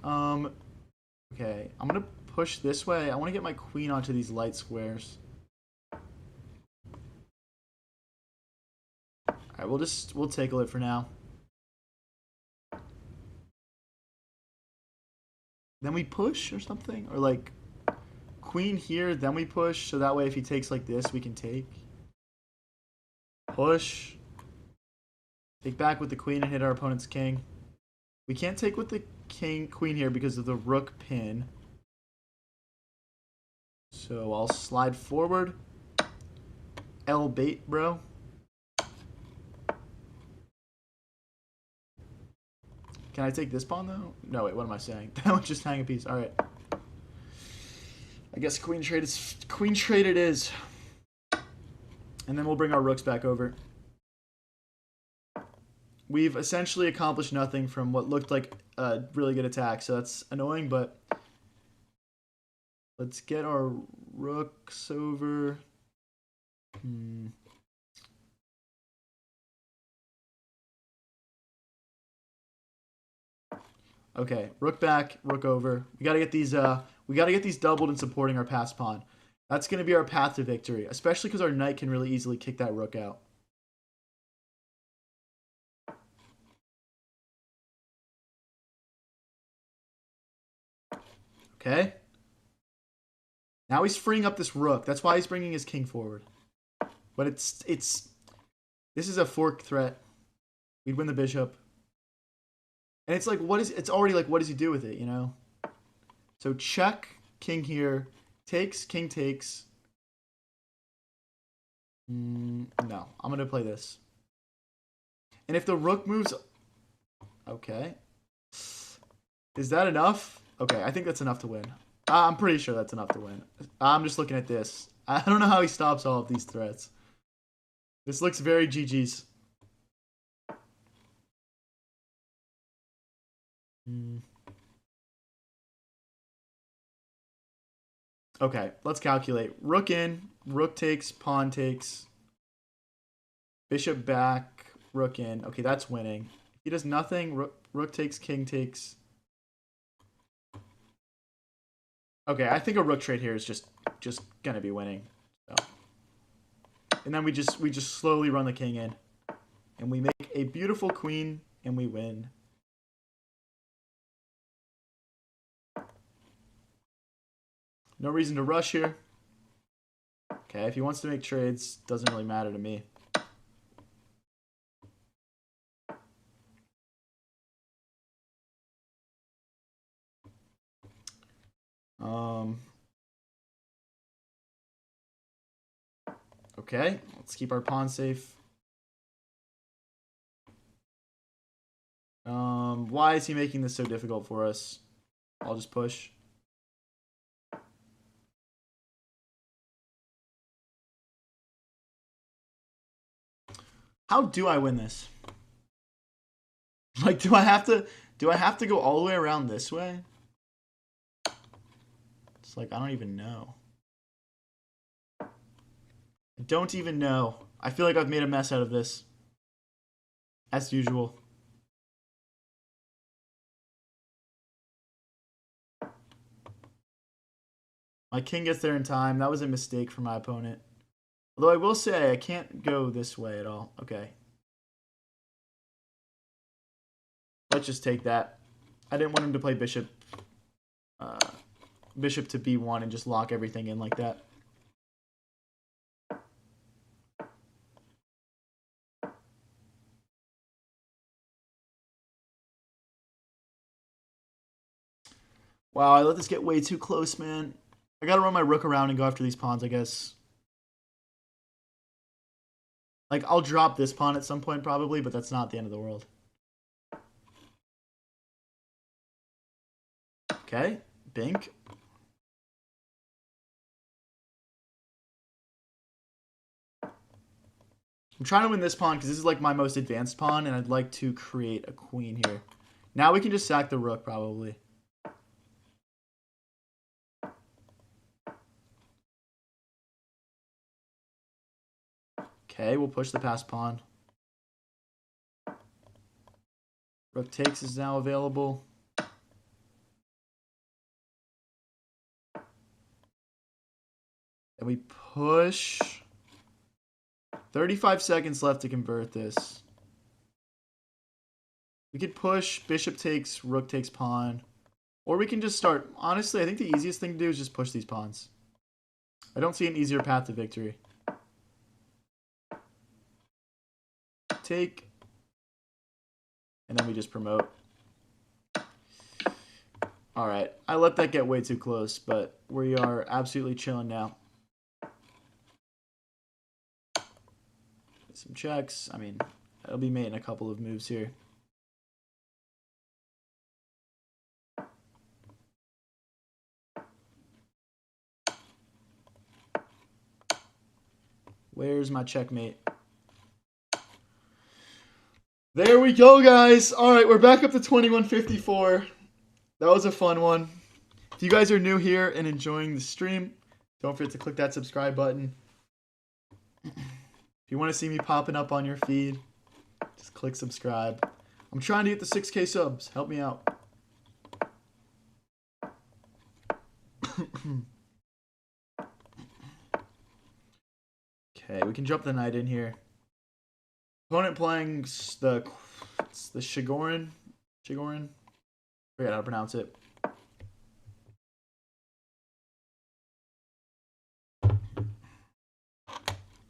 Okay, I'm gonna push this way. I want to get my queen onto these light squares. All right, we'll tackle it for now. Then we push or something, or like queen here, then we push, so that way if he takes like this, we can take. Push. Take back with the queen and hit our opponent's king. We can't take with the queen here because of the rook pin. So I'll slide forward. L bait, bro. Can I take this pawn though? No, wait, what am I saying? That would just hang a piece. Alright. I guess queen trade it is. And then we'll bring our rooks back over. We've essentially accomplished nothing from what looked like a really good attack, so that's annoying, but let's get our rooks over. Okay, rook back, rook over. We gotta get these doubled and supporting our passed pawn. That's gonna be our path to victory, especially because our knight can really easily kick that rook out. Okay. Now he's freeing up this rook. That's why he's bringing his king forward. But this is a fork threat. We'd win the bishop. And it's like, it's already like, what does he do with it, you know? So check, king here, takes, king takes. No, I'm going to play this. And if the rook moves... Okay. Is that enough? Okay, I think that's enough to win. I'm pretty sure that's enough to win. I'm just looking at this. I don't know how he stops all of these threats. This looks very GG's. Okay, let's calculate. Rook in, rook takes, pawn takes. Bishop back, rook in. Okay, that's winning. He does nothing. Rook takes, king takes. Okay, I think a rook trade here is just gonna be winning. So. And then we just slowly run the king in, and we make a beautiful queen, and we win. No reason to rush here. Okay, if he wants to make trades, doesn't really matter to me. Okay, let's keep our pawn safe. Why is he making this so difficult for us? I'll just push. How do I win this? Like, do I have to go all the way around this way? It's like, I don't even know. I don't even know. I feel like I've made a mess out of this. As usual. My king gets there in time. That was a mistake for my opponent. Although I will say I can't go this way at all. Okay. Let's just take that. I didn't want him to play bishop bishop to b1 and just lock everything in like that. Wow, I let this get way too close, man. I gotta run my rook around and go after these pawns, I guess. Like, I'll drop this pawn at some point probably, but that's not the end of the world. Okay, bink. I'm trying to win this pawn because this is like my most advanced pawn, and I'd like to create a queen here. Now we can just sack the rook, probably. Okay, we'll push the passed pawn. Rook takes is now available. And we push. 35 seconds left to convert this. We could push, bishop takes, rook takes pawn. Or we can just start. Honestly, I think the easiest thing to do is just push these pawns. I don't see an easier path to victory. Take. And then we just promote. Alright, I let that get way too close, but we are absolutely chilling now. Some checks. I mean, I'll be making a couple of moves here. Where's my checkmate? There we go, guys. All right, we're back up to 2154. That was a fun one. If you guys are new here and enjoying the stream, don't forget to click that subscribe button. If you want to see me popping up on your feed, just click subscribe. I'm trying to get the 6K subs. Help me out. Okay, we can jump the knight in here. Opponent playing the Chigorin. Forget how to pronounce it.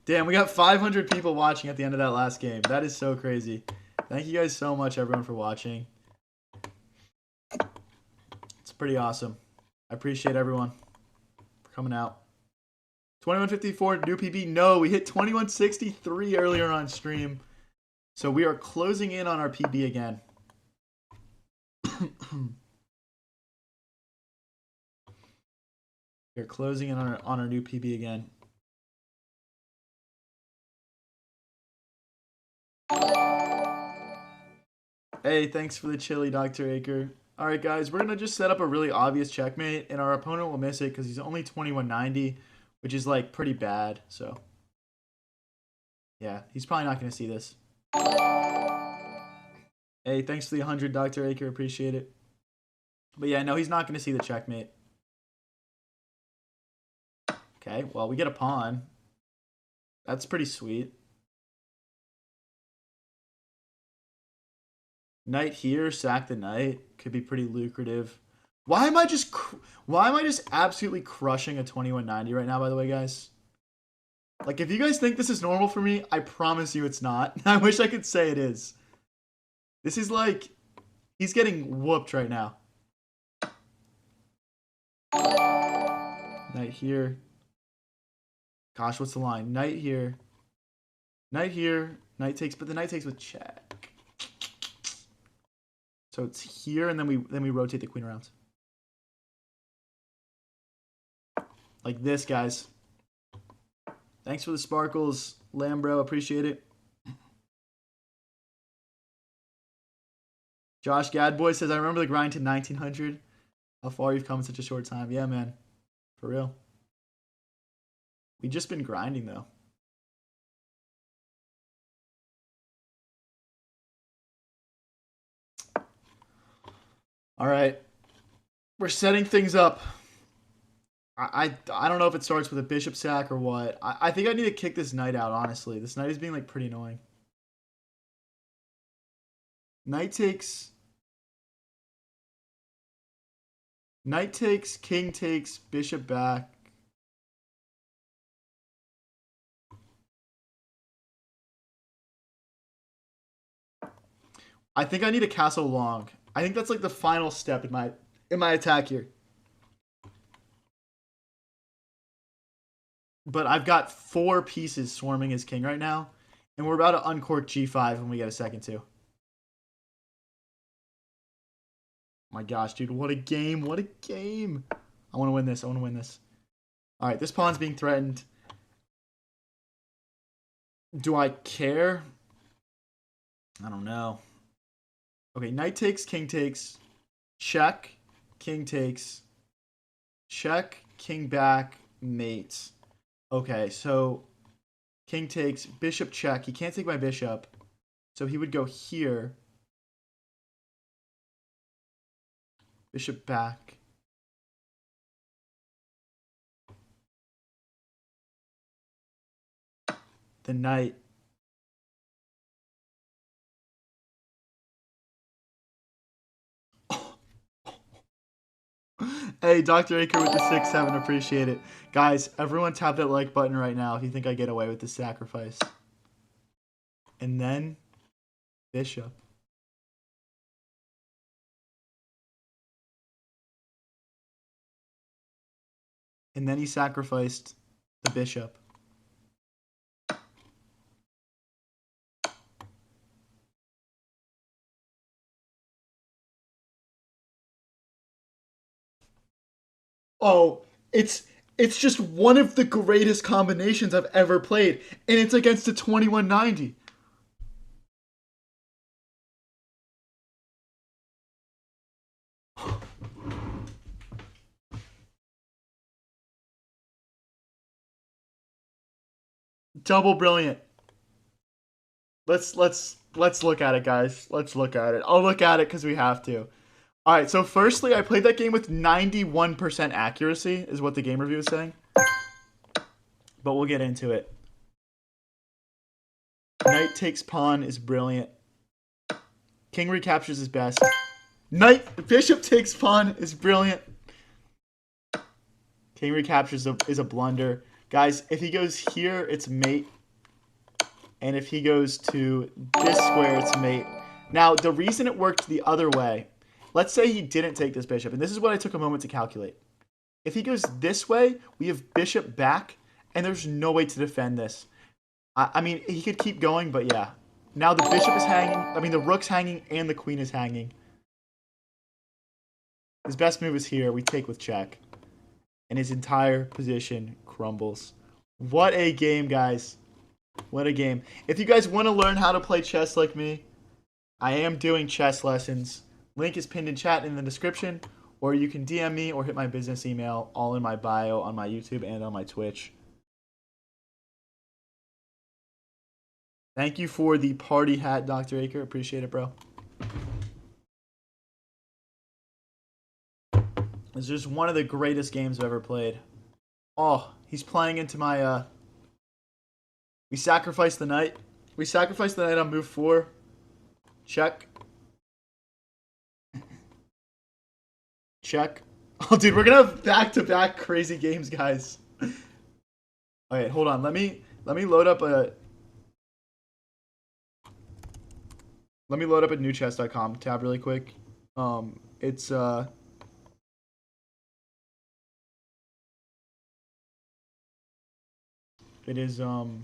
Damn, we got 500 people watching at the end of that last game. That is so crazy. Thank you guys so much, everyone, for watching. It's pretty awesome. I appreciate everyone for coming out. 2154 new PB. No, we hit 2163 earlier on stream. So we are closing in on our PB again. We're closing in on our new PB again. Hey, thanks for the chili, Dr. Aker. All right, guys, we're going to just set up a really obvious checkmate, and our opponent will miss it because he's only 2190, which is, like, pretty bad. So, yeah, he's probably not going to see this. Hey, thanks for the 100, Dr. Aker. Appreciate it. But, yeah, no, he's not going to see the checkmate. Okay, well, we get a pawn. That's pretty sweet. Knight here, sack the knight. Could be pretty lucrative. Why am I just absolutely crushing a 2190 right now, by the way, guys? Like, if you guys think this is normal for me, I promise you it's not. I wish I could say it is. This is like, he's getting whooped right now. Knight here. Gosh, what's the line? Knight here. Knight here. Knight takes, but the knight takes with check. So it's here, and then we rotate the queen around. Like this, guys. Thanks for the sparkles, Lambro. Appreciate it. Josh Gadboy says, I remember the grind to 1900. How far you've come in such a short time. Yeah, man. For real. We've just been grinding, though. All right. We're setting things up. I don't know if it starts with a bishop sack or what. I think I need to kick this knight out, honestly. This knight is being, like, pretty annoying. Knight takes, king takes, bishop back. I think I need a castle long. I think that's like the final step in my attack here. But I've got 4 pieces swarming his king right now, and we're about to uncork g5 when we get a second too. My gosh, dude, what a game. What a game. I want to win this. I want to win this. All right, this pawn's being threatened. Do I care? I don't know. Okay, knight takes, king takes. Check, king takes. Check, king back, mate. Okay, so King takes, bishop check. He can't take my bishop. So he would go here. Bishop back. The knight. Hey, Dr. Aker with the 6-7. Appreciate it. Guys, everyone tap that like button right now if you think I get away with this sacrifice. And then bishop. And then he sacrificed the bishop. Oh, it's just one of the greatest combinations I've ever played, and it's against a 2190. Double brilliant. Let's look at it, guys. Let's look at it. I'll look at it because we have to. All right. So firstly, I played that game with 91% accuracy, is what the game review is saying. But we'll get into it. Knight takes pawn is brilliant. King recaptures is best. Knight bishop takes pawn is brilliant. King recaptures is a blunder. Guys, if he goes here, it's mate. And if he goes to this square, it's mate. Now, the reason it worked the other way, let's say he didn't take this bishop, and this is what I took a moment to calculate. If he goes this way, we have bishop back, and there's no way to defend this. I mean, he could keep going, but yeah. Now the bishop is hanging. I mean, the rook's hanging, and the queen is hanging. His best move is here. We take with check. And his entire position crumbles. What a game, guys. What a game. If you guys want to learn how to play chess like me, I am doing chess lessons. Link is pinned in chat in the description, or you can DM me or hit my business email, all in my bio on my YouTube and on my Twitch. Thank you for the party hat, Dr. Aker. Appreciate it, bro. This is just one of the greatest games I've ever played. Oh, he's playing into my... We sacrifice the knight. We sacrifice the knight on move 4. Check. Check. Oh, dude, we're gonna have back-to-back crazy games, guys. Alright, hold on. Let me load up a... Let me load up a newchess.com tab really quick. It's... It is, Okay,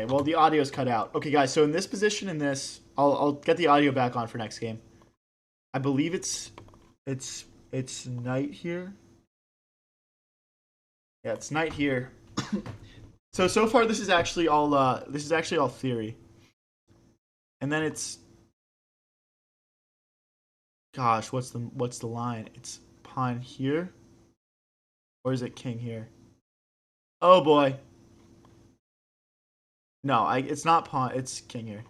well, the audio's cut out. Okay, guys, so in this position, in this, I'll get the audio back on for next game. I believe it's knight here. Yeah, it's knight here. So far, this is actually all theory. And then it's... Gosh, what's the line? It's pawn here? Or is it king here? Oh, boy. No, it's not pawn. It's king here.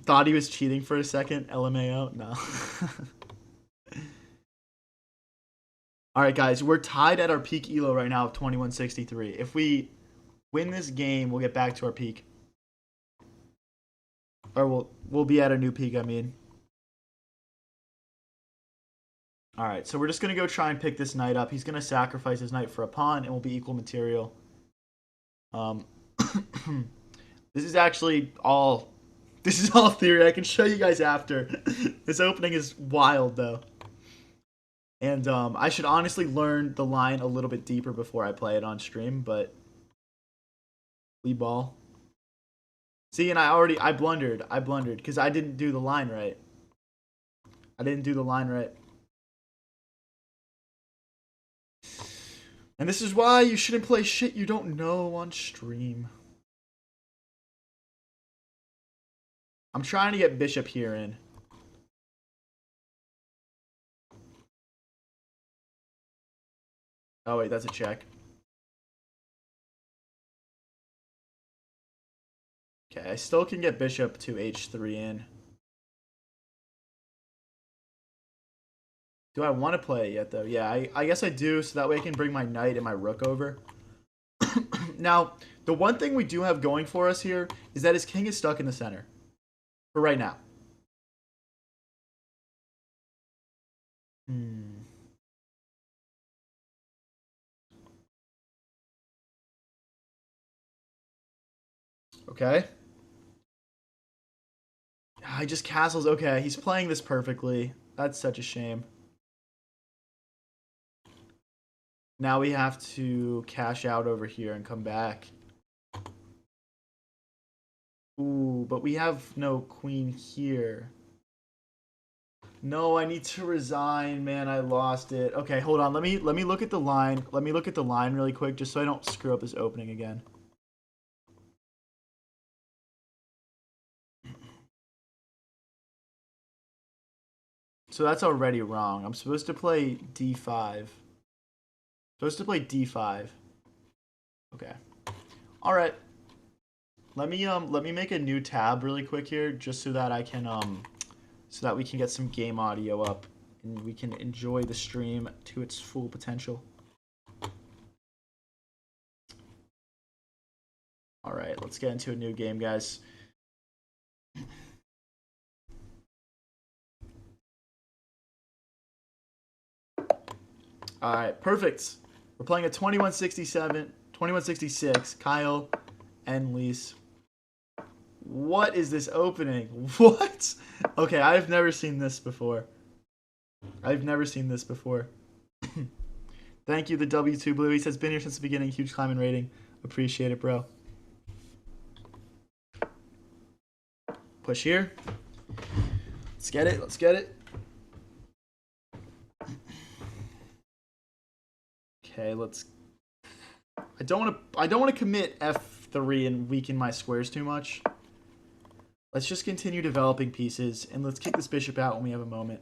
Thought he was cheating for a second. LMAO? No. All right, guys. We're tied at our peak elo right now of 2163. If we win this game, we'll get back to our peak. Or we'll be at a new peak, I mean. Alright, so we're just going to go try and pick this knight up. He's going to sacrifice his knight for a pawn, and we'll be equal material. This is actually all... This is all theory. I can show you guys after. This opening is wild, though. And I should honestly learn the line a little bit deeper before I play it on stream, but... We ball. See, and I blundered. I blundered, because I didn't do the line right. I didn't do the line right. And this is why you shouldn't play shit you don't know on stream. I'm trying to get bishop here in. Oh, wait, that's a check. Okay, I still can get bishop to h3 in. Do I want to play it yet, though? Yeah, I guess I do, so that way I can bring my knight and my rook over. Now, the one thing we do have going for us here is that his king is stuck in the center. For right now. Hmm. Okay. I just castles. Okay, he's playing this perfectly. That's such a shame. Now we have to cash out over here and come back. Ooh, but we have no queen here. No, I need to resign, man. I lost it. Okay, hold on. Let me look at the line. Let me look at the line really quick just so I don't screw up this opening again. So that's already wrong. I'm supposed to play d5. Supposed to play d5. Okay. All right. Let me make a new tab really quick here just so that I can so that we can get some game audio up and we can enjoy the stream to its full potential. All right, let's get into a new game, guys. All right, perfect. We're playing a 2167, 2166, Kyle and Lise. What is this opening? What? Okay, I've never seen this before. I've never seen this before. Thank you, the W2 Blue. He says, been here since the beginning. Huge climb and rating. Appreciate it, bro. Push here. Let's get it. Let's get it. Okay, let's. I don't want to commit f3 and weaken my squares too much. Let's just continue developing pieces and let's kick this bishop out when we have a moment.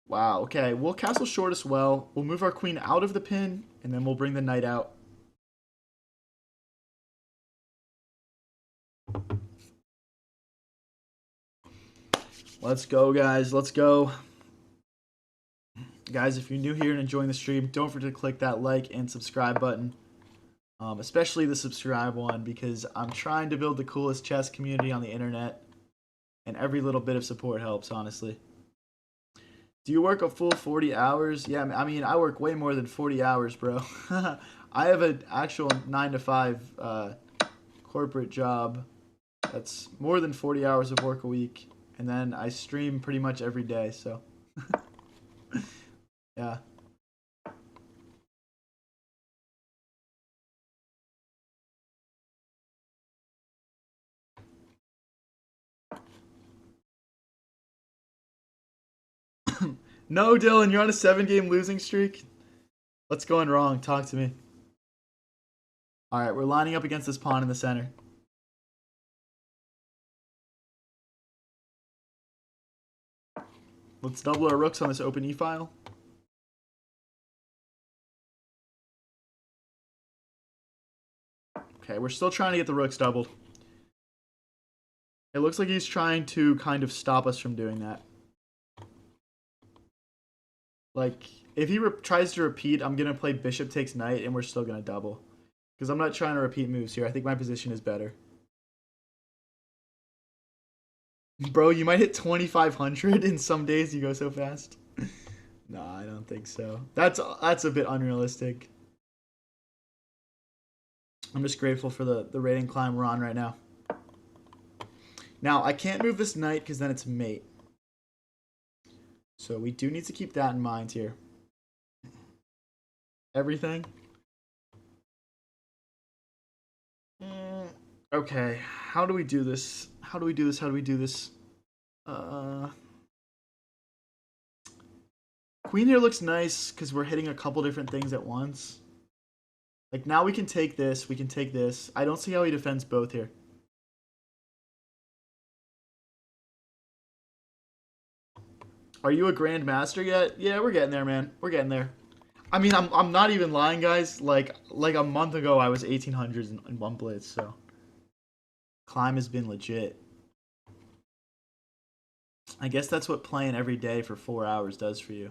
Wow. Okay, we'll castle short as well. We'll move our queen out of the pin and then we'll bring the knight out. Let's go, guys. Let's go. Guys, if you're new here and enjoying the stream, don't forget to click that like and subscribe button. Especially the subscribe one, because I'm trying to build the coolest chess community on the internet. And every little bit of support helps, honestly. Do you work a full 40 hours? Yeah, I mean, I work way more than 40 hours, bro. I have an actual 9 to 5 corporate job. That's more than 40 hours of work a week. And then I stream pretty much every day, so. Yeah. No, Dylan, you're on a 7-game losing streak? What's going wrong? Talk to me. Alright, we're lining up against this pawn in the center. Let's double our rooks on this open e-file. Okay, we're still trying to get the rooks doubled. It looks like he's trying to kind of stop us from doing that. Like, if he tries to repeat, I'm going to play bishop takes knight, and we're still going to double. Because I'm not trying to repeat moves here. I think my position is better. Bro, you might hit 2,500 in some days. You go so fast. No, I don't think so. That's a bit unrealistic. I'm just grateful for the rating climb we're on right now. Now, I can't move this knight because then it's mate. So we do need to keep that in mind here. Everything? Okay, how do we do this? How do we do this? How do we do this? Queen here looks nice because we're hitting a couple different things at once. Like, now we can take this. We can take this. I don't see how he defends both here. Are you a grandmaster yet? Yeah, we're getting there, man. We're getting there. I mean, I'm not even lying, guys. Like a month ago, I was 1800s in one blitz, so climb has been legit. I guess that's what playing every day for 4 hours does for you.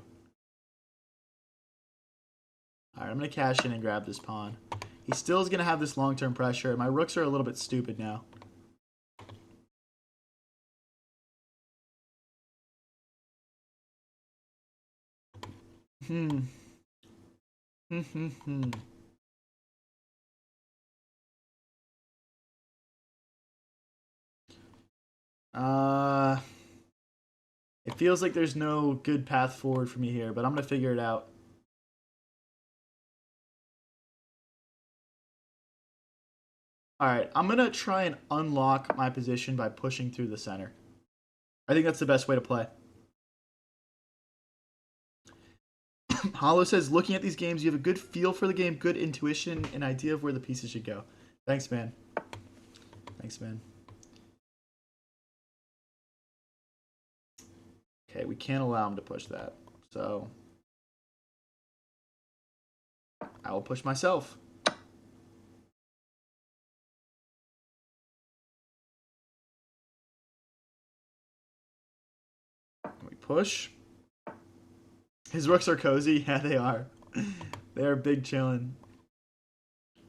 All right, I'm gonna cash in and grab this pawn. He still is gonna have this long-term pressure. My rooks are a little bit stupid now. Hmm. uh, it feels like there's no good path forward for me here, but I'm gonna figure it out. All right, I'm gonna try and unlock my position by pushing through the center. I think that's the best way to play. Hollow says, looking at these games, you have a good feel for the game, good intuition, and idea of where the pieces should go. Thanks, man. Thanks, man. Okay, we can't allow him to push that. So I will push myself. We push. His rooks are cozy. Yeah, they are. They are big chillin'.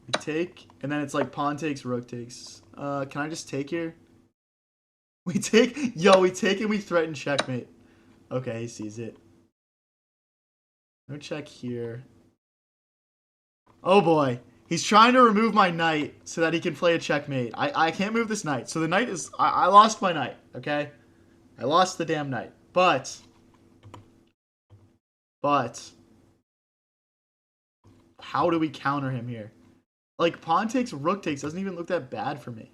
We take, and then it's like pawn takes, rook takes. Can I just take here? We take. Yo, we take and we threaten checkmate. Okay, he sees it. No check here. Oh boy. He's trying to remove my knight so that he can play a checkmate. I can't move this knight. So the knight is... I lost my knight, okay? I lost the damn knight. But... how do we counter him here? Like, pawn takes, rook takes doesn't even look that bad for me.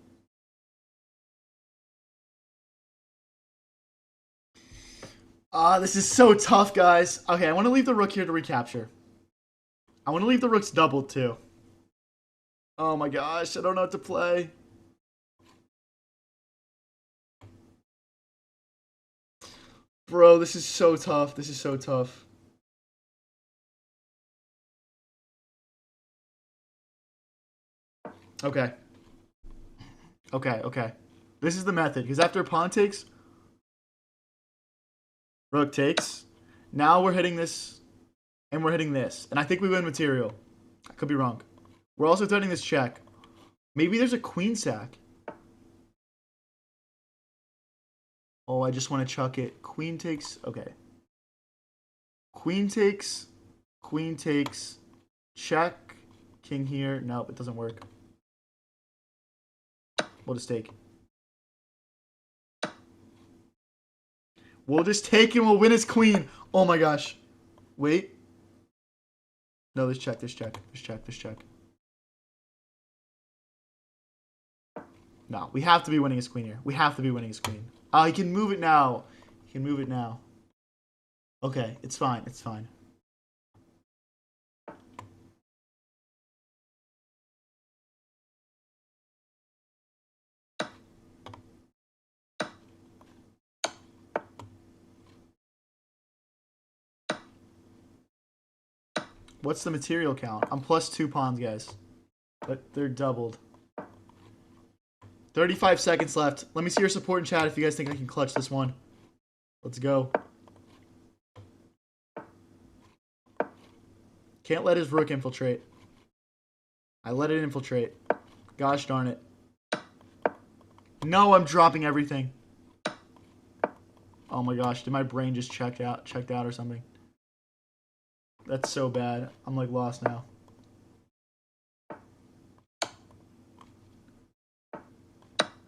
This is so tough, guys. Okay, I want to leave the rook here to recapture. I want to leave the rooks doubled, too. Oh my gosh, I don't know what to play. Bro, this is so tough. This is so tough. Okay. Okay. This is the method, because after pawn takes, rook takes. Now we're hitting this, and we're hitting this. And I think we win material. I could be wrong. We're also threatening this check. Maybe there's a queen sack. Oh, I just want to chuck it. Queen takes. Okay. Queen takes. Queen takes. Check. King here. Nope, it doesn't work. We'll just take. We'll just take and we'll win his queen. Oh my gosh. Wait. No, there's check. There's check. There's check. There's check. No, we have to be winning his queen here. We have to be winning his queen. He can move it now. He can move it now. Okay, it's fine. It's fine. What's the material count? I'm plus 2 pawns, guys. But they're doubled. 35 seconds left. Let me see your support in chat if you guys think I can clutch this one. Let's go. Can't let his rook infiltrate. I let it infiltrate. Gosh darn it. No, I'm dropping everything. Oh my gosh, did my brain just checked out or something? That's so bad. I'm like lost now.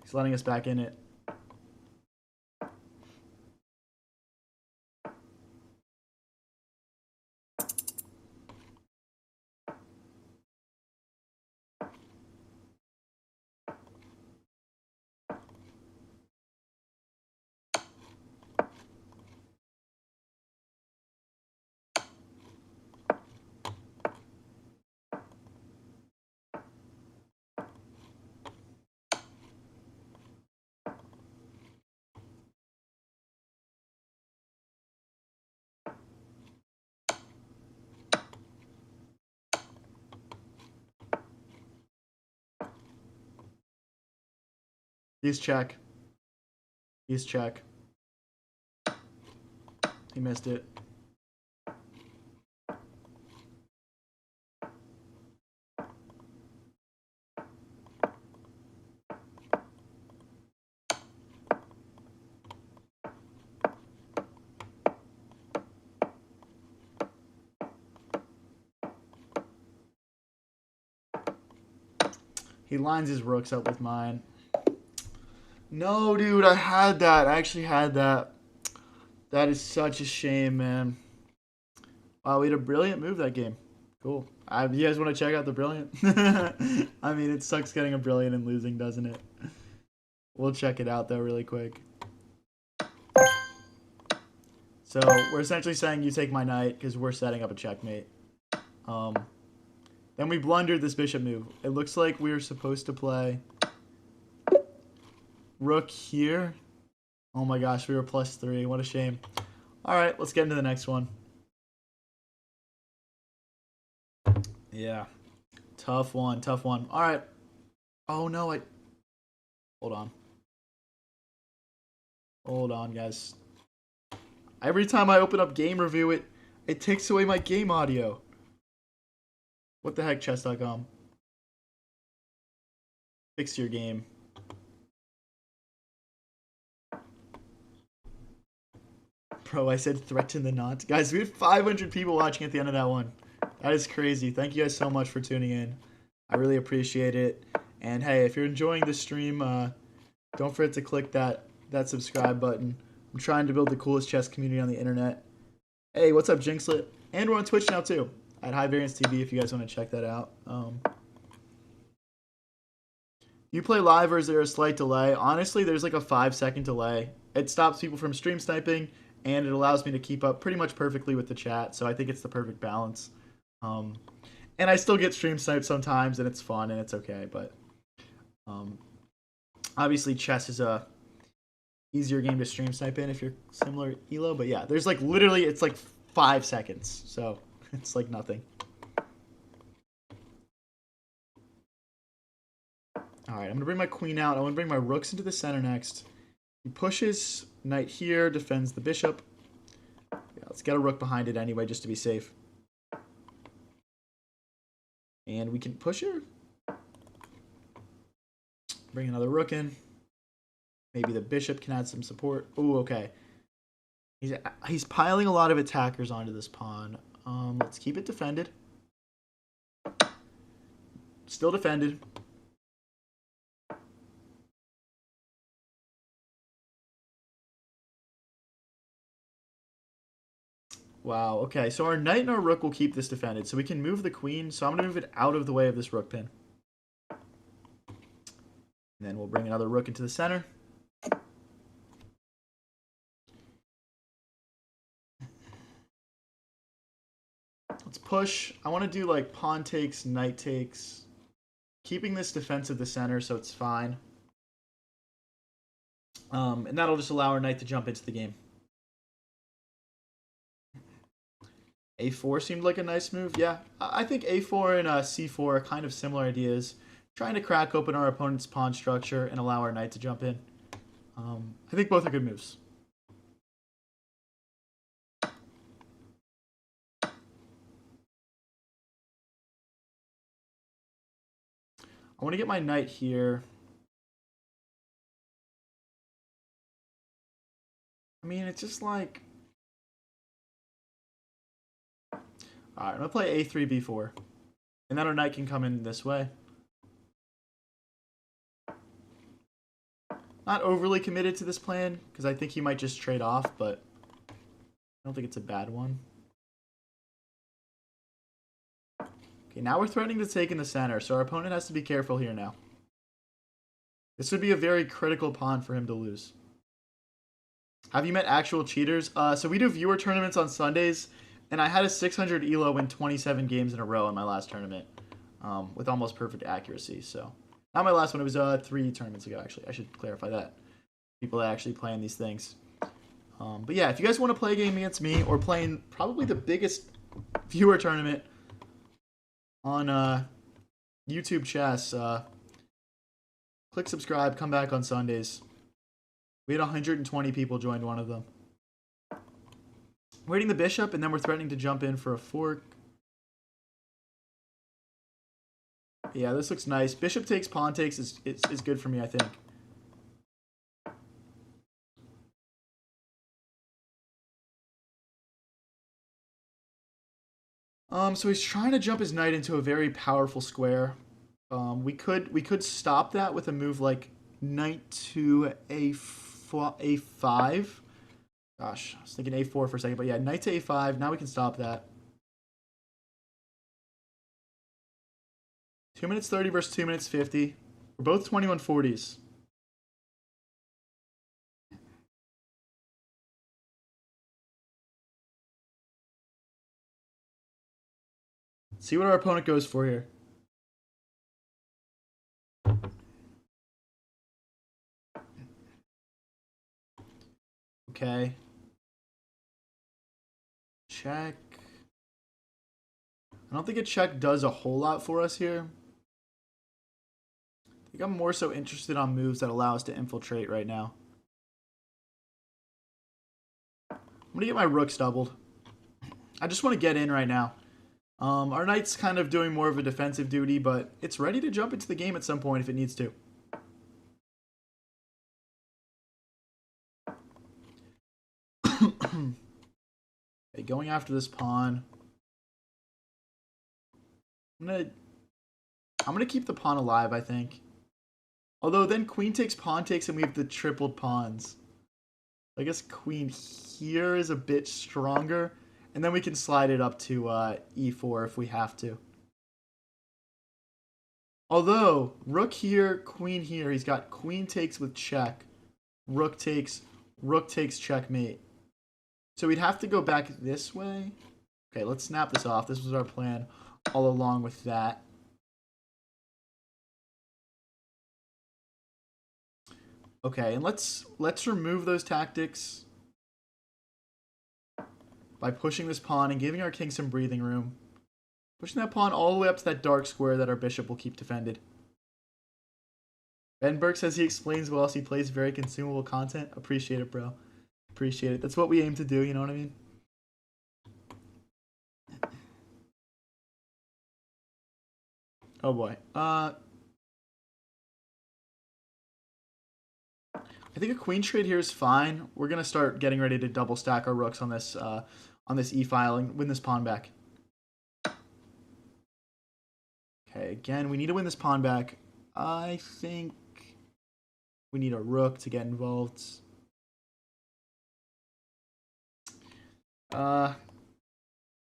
He's letting us back in it. He's check. He's check. He missed it. He lines his rooks up with mine. No, dude, I had that. I actually had that. That is such a shame, man. Wow, we had a brilliant move that game. Cool. You guys want to check out the brilliant? I mean, it sucks getting a brilliant and losing, doesn't it? We'll check it out, though, really quick. So, we're essentially saying you take my knight because we're setting up a checkmate. Then we blundered this bishop move. It looks like we were supposed to play rook here. Oh my gosh, we were +3. What a shame. All right, let's get into the next one. Yeah. Tough one, tough one. All right. Oh, no, Hold on. Hold on, guys. Every time I open up Game Review, it takes away my game audio. What the heck, chess.com? Fix your game. Bro, I said threaten the knot. Guys, we had 500 people watching at the end of that one. That is crazy. Thank you guys so much for tuning in. I really appreciate it. And hey, if you're enjoying the stream, don't forget to click that subscribe button. I'm trying to build the coolest chess community on the internet. Hey, what's up, Jinxlet? And we're on Twitch now too, at High Variance TV if you guys want to check that out. You play live or is there a slight delay? Honestly, there's like a 5-second delay. It stops people from stream sniping, and it allows me to keep up pretty much perfectly with the chat, so I think it's the perfect balance. And I still get stream sniped sometimes, and it's fun, and it's okay, but obviously chess is a easier game to stream snipe in if you're similar elo, but yeah, there's like literally, it's like 5 seconds, so it's like nothing. Alright, I'm going to bring my queen out. I want to bring my rooks into the center next. He pushes, knight here, defends the bishop. Yeah, let's get a rook behind it anyway, just to be safe. And we can push her. Bring another rook in. Maybe the bishop can add some support. Ooh, okay. He's piling a lot of attackers onto this pawn. Let's keep it defended. Still defended. Wow, okay, so our knight and our rook will keep this defended. So we can move the queen, so I'm going to move it out of the way of this rook pin. And then we'll bring another rook into the center. Let's push. I want to do like pawn takes, knight takes. Keeping this defensive the center so it's fine. And that'll just allow our knight to jump into the game. A4 seemed like a nice move. Yeah, I think A4 and C4 are kind of similar ideas. Trying to crack open our opponent's pawn structure and allow our knight to jump in. I think both are good moves. I want to get my knight here. I mean, it's just like... Alright, I'm going to play A3, B4. And then our knight can come in this way. Not overly committed to this plan, because I think he might just trade off, but I don't think it's a bad one. Okay, now we're threatening to take in the center, so our opponent has to be careful here now. This would be a very critical pawn for him to lose. Have you met actual cheaters? So we do viewer tournaments on Sundays, and I had a 600 elo win 27 games in a row in my last tournament with almost perfect accuracy. So not my last one. It was 3 tournaments ago, actually. I should clarify that. People that actually playing these things. But yeah, if you guys want to play a game against me or playing probably the biggest viewer tournament on YouTube chess, Click subscribe. Come back on Sundays. We had 120 people joined one of them. Waiting the bishop, and then we're threatening to jump in for a fork. Yeah, this looks nice. Bishop takes, pawn takes is good for me, I think. So he's trying to jump his knight into a very powerful square. We could stop that with a move like knight to a5. Gosh, I was thinking a4 for a second, but yeah, knight to a5. Now we can stop that. 2 minutes 30 versus 2 minutes 50. We're both 2140s. See what our opponent goes for here. Okay. Check. I don't think a check does a whole lot for us here. I think I'm more so interested on moves that allow us to infiltrate right now. I'm going to get my rooks doubled. I just want to get in right now. Our knight's kind of doing more of a defensive duty, but it's ready to jump into the game at some point if it needs to. Okay, going after this pawn. I'm gonna keep the pawn alive, I think. Although then queen takes, pawn takes, and we have the tripled pawns. I guess queen here is a bit stronger. And then we can slide it up to e4 if we have to. Although, rook here, queen here, he's got queen takes with check. Rook takes checkmate. So we'd have to go back this way. Okay, let's snap this off. This was our plan all along with that. Okay, and let's remove those tactics by pushing this pawn and giving our king some breathing room. Pushing that pawn all the way up to that dark square that our bishop will keep defended. Ben Burke says he explains well as he plays very consumable content. Appreciate it, bro. Appreciate it. That's what we aim to do, you know what I mean? Oh boy. I think a queen trade here is fine. We're gonna start getting ready to double stack our rooks on this e-file and win this pawn back. Okay, again, we need to win this pawn back. I think we need a rook to get involved.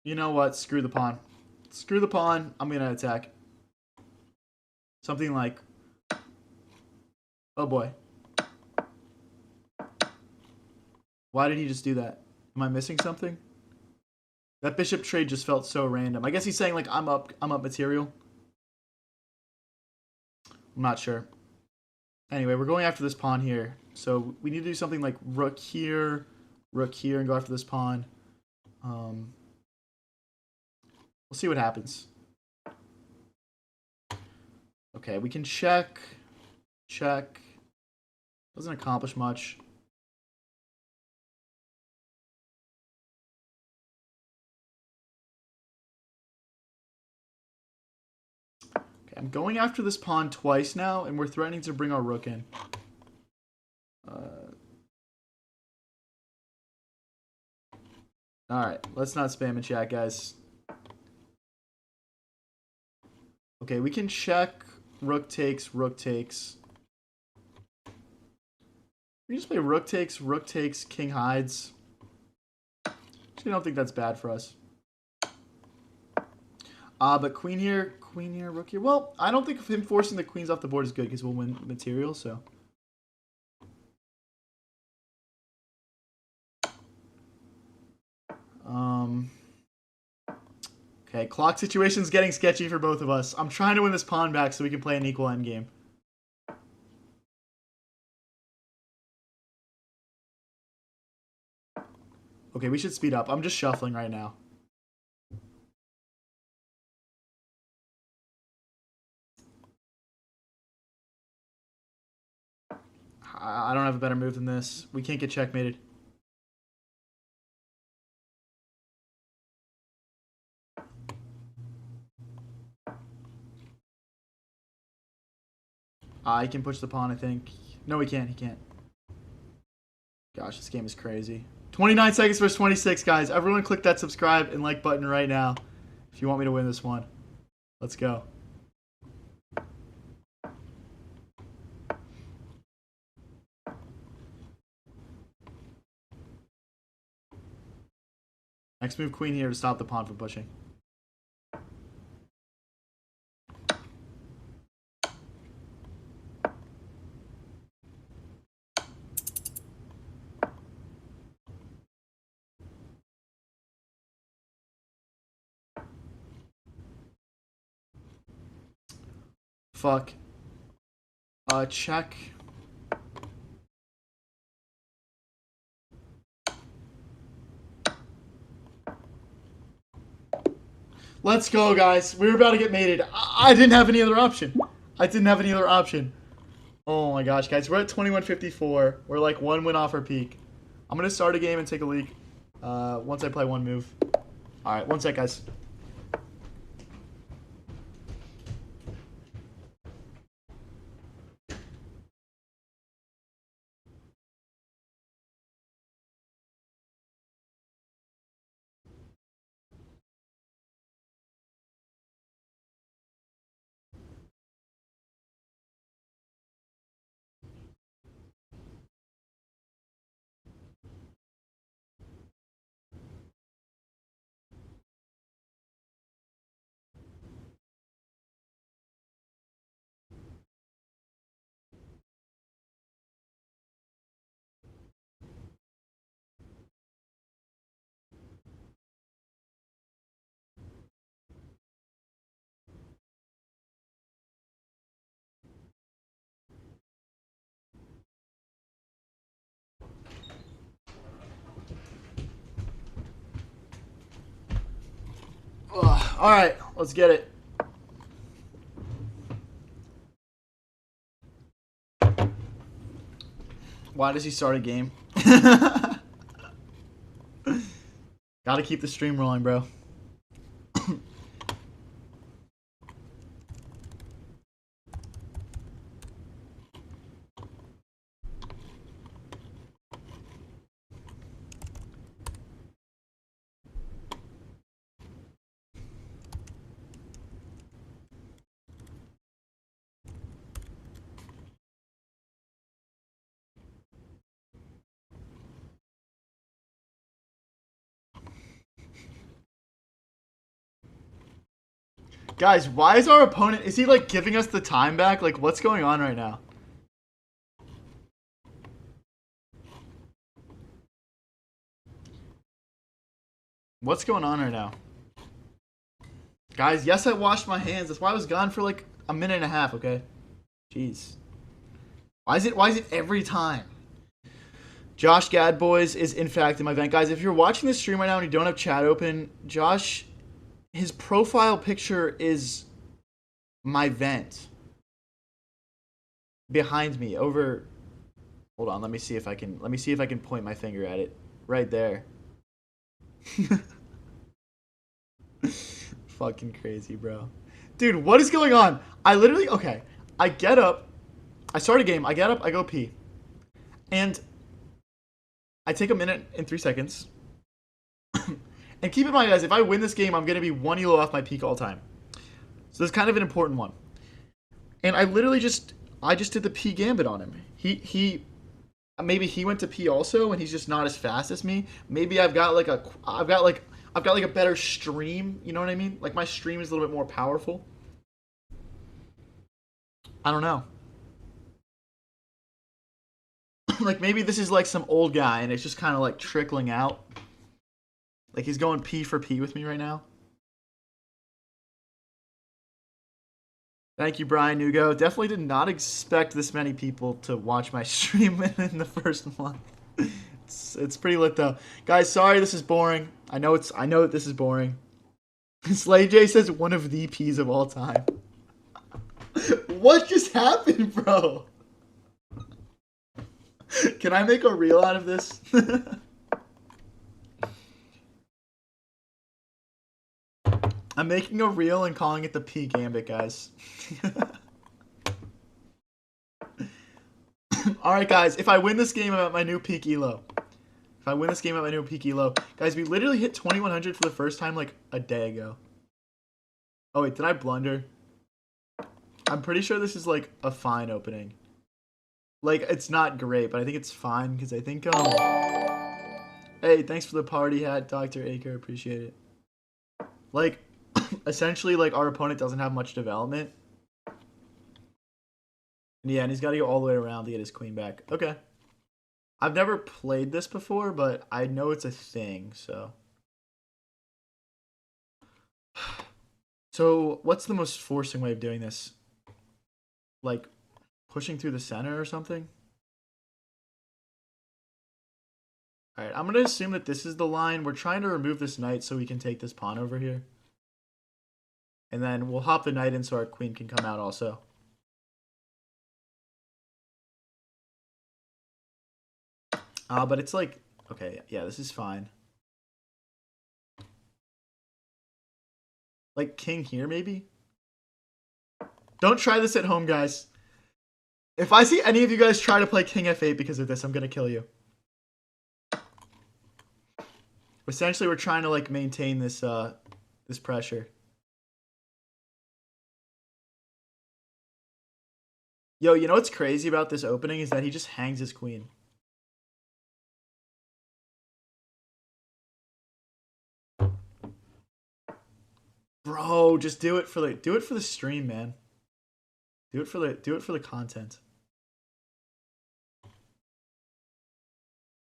You know what? Screw the pawn. Screw the pawn. I'm gonna attack. Something like... Oh boy. Why did he just do that? Am I missing something? That bishop trade just felt so random. I guess he's saying like I'm up material. I'm not sure. Anyway, we're going after this pawn here. So we need to do something like rook here, and go after this pawn. We'll see what happens. Okay, we can check. Check. Doesn't accomplish much. Okay, I'm going after this pawn twice now, and we're threatening to bring our rook in. Alright, let's not spam in chat, guys. Okay, we can check. Rook takes, rook takes. We can just play rook takes, king hides. Actually, I don't think that's bad for us. But queen here, rook here. Well, I don't think him forcing the queens off the board is good because we'll win material, so. Okay, clock situation's getting sketchy for both of us. I'm trying to win this pawn back so we can play an equal endgame. Okay, we should speed up. I'm just shuffling right now. I don't have a better move than this. We can't get checkmated. He can push the pawn, I think. No, he can't. He can't. Gosh, this game is crazy. 29 seconds versus 26, guys. Everyone click that subscribe and like button right now if you want me to win this one. Let's go. Next move, queen here to stop the pawn from pushing. Fuck. Check. Let's go, guys. We were about to get mated. I didn't have any other option. I didn't have any other option. Oh my gosh, guys. We're at 2154. We're like one win off our peak. I'm going to start a game and take a leak once I play one move. All right, one sec, guys. All right, let's get it. Why does he start a game? Gotta keep the stream rolling, bro. Guys, why is our opponent... Is he, like, giving us the time back? Like, what's going on right now? What's going on right now? Guys, yes, I washed my hands. That's why I was gone for, like, a minute and a half, okay? Jeez. Why is it every time? Josh Gadboys is, in fact, in my event. Guys, if you're watching this stream right now and you don't have chat open, Josh... His profile picture is my vent behind me over. Hold on, let me see if I can point my finger at it right there. Fucking crazy, bro. Dude, what is going on? I literally I get up, I start a game, I get up, I go pee. And I take a minute and 3 seconds. And keep in mind, guys, if I win this game, I'm going to be 1 elo off my peak all time. So this is kind of an important one. And I literally just did the P gambit on him. Maybe he went to P also, and he's just not as fast as me. Maybe I've got like a better stream. You know what I mean? Like my stream is a little bit more powerful. I don't know. Like maybe this is like some old guy, and it's just kind of like trickling out. Like, he's going P for P with me right now. Thank you, Brian Nugo. Definitely did not expect this many people to watch my stream in the first month. It's pretty lit, though. Guys, sorry this is boring. I know that this is boring. Slay J says one of the Ps of all time. What just happened, bro? Can I make a reel out of this? I'm making a reel and calling it the P Gambit, guys. Alright, guys. If I win this game, I'm at my new peak elo. If I win this game, I'm at my new peak elo. Guys, we literally hit 2100 for the first time like a day ago. Oh, wait. Did I blunder? I'm pretty sure this is like a fine opening. Like, it's not great, but I think it's fine because I think, hey, thanks for the party hat, Dr. Aker. Appreciate it. Like, essentially, like, our opponent doesn't have much development. Yeah, and he's got to go all the way around to get his queen back. Okay. I've never played this before, but I know it's a thing, so. So, what's the most forcing way of doing this? Like, pushing through the center or something? Alright, I'm going to assume that this is the line. We're trying to remove this knight so we can take this pawn over here. And then we'll hop the knight in so our queen can come out also. But it's like, okay, yeah, this is fine. Like king here, maybe? Don't try this at home, guys. If I see any of you guys try to play king f8 because of this, I'm going to kill you. Essentially, we're trying to like maintain this this pressure. Yo, you know what's crazy about this opening is that he just hangs his queen. Bro, just do it for the stream, man. Do it for the content.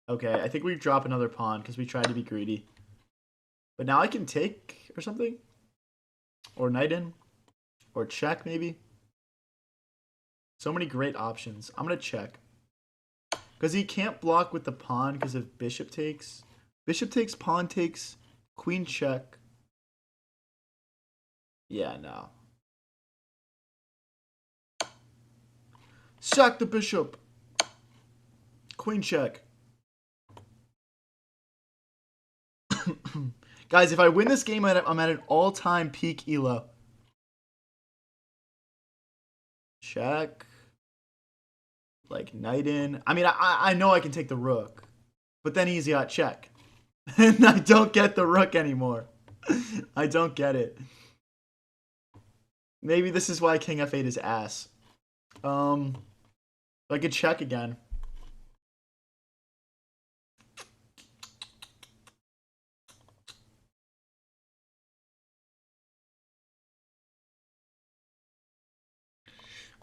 Okay, I think we drop another pawn because we tried to be greedy. But now I can take or something? Or knight in? Or check, maybe? So many great options. I'm going to check. Because he can't block with the pawn because of bishop takes. Bishop takes, pawn takes, queen check. Yeah, no. Sack the bishop. Queen check. Guys, if I win this game, I'm at an all-time peak elo. Check. Like, knight in. I mean, I know I can take the rook. But then he's got check. And I don't get the rook anymore. I don't get it. Maybe this is why king f8 is ass. I could check again.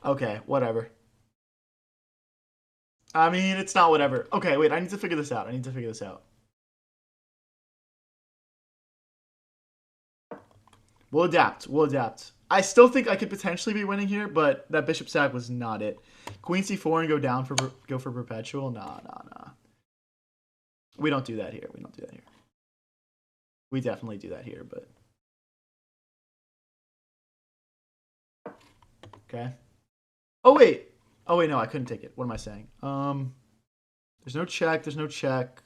Okay, whatever. I mean, it's not whatever. Okay, wait, I need to figure this out. We'll adapt. I still think I could potentially be winning here, but that bishop sack was not it. Queen c4 and go for perpetual? Nah. We don't do that here. We definitely do that here, but... Okay. Oh, wait, no, I couldn't take it. What am I saying? There's no check.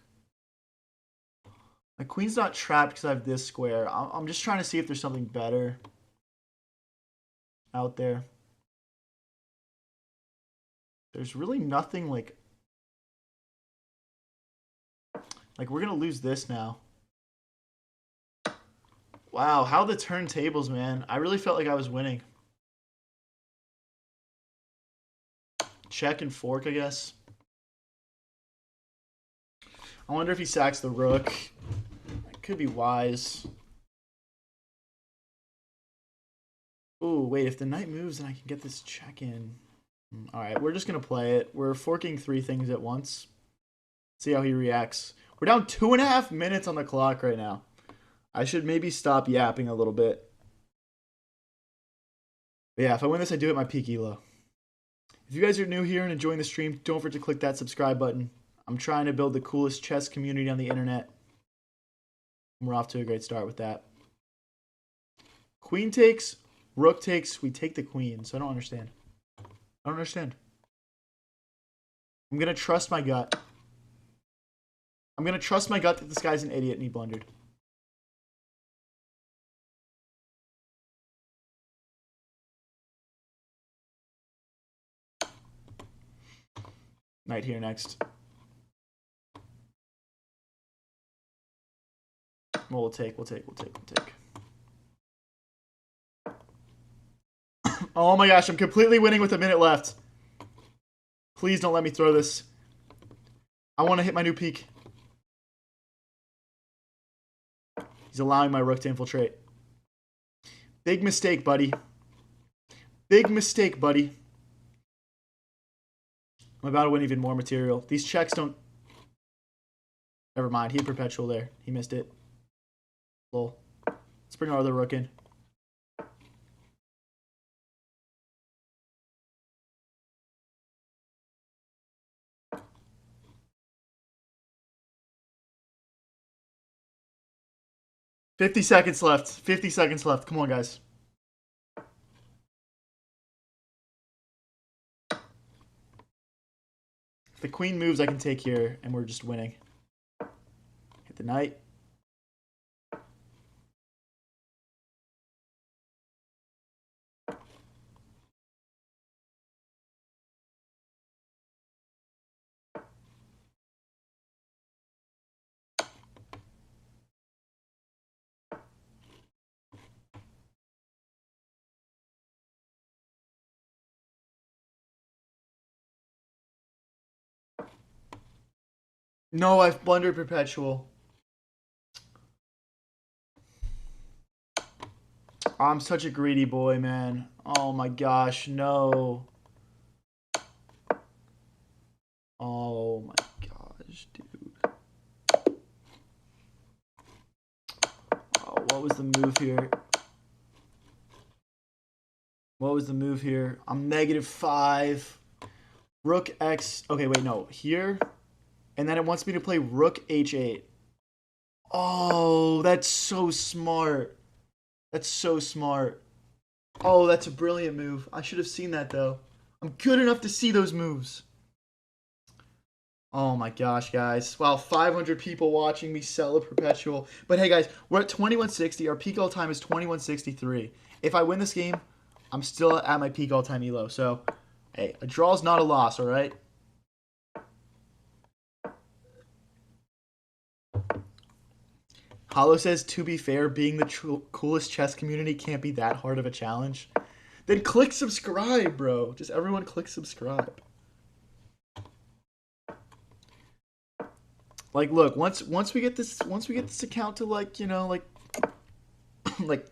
My queen's not trapped because I have this square. I'm just trying to see if there's something better out there. There's really nothing like we're gonna lose this now. Wow, how the turntables, man. I really felt like I was winning. Check and fork, I guess. I wonder if he sacks the rook. It could be wise. Ooh, wait, if the knight moves, then I can get this check in. Alright, we're just going to play it. We're forking 3 things at once. See how he reacts. We're down 2.5 minutes on the clock right now. I should maybe stop yapping a little bit. But yeah, if I win this, I do it my peak elo. If you guys are new here and enjoying the stream, don't forget to click that subscribe button. I'm trying to build the coolest chess community on the internet. We're off to a great start with that. Queen takes, rook takes, we take the queen. So I don't understand. I'm going to trust my gut. I'm going to trust my gut that this guy's an idiot and he blundered. Knight here next. Well, we'll take. Oh my gosh, I'm completely winning with a minute left. Please don't let me throw this. I want to hit my new peak. He's allowing my rook to infiltrate. Big mistake, buddy. Big mistake, buddy. I'm about to win even more material. These checks don't... Never mind. He had perpetual there. He missed it. Lol. Let's bring our other rook in. $50 seconds left. 50 seconds left. Come on, guys. If the queen moves, I can take here, and we're just winning. Hit the knight. No, I've blundered perpetual. I'm such a greedy boy, man. Oh my gosh, no. Oh my gosh, dude. Oh, what was the move here? What was the move here? I'm -5. Rook X. Okay, wait, no. Here. And then it wants me to play Rook H8. Oh, that's so smart. That's so smart. Oh, that's a brilliant move. I should have seen that, though. I'm good enough to see those moves. Oh my gosh, guys. Wow, 500 people watching me sell a perpetual. But hey, guys, we're at 2160. Our peak all time is 2163. If I win this game, I'm still at my peak all time elo. So, hey, a draw is not a loss, all right? Hollow says, to be fair, being the coolest chess community can't be that hard of a challenge. Then click subscribe, bro. Just everyone click subscribe. Like, look, once we get this account to like, you know, like like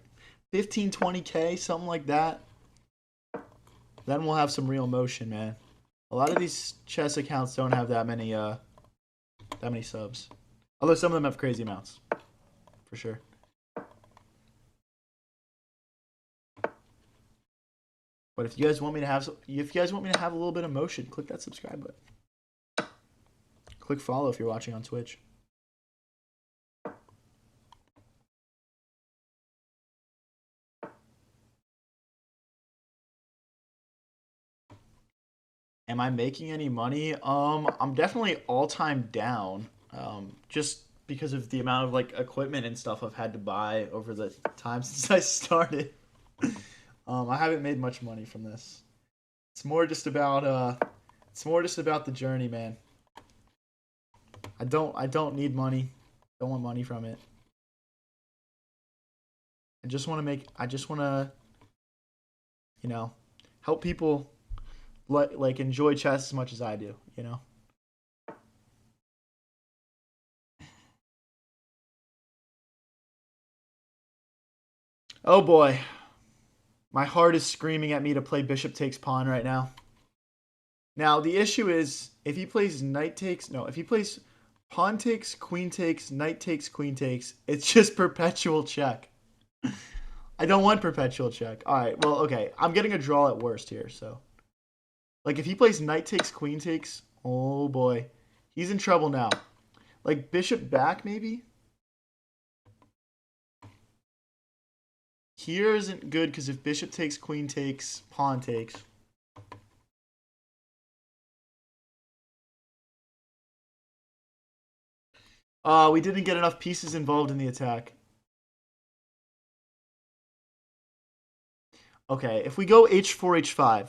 15, 20K, something like that, then we'll have some real motion, man. A lot of these chess accounts don't have that many subs. Although some of them have crazy amounts. For sure. But if you guys want me to have a little bit of motion, click that subscribe button. Click follow if you're watching on Twitch. Am I making any money? I'm definitely all-time down. Just because of the amount of like equipment and stuff I've had to buy over the time since I started. I haven't made much money from this. It's more just about the journey, man. I don't need money. Don't want money from it. I just want to you know, help people like enjoy chess as much as I do, you know. Oh boy. My heart is screaming at me to play bishop takes pawn right now. Now, the issue is if he plays if he plays pawn takes, queen takes, knight takes, queen takes, it's just perpetual check. I don't want perpetual check. All right, well, okay. I'm getting a draw at worst here, so. Like, if he plays knight takes, queen takes, oh boy. He's in trouble now. Like, bishop back, maybe? Here isn't good, because if bishop takes, queen takes, pawn takes. We didn't get enough pieces involved in the attack. Okay, if we go h4, h5.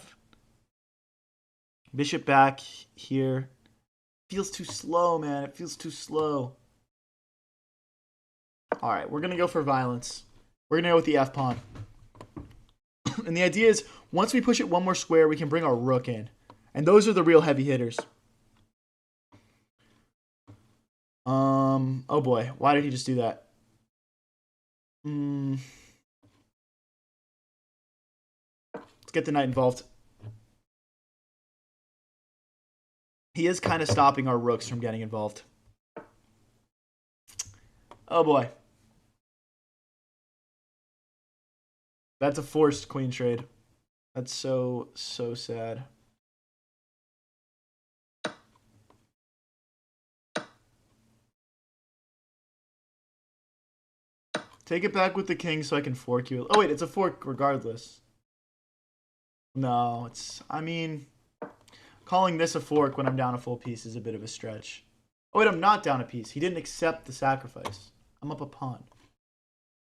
Bishop back here. Feels too slow, man. It feels too slow. All right, we're going to go for violence. We're going to go with the f-pawn. And the idea is, once we push it one more square, we can bring our rook in. And those are the real heavy hitters. Oh boy, why did he just do that? Let's get the knight involved. He is kind of stopping our rooks from getting involved. Oh boy. That's a forced queen trade. That's so sad. Take it back with the king so I can fork you. Oh wait, it's a fork regardless. No, I mean, calling this a fork when I'm down a full piece is a bit of a stretch. Oh wait, I'm not down a piece. He didn't accept the sacrifice. I'm up a pawn.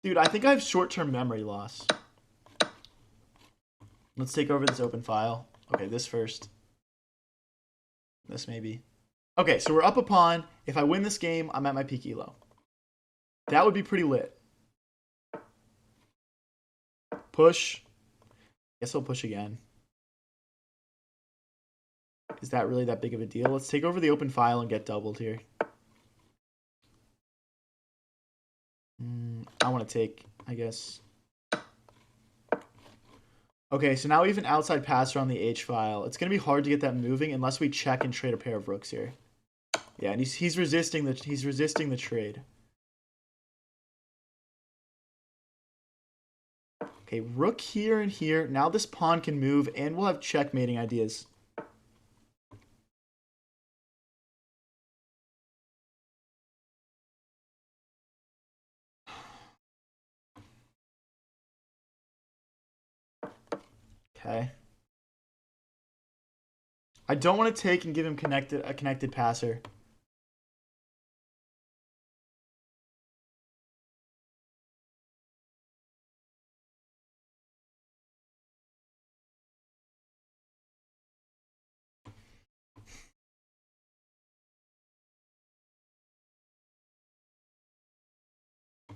Dude, I think I have short-term memory loss. Let's take over this open file. Okay, this first. This maybe. Okay, so we're up a pawn. If I win this game, I'm at my peak elo. That would be pretty lit. Push. Guess I'll push again. Is that really that big of a deal? Let's take over the open file and get doubled here. I want to take, I guess. Okay, so now we have an outside passer on the H file. It's going to be hard to get that moving unless we check and trade a pair of rooks here. Yeah, and he's resisting the trade. Okay, rook here and here. Now this pawn can move, and we'll have checkmating ideas. Okay. I don't want to take and give him a connected passer.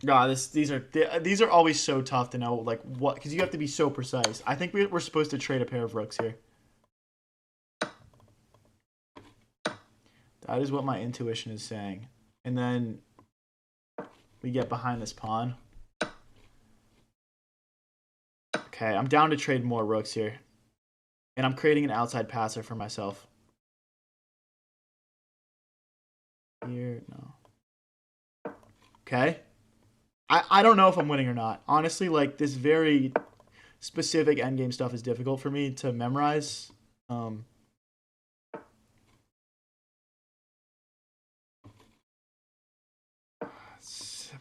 God, these are always so tough to know, like what, because you have to be so precise. I think we're supposed to trade a pair of rooks here. That is what my intuition is saying. And then we get behind this pawn. Okay, I'm down to trade more rooks here. And I'm creating an outside passer for myself. Here, no. Okay. I don't know if I'm winning or not. Honestly, like, this very specific endgame stuff is difficult for me to memorize.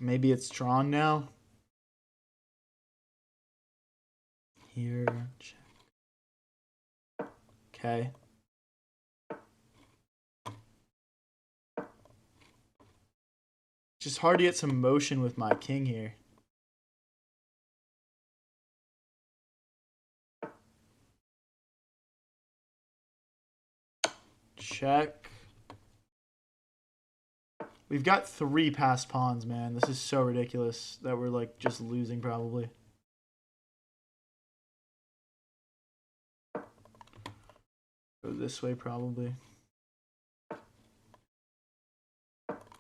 Maybe it's drawn now. Here, check. Okay. Just hard to get some motion with my king here. Check. We've got 3 passed pawns, man. This is so ridiculous that we're like just losing probably. Go this way probably.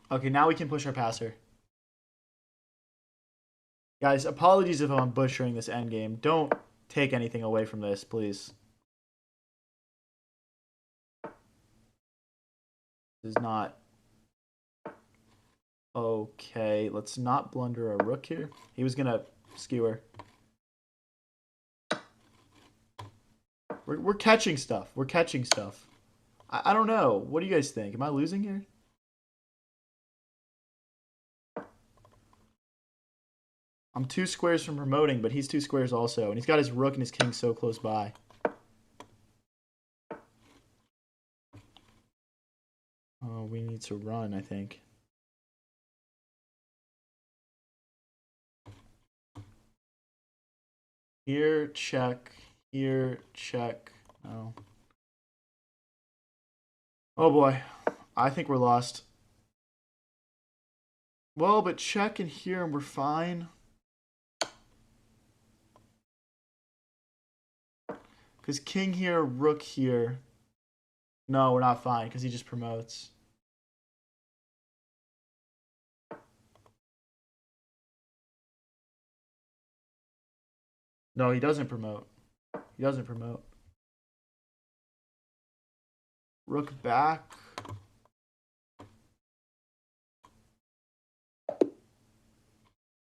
Okay, now we can push our passer. Guys, apologies if I'm butchering this endgame. Don't take anything away from this, please. This is not... Okay, let's not blunder a rook here. He was going to skewer. We're catching stuff. We're catching stuff. I don't know. What do you guys think? Am I losing here? I'm 2 squares from promoting, but he's 2 squares also. And he's got his rook and his king so close by. Oh, we need to run, I think. Here, check. Here, check. No. Oh boy. I think we're lost. Well, but check and here and we're fine. Because king here, rook here. No, we're not fine because he just promotes. No, he doesn't promote. He doesn't promote. Rook back.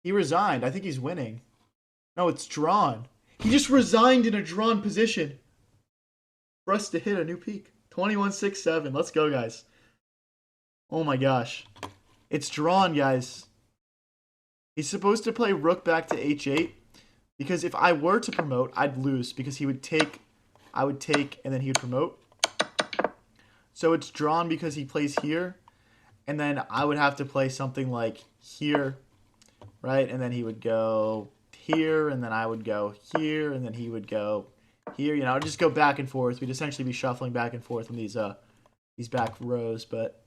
He resigned. I think he's winning. No, it's drawn. He just resigned in a drawn position for us to hit a new peak. 21-6-7. Let's go, guys. Oh my gosh. It's drawn, guys. He's supposed to play rook back to h8 because if I were to promote, I'd lose because he would take, I would take, and then he would promote. So it's drawn because he plays here, and then I would have to play something like here, right? And then he would go here, and then I would go here, and then he would go here. You know, I'd just go back and forth. We'd essentially be shuffling back and forth in these back rows. But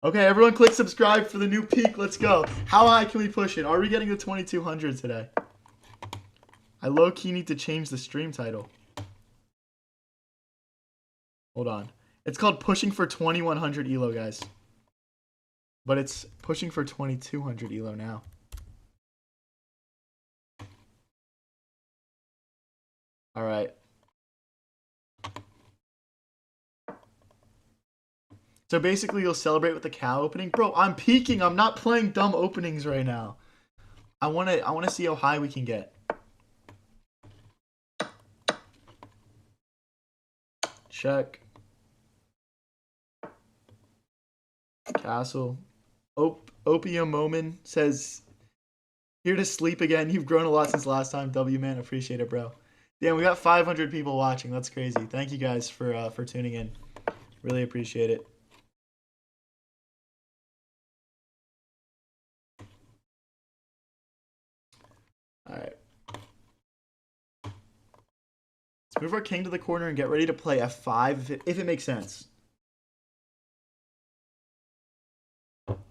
okay, everyone, click subscribe for the new peak. Let's go. How high can we push it? Are we getting to 2200 today? I low-key need to change the stream title. Hold on. It's called Pushing for 2100 ELO, guys. But it's pushing for 2200 ELO now. All right. So basically, you'll celebrate with the cow opening. Bro, I'm peaking. I'm not playing dumb openings right now. I wanna see how high we can get. Check. Castle. Opium Moment says, here to sleep again. You've grown a lot since last time. W man, appreciate it, bro. Damn, we got 500 people watching. That's crazy. Thank you guys for tuning in. Really appreciate it. All right. Let's move our king to the corner and get ready to play f5 if it makes sense.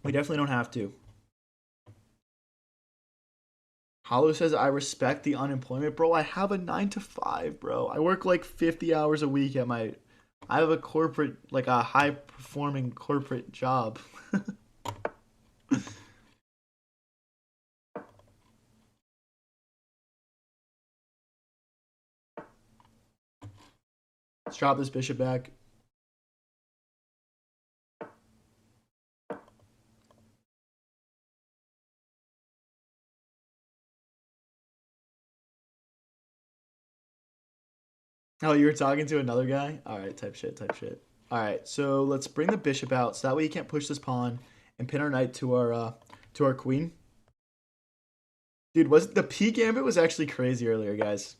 We definitely don't have to. Hollow says, I respect the unemployment. Bro, I have a 9 to 5, bro. I work like 50 hours a week at my... I have a corporate, like a high-performing corporate job. Let's drop this bishop back. Oh, you were talking to another guy? All right, type shit, type shit. All right, so let's bring the bishop out so that way he can't push this pawn and pin our knight to our queen. Dude, was the P gambit was actually crazy earlier, guys.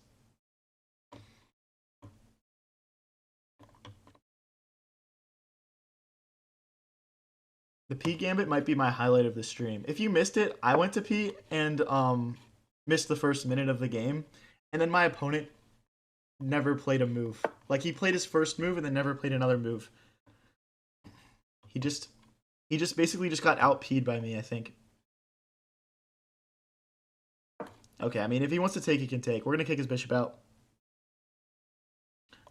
The P gambit might be my highlight of the stream. If you missed it, I went to P and missed the first minute of the game, and then my opponent never played a move. Like he played his first move and then never played another move. He just basically just got out P'd by me, I think. Okay, I mean if he wants to take, he can take. We're gonna kick his bishop out.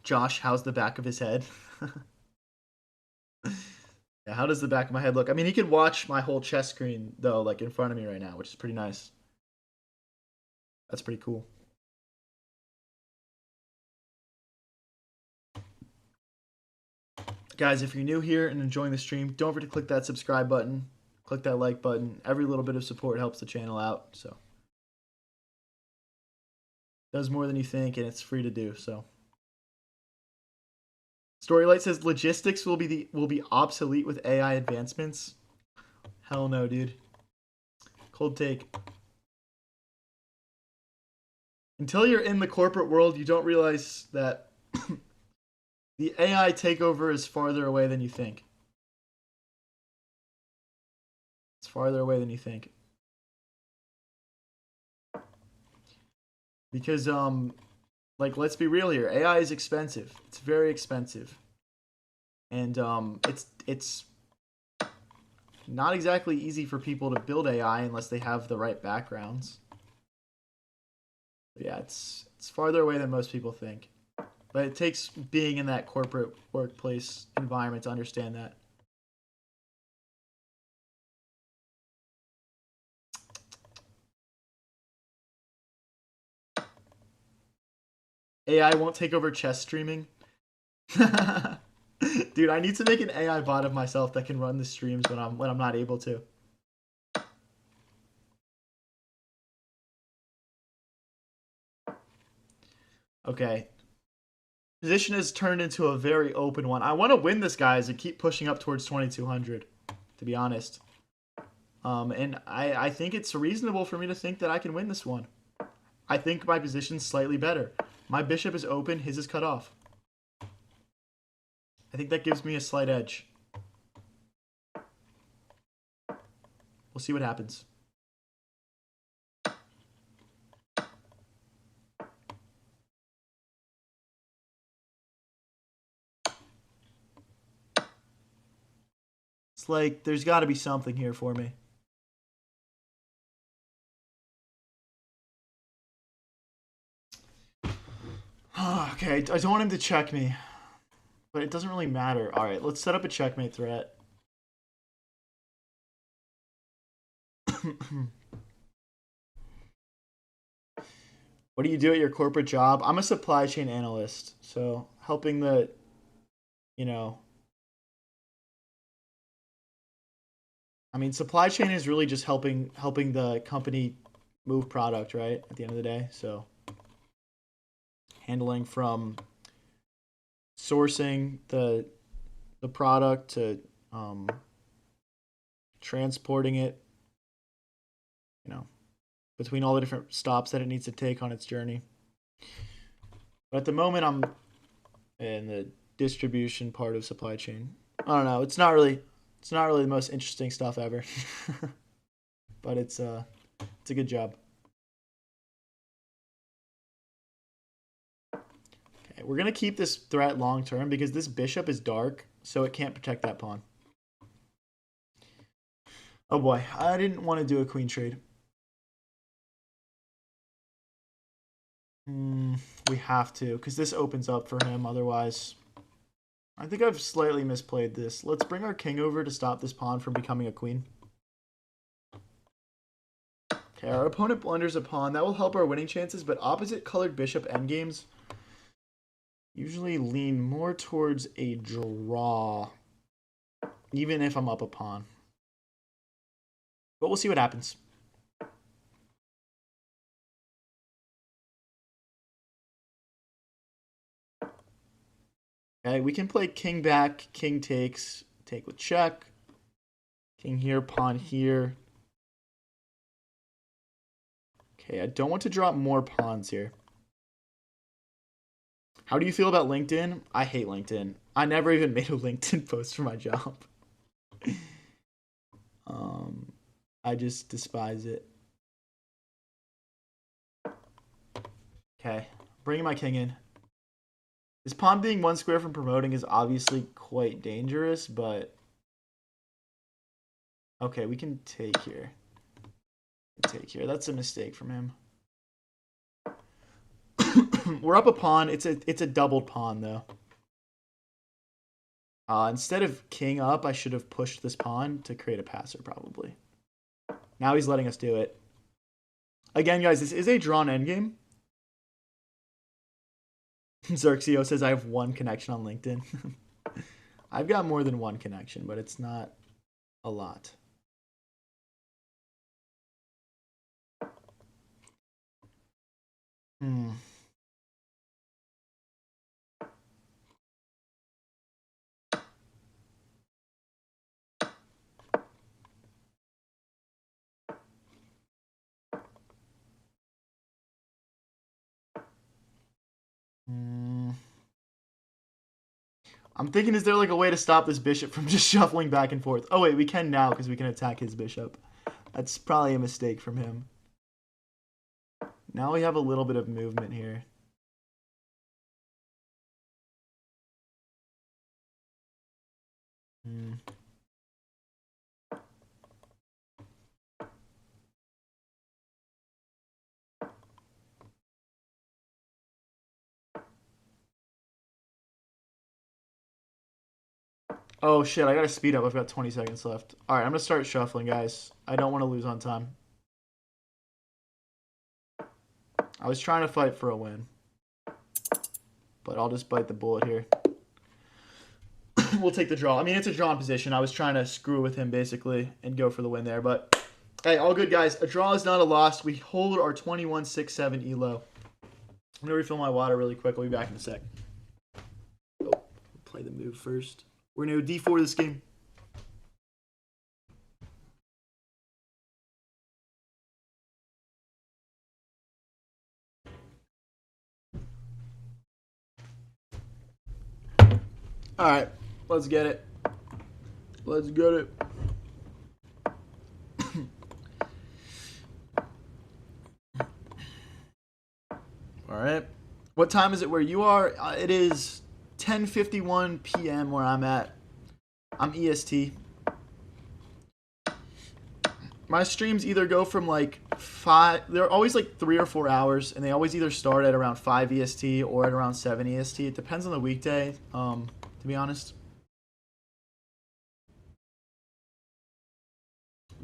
Josh, how's the back of his head? Yeah, how does the back of my head look? I mean, he could watch my whole chess screen though, like in front of me right now, which is pretty nice. That's pretty cool. Guys, if you're new here and enjoying the stream, don't forget to click that subscribe button, click that like button. Every little bit of support helps the channel out, so does more than you think, and it's free to do. So, Storylight says logistics will be obsolete with AI advancements. Hell no, dude. Cold take. Until you're in the corporate world, you don't realize that the AI takeover is farther away than you think. It's farther away than you think. Because like let's be real here, AI is expensive. It's very expensive. And it's not exactly easy for people to build AI unless they have the right backgrounds. Yeah, it's farther away than most people think. But it takes being in that corporate workplace environment to understand that. AI won't take over chess streaming. Dude, I need to make an AI bot of myself that can run the streams when I'm not able to. Okay. Position has turned into a very open one. I want to win this, guys, and keep pushing up towards 2200, to be honest. And I think it's reasonable for me to think that I can win this one. I think my position's slightly better. My bishop is open, his is cut off. I think that gives me a slight edge. We'll see what happens. It's like there's got to be something here for me. Okay, I don't want him to check me. But it doesn't really matter. Alright, let's set up a checkmate threat. What do you do at your corporate job? I'm a supply chain analyst. So helping the, you know, I mean, supply chain is really just helping the company move product, right? At the end of the day. So handling from sourcing the product to transporting it, you know, between all the different stops that it needs to take on its journey. But at the moment, I'm in the distribution part of supply chain. I don't know. It's not really the most interesting stuff ever, but it's a good job. Okay, we're gonna keep this threat long term because this bishop is dark, so it can't protect that pawn. Oh boy, I didn't want to do a queen trade. We have to, because this opens up for him otherwise. I think I've slightly misplayed this. Let's bring our king over to stop this pawn from becoming a queen. Okay, our opponent blunders a pawn. That will help our winning chances, but opposite colored bishop endgames usually lean more towards a draw, even if I'm up a pawn. But we'll see what happens. Okay, we can play king back, king takes, take with check. King here, pawn here. Okay, I don't want to drop more pawns here. How do you feel about LinkedIn? I hate LinkedIn. I never even made a LinkedIn post for my job. I just despise it. Okay, bringing my king in. This pawn being one square from promoting is obviously quite dangerous, but okay, we can take here. Take here. That's a mistake from him. We're up a pawn. It's a doubled pawn though. Instead of king up, I should have pushed this pawn to create a passer probably. Now he's letting us do it. Again, guys, this is a drawn endgame. Xerxio says I have one connection on LinkedIn. I've got more than one connection, but it's not a lot. I'm thinking, is there like a way to stop this bishop from just shuffling back and forth? Oh wait, we can now because we can attack his bishop. That's probably a mistake from him. Now we have a little bit of movement here. Oh shit, I gotta speed up. I've got 20 seconds left. Alright, I'm gonna start shuffling, guys. I don't want to lose on time. I was trying to fight for a win. But I'll just bite the bullet here. We'll take the draw. I mean, it's a drawn position. I was trying to screw with him, basically, and go for the win there. But, hey, all good, guys. A draw is not a loss. We hold our 21-6-7 elo. I'm going to refill my water really quick. I'll be back in a sec. Oh, play the move first. We're going to go D4 this game. All right, let's get it. Let's get it. All right. What time is it where you are? It is 10:51 p.m. where I'm at. I'm EST. My streams either go from like 5, they're always like 3 or 4 hours, and they always either start at around 5 EST or at around 7 EST. It depends on the weekday, to be honest.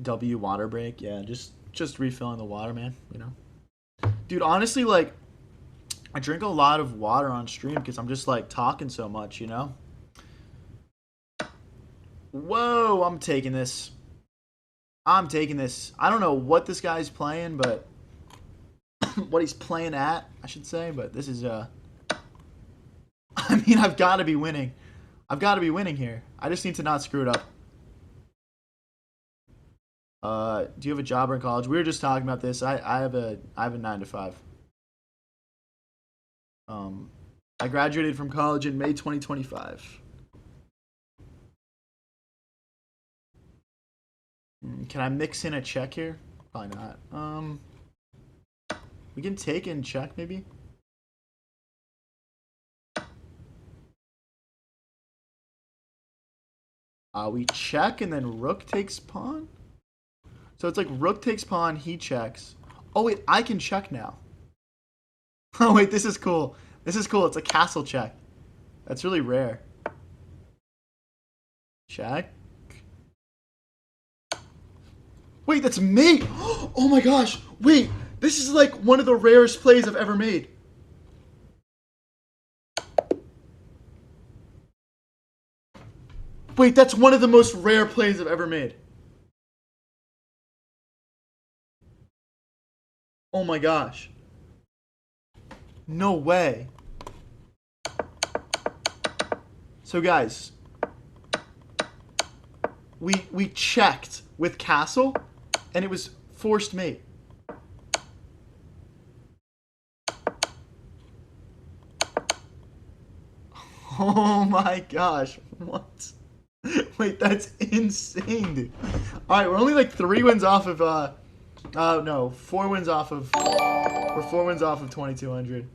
W water break, yeah, just refilling the water, man, you know. Dude, honestly, like, I drink a lot of water on stream because I'm just like talking so much, you know. Whoa, I'm taking this. I'm taking this. I don't know what this guy's playing, but what he's playing at, I should say, but this is I mean, I've got to be winning. I've got to be winning here. I just need to not screw it up. Do you have a job or in college? We were just talking about this. I have a 9 to 5. I graduated from college in May 2025. Can I mix in a check here? Probably not. We can take in check maybe. We check and then rook takes pawn. So it's like rook takes pawn, he checks. Oh wait, I can check now. Oh wait, this is cool. This is cool. It's a castle check. That's really rare. Check. Wait, that's me! Oh my gosh! Wait, this is like one of the rarest plays I've ever made. Wait, that's one of the most rare plays I've ever made. Oh my gosh. No way. So guys, we checked with castle, and it was forced mate. Oh my gosh, what? Wait, that's insane, dude. Alright, we're only like 3 wins off of, no, 4 wins off of, we're 4 wins off of 2,200.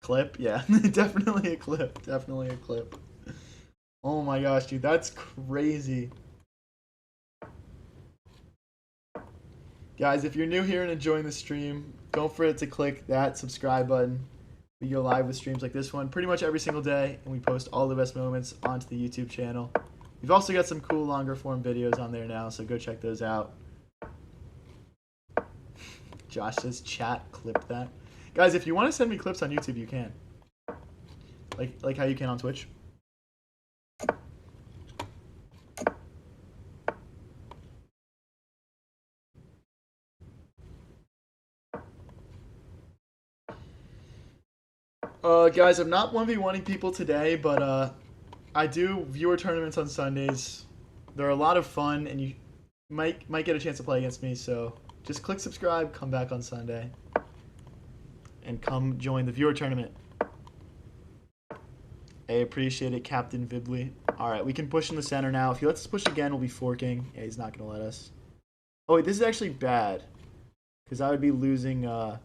Clip? Yeah, definitely a clip. Definitely a clip. Oh my gosh, dude, that's crazy. Guys, if you're new here and enjoying the stream, don't forget to click that subscribe button. We go live with streams like this one pretty much every single day, and we post all the best moments onto the YouTube channel. We've also got some cool longer form videos on there now, so go check those out. Josh says chat, clip that. Guys, if you want to send me clips on YouTube, you can. Like how you can on Twitch. Guys, I'm not 1v1ing people today, but I do viewer tournaments on Sundays. They're a lot of fun, and you might get a chance to play against me, so just click subscribe, come back on Sunday, and come join the viewer tournament. I appreciate it, Captain Vibly. Alright, we can push in the center now. If he lets us push again, we'll be forking. Yeah, he's not going to let us. Oh wait, this is actually bad. Because I would be losing, oh,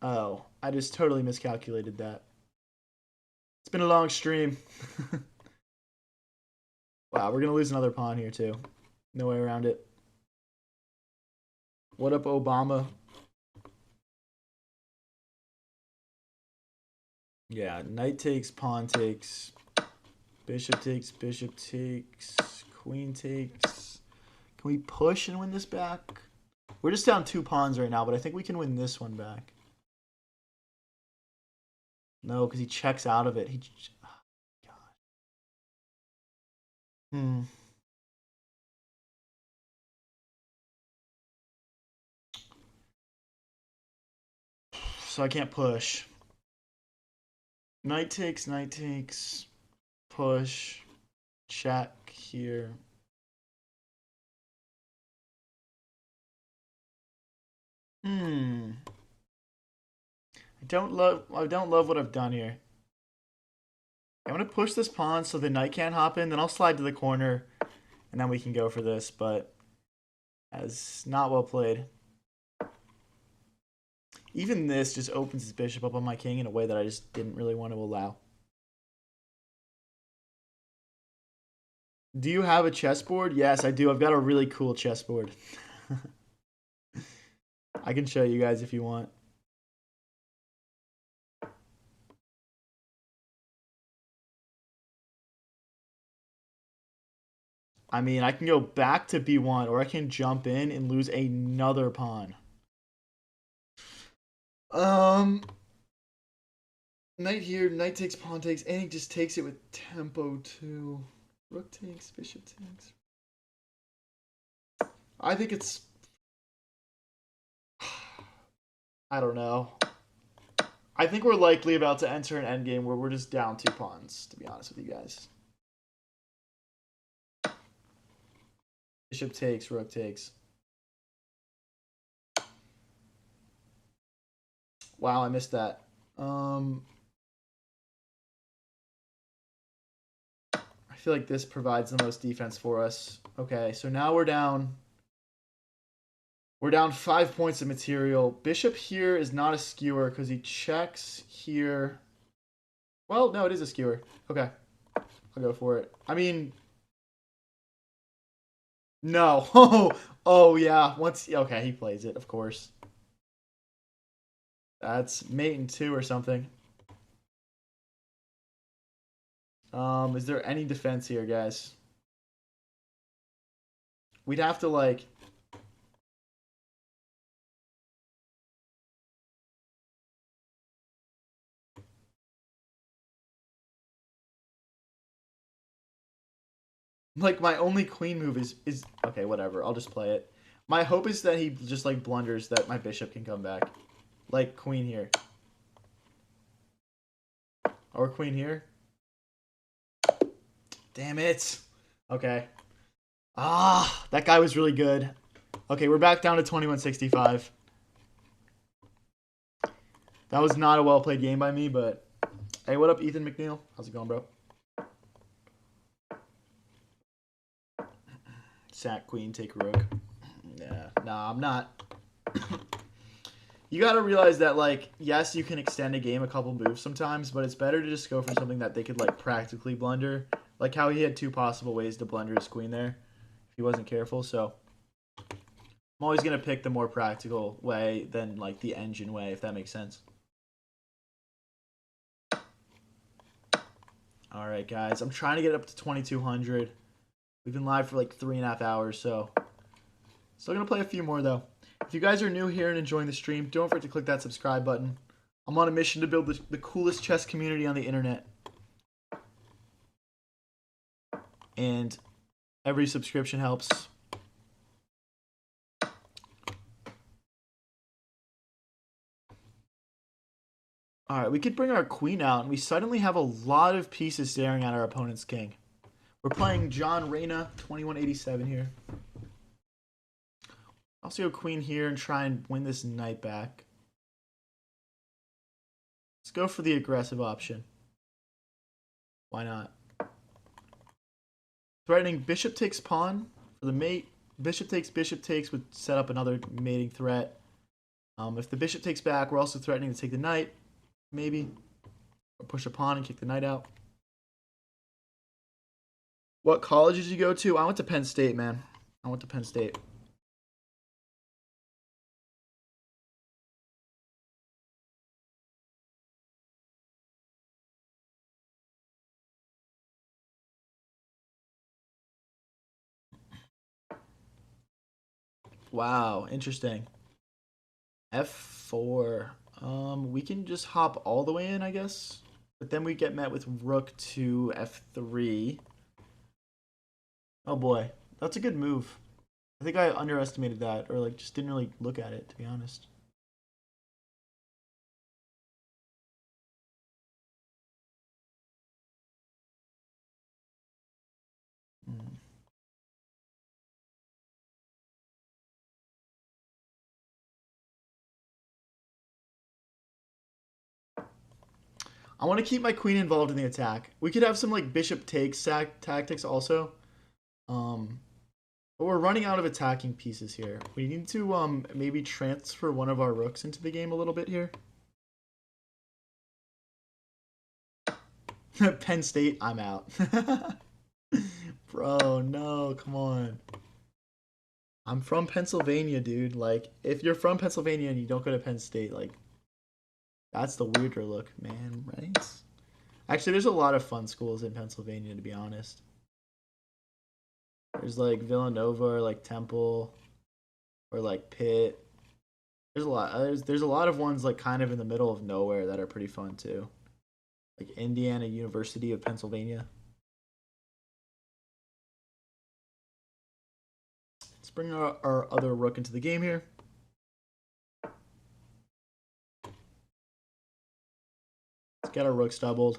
I just totally miscalculated that. It's been a long stream. Wow, we're gonna lose another pawn here too. No way around it. What up, Obama? Yeah, knight takes, pawn takes, bishop takes, queen takes. Can we push and win this back? We're just down 2 pawns right now, but I think we can win this one back. No, because he checks out of it. Oh, God. So I can't push. Knight takes, push, check here. I don't love what I've done here. I'm gonna push this pawn so the knight can't hop in, then I'll slide to the corner, and then we can go for this, but as not well played. Even this just opens his bishop up on my king in a way that I just didn't really want to allow. Do you have a chessboard? Yes, I do. I've got a really cool chessboard. I can show you guys if you want. I mean, I can go back to b1, or I can jump in and lose another pawn. Knight here, knight takes, pawn takes, and he just takes it with tempo too. Rook takes, bishop takes. I think it's... I don't know. I think we're likely about to enter an endgame where we're just down 2 pawns, to be honest with you guys. Bishop takes, rook takes. Wow, I missed that. I feel like this provides the most defense for us. Okay, so now we're down. We're down 5 points of material. Bishop here is not a skewer because he checks here. Well, no, it is a skewer. Okay, I'll go for it. I mean, no. Oh yeah. Okay, he plays it, of course. That's mate in 2 or something. Is there any defense here, guys? We'd have to like my only queen move is okay, whatever. I'll just play it. My hope is that he just like blunders that my bishop can come back. Like queen here. Or queen here. Damn it. Okay. Ah, that guy was really good. Okay, we're back down to 2165. That was not a well played game by me, but hey, what up, Ethan McNeil? How's it going, bro? Sack, queen, take rook. Yeah, nah, I'm not. You gotta realize that, like, yes, you can extend a game a couple moves sometimes, but it's better to just go for something that they could, like, practically blunder. Like how he had 2 possible ways to blunder his queen there if he wasn't careful, so I'm always gonna pick the more practical way than, like, the engine way, if that makes sense. Alright, guys, I'm trying to get up to 2200. We've been live for, like, 3.5 hours, so still gonna play a few more, though. If you guys are new here and enjoying the stream, don't forget to click that subscribe button. I'm on a mission to build the coolest chess community on the internet. And every subscription helps. Alright, we could bring our queen out, and we suddenly have a lot of pieces staring at our opponent's king. We're playing John Reyna, 2187 here. I'll also go queen here and try and win this knight back. Let's go for the aggressive option. Why not? Threatening bishop takes pawn For the mate, bishop takes would set up another mating threat. If the bishop takes back, we're also threatening to take the knight, maybe. Or push a pawn and kick the knight out. What college did you go to? I went to Penn State, man. I went to Penn State. Wow, interesting. F4. We can just hop all the way in, I guess. But then we get met with rook to F3. Oh boy, that's a good move. I think I underestimated that, or like just didn't really look at it, to be honest. Hmm. I want to keep my queen involved in the attack. We could have some like bishop takes tactics also. Um, but we're running out of attacking pieces here. We need to maybe transfer one of our rooks into the game a little bit here. Penn State, I'm out. Bro, no, come on. I'm from Pennsylvania, dude. Like, if you're from Pennsylvania and you don't go to Penn State, like, that's the weirder look, man, right? Actually, there's a lot of fun schools in Pennsylvania, to be honest. There's like Villanova or like Temple or like Pitt. There's a lot. There's a lot of ones like kind of in the middle of nowhere that are pretty fun too. Like Indiana University of Pennsylvania. Let's bring our other rook into the game here. Let's get our rooks doubled.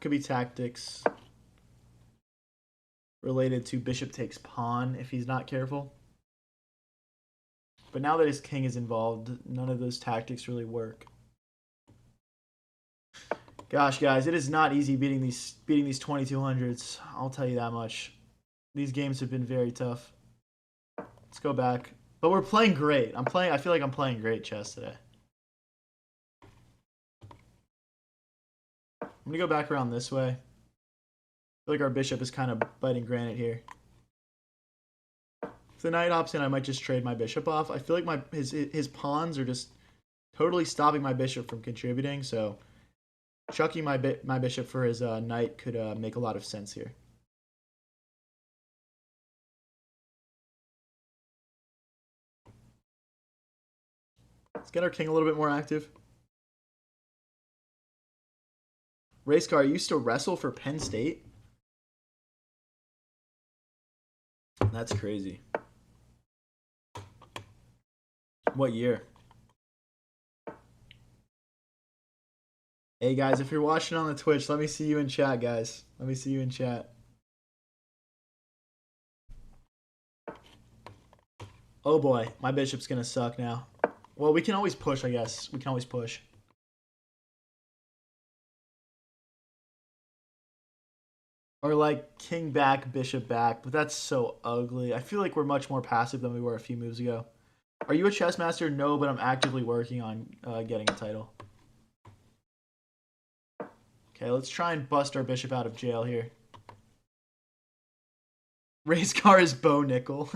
Could be tactics related to bishop takes pawn if he's not careful. But now that his king is involved, none of those tactics really work. Gosh, guys, it is not easy beating these 2200s. I'll tell you that much. These games have been very tough. Let's go back. But we're playing great. I feel like I'm playing great chess today. I'm gonna go back around this way. I feel like our bishop is kind of biting granite here. If the knight hops in, I might just trade my bishop off. I feel like his pawns are just totally stopping my bishop from contributing, so chucking my bishop for his knight could make a lot of sense here. Let's get our king a little bit more active. Race car, you used to wrestle for Penn State? That's crazy. What year? Hey guys, if you're watching on the Twitch, let me see you in chat, guys. Let me see you in chat. Oh boy, my bishop's gonna suck now. Well, we can always push, I guess. We can always push. Or like king back, bishop back, but that's so ugly. I feel like we're much more passive than we were a few moves ago. Are you a chess master? No, but I'm actively working on getting a title. Okay, let's try and bust our bishop out of jail here. Race car is Bo Nickel.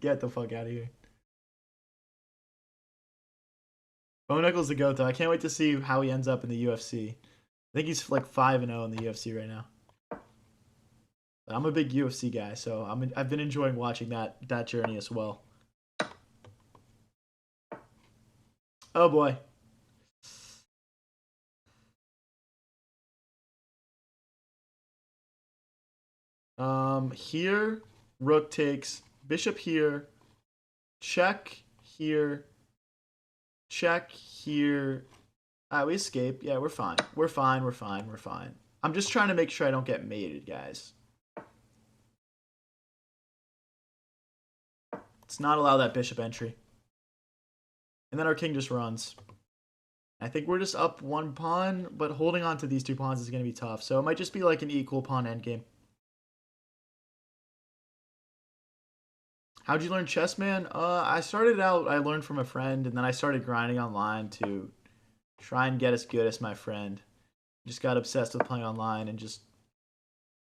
Get the fuck out of here. Bo Nickel's the GOAT, though. I can't wait to see how he ends up in the UFC. I think he's like 5-0 in the UFC right now. But I'm a big UFC guy, so I've been enjoying watching that journey as well. Oh boy. Here, rook takes, bishop here, check here, check here. We escape. Yeah, we're fine. We're fine. We're fine. We're fine. I'm just trying to make sure I don't get mated, guys. Let's not allow that bishop entry. And then our king just runs. I think we're just up one pawn, but holding on to these two pawns is going to be tough. So it might just be like an equal pawn endgame. How'd you learn chess, man? I started out, I learned from a friend, and then I started grinding online to try and get as good as my friend. Just got obsessed with playing online and just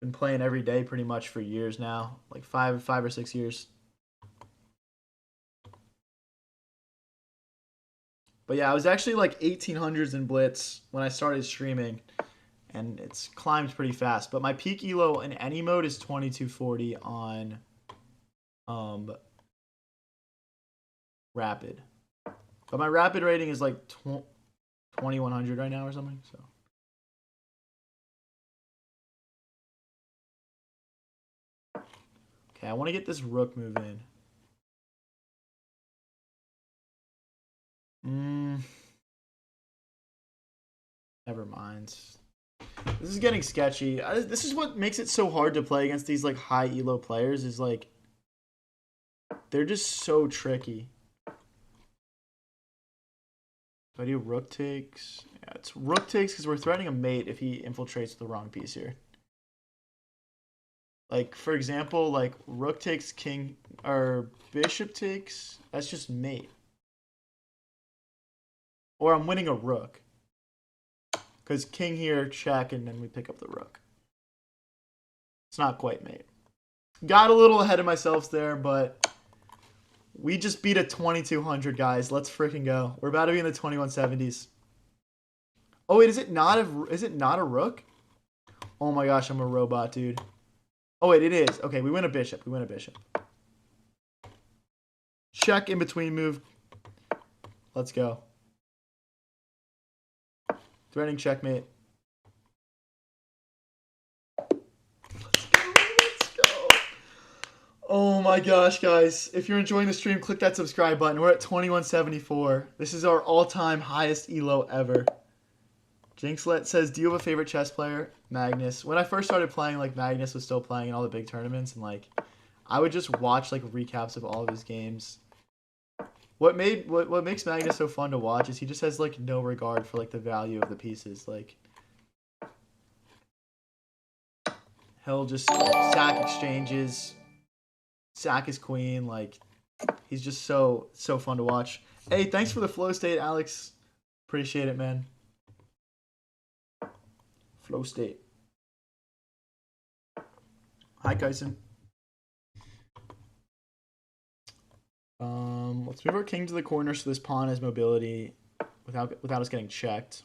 been playing every day pretty much for years now, like five or 6 years. But yeah, I was actually like 1800s in Blitz when I started streaming, and it's climbed pretty fast. But my peak elo in any mode is 2240 on um rapid. But my rapid rating is like 2100 right now or something. So okay, I want to get this rook move in. Mm, never mind. This is getting sketchy. This is what makes it so hard to play against these like high elo players. Is like they're just so tricky. If I do rook takes, yeah, it's rook takes because we're threatening a mate if he infiltrates the wrong piece here. Like for example, like rook takes king or bishop takes. That's just mate. Or I'm winning a rook because king here check and then we pick up the rook. It's not quite mate. Got a little ahead of myself there, but we just beat a 2200, guys. Let's freaking go. We're about to be in the 2170s. Oh wait, is it not a rook? Oh my gosh, I'm a robot, dude. Oh wait, it is. Okay, we win a bishop. We win a bishop. Check in between move. Let's go. Threatening checkmate. Let's go. Oh my gosh, guys. If you're enjoying the stream, click that subscribe button. We're at 2174. This is our all-time highest elo ever. Jinxlet says, do you have a favorite chess player? Magnus. When I first started playing, like, Magnus was still playing in all the big tournaments, and, like, I would just watch, like, recaps of all of his games. What makes Magnus so fun to watch is he just has, like, no regard for, like, the value of the pieces. Like, he'll just sack exchanges, sack his queen, like, he's just so fun to watch. Hey, thanks for the flow state, Alex. Appreciate it, man. Flow state. Hi, Kyson. Let's move our king to the corner so this pawn has mobility without us getting checked.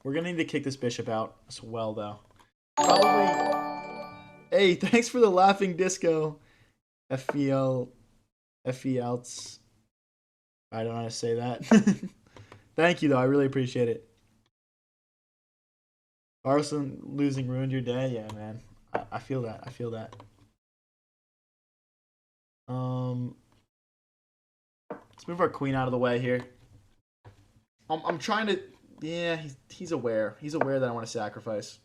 We're gonna need to kick this bishop out as well, though. Probably. Hey, thanks for the laughing disco. FEL. FELs. I don't know how to say that. Thank you, though. I really appreciate it. Carlson losing ruined your day? Yeah, man. I feel that. I feel that. Let's move our queen out of the way here. I'm trying to. Yeah, he's aware. He's aware that I want to sacrifice.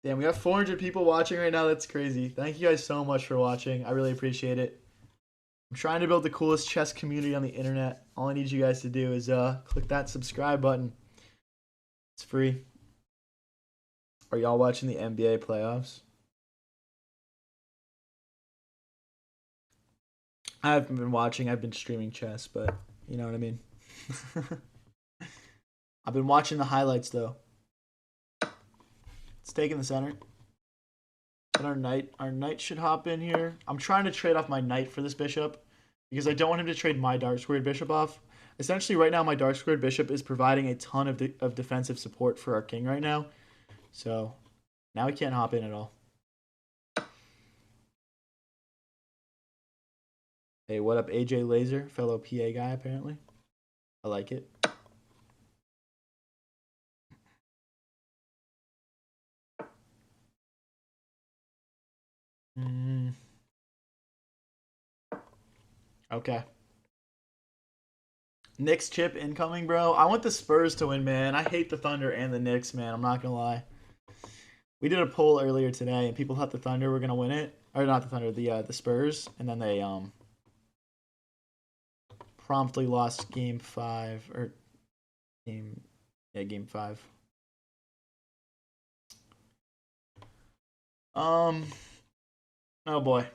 Damn, we have 400 people watching right now. That's crazy. Thank you guys so much for watching. I really appreciate it. I'm trying to build the coolest chess community on the internet. All I need you guys to do is click that subscribe button. It's free. Are y'all watching the NBA playoffs? I haven't been watching. I've been streaming chess, but you know what I mean. I've been watching the highlights though. It's taking the center. And our knight should hop in here. I'm trying to trade off my knight for this bishop because I don't want him to trade my dark squared bishop off. Essentially, right now, my dark squared bishop is providing a ton of defensive support for our king right now. So now he can't hop in at all. Hey, what up, AJ Laser, fellow PA guy, apparently. I like it. Okay. Knicks chip incoming, bro. I want the Spurs to win, man. I hate the Thunder and the Knicks, man. I'm not gonna lie. We did a poll earlier today, and people thought the Thunder were gonna win it, or not the Thunder, the Spurs, and then they promptly lost game 5 or game 5. Oh boy.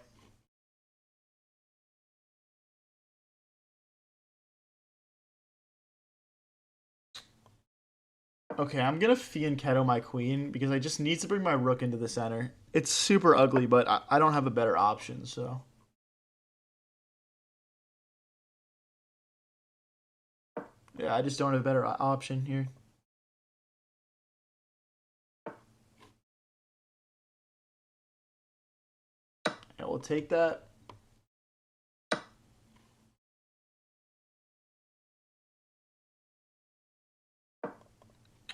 Okay, I'm gonna Fianchetto my queen because I just need to bring my rook into the center. It's super ugly, but I don't have a better option, so. Yeah, I just don't have a better option here. Yeah, we'll take that.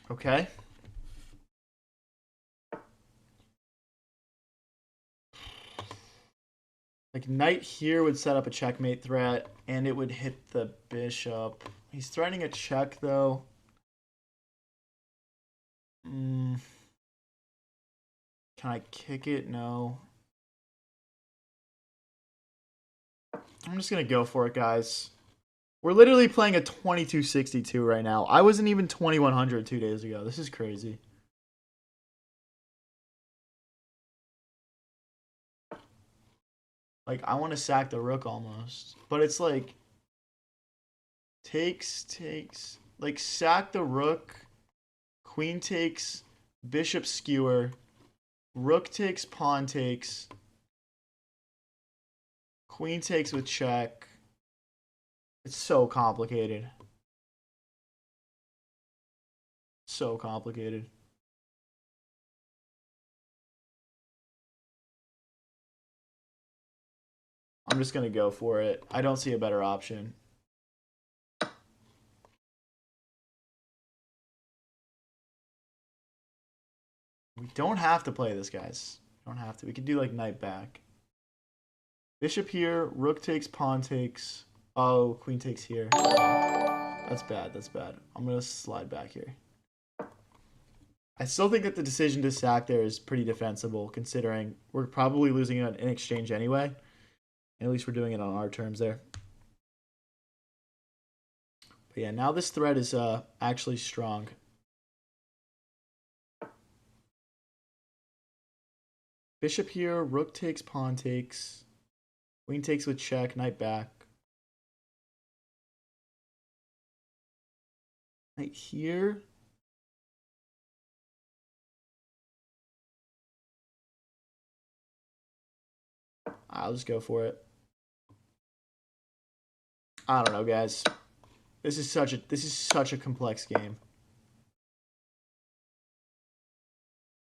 Okay. Like knight here would set up a checkmate threat, and it would hit the bishop. He's threatening a check though. Can I kick it? No. I'm just gonna go for it, guys. We're literally playing a 2262 right now. I wasn't even 2100 2 days ago. This is crazy. Like, I want to sack the rook almost. But it's like, takes. Like, sack the rook. Queen takes. Bishop skewer. Rook takes, pawn takes. Queen takes with check. It's so complicated. So complicated. I'm just going to go for it. I don't see a better option. We don't have to play this, guys. We don't have to. We could do like knight back. Bishop here. Rook takes, pawn takes. Oh, queen takes here. That's bad. That's bad. I'm going to slide back here. I still think that the decision to sack there is pretty defensible, considering we're probably losing it in exchange anyway. At least we're doing it on our terms there. But yeah, now this threat is actually strong. Bishop here, rook takes, pawn takes. Queen takes with check, knight back. Knight here. I'll just go for it. I don't know, guys. This is such a complex game.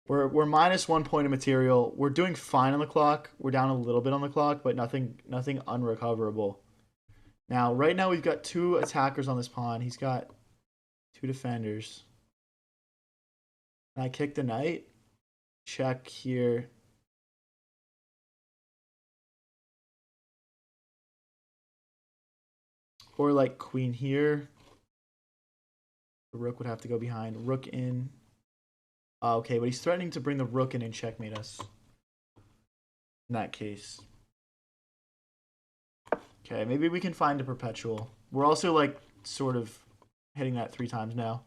We're minus 1 point of material. We're doing fine on the clock. We're down a little bit on the clock, but nothing unrecoverable. Now, right now we've got 2 attackers on this pawn. He's got 2 defenders. Can I kick the knight? Check here. Or like queen here. The rook would have to go behind. Rook in. Okay, but he's threatening to bring the rook in and checkmate us. In that case. Okay, maybe we can find a perpetual. We're also like sort of hitting that 3 times now.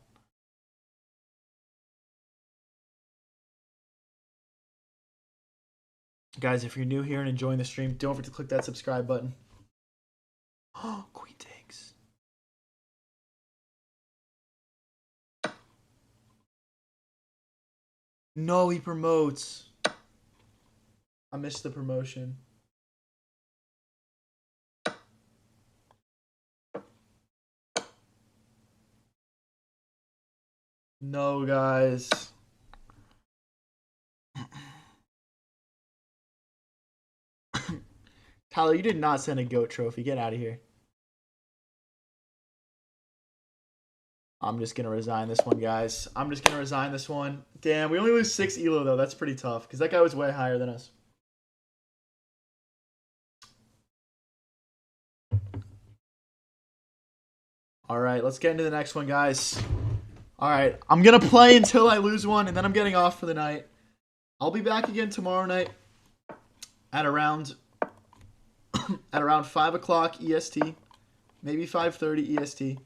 Guys, if you're new here and enjoying the stream, don't forget to click that subscribe button. Oh, queen takes. No, he promotes. I missed the promotion. No, guys. Tyler, you did not send a GOAT trophy. Get out of here. I'm just going to resign this one, guys. I'm just going to resign this one. Damn, we only lose 6 elo, though. That's pretty tough, because that guy was way higher than us. All right, let's get into the next one, guys. All right, I'm going to play until I lose one, and then I'm getting off for the night. I'll be back again tomorrow night at around 5 o'clock EST, maybe 5:30 EST.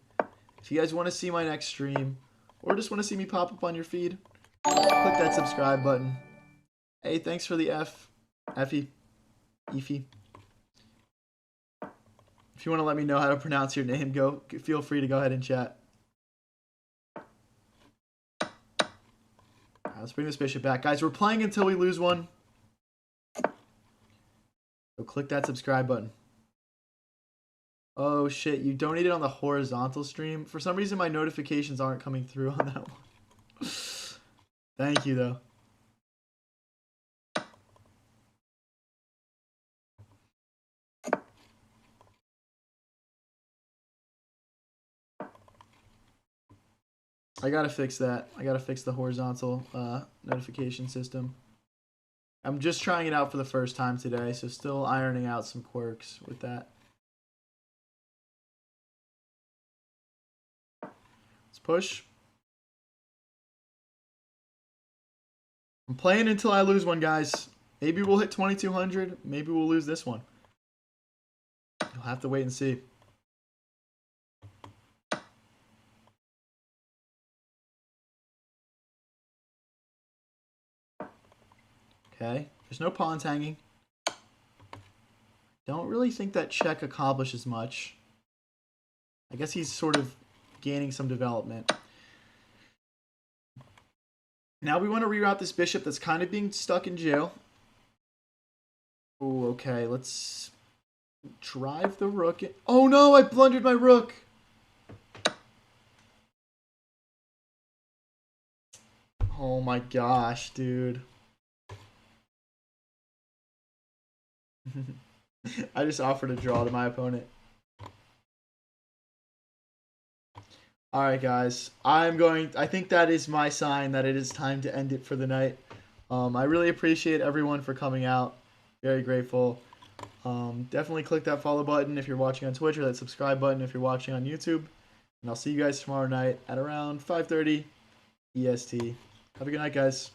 If you guys want to see my next stream, or just want to see me pop up on your feed, click that subscribe button. Hey, thanks for the Effie. Ify. If you want to let me know how to pronounce your name, feel free to go ahead and chat. All right, let's bring this bishop back. Guys, we're playing until we lose one. So click that subscribe button. Oh shit, you donated on the horizontal stream. For some reason my notifications aren't coming through on that one. Thank you though. I gotta fix that. I gotta fix the horizontal notification system. I'm just trying it out for the first time today, so still ironing out some quirks with that. Let's push. I'm playing until I lose one, guys. Maybe we'll hit 2200. Maybe we'll lose this one. You'll have to wait and see. Okay, there's no pawns hanging. Don't really think that check accomplishes much. I guess he's sort of gaining some development. Now we want to reroute this bishop that's kind of being stuck in jail. Oh, okay, let's drive the rook in. Oh no, I blundered my rook! Oh my gosh, dude. I just offered a draw to my opponent. Alright guys, I think that is my sign that it is time to end it for the night. I really appreciate everyone for coming out. Very grateful. Definitely click that follow button if you're watching on Twitch, or that subscribe button if you're watching on YouTube. And I'll see you guys tomorrow night at around 5:30 EST. Have a good night, guys.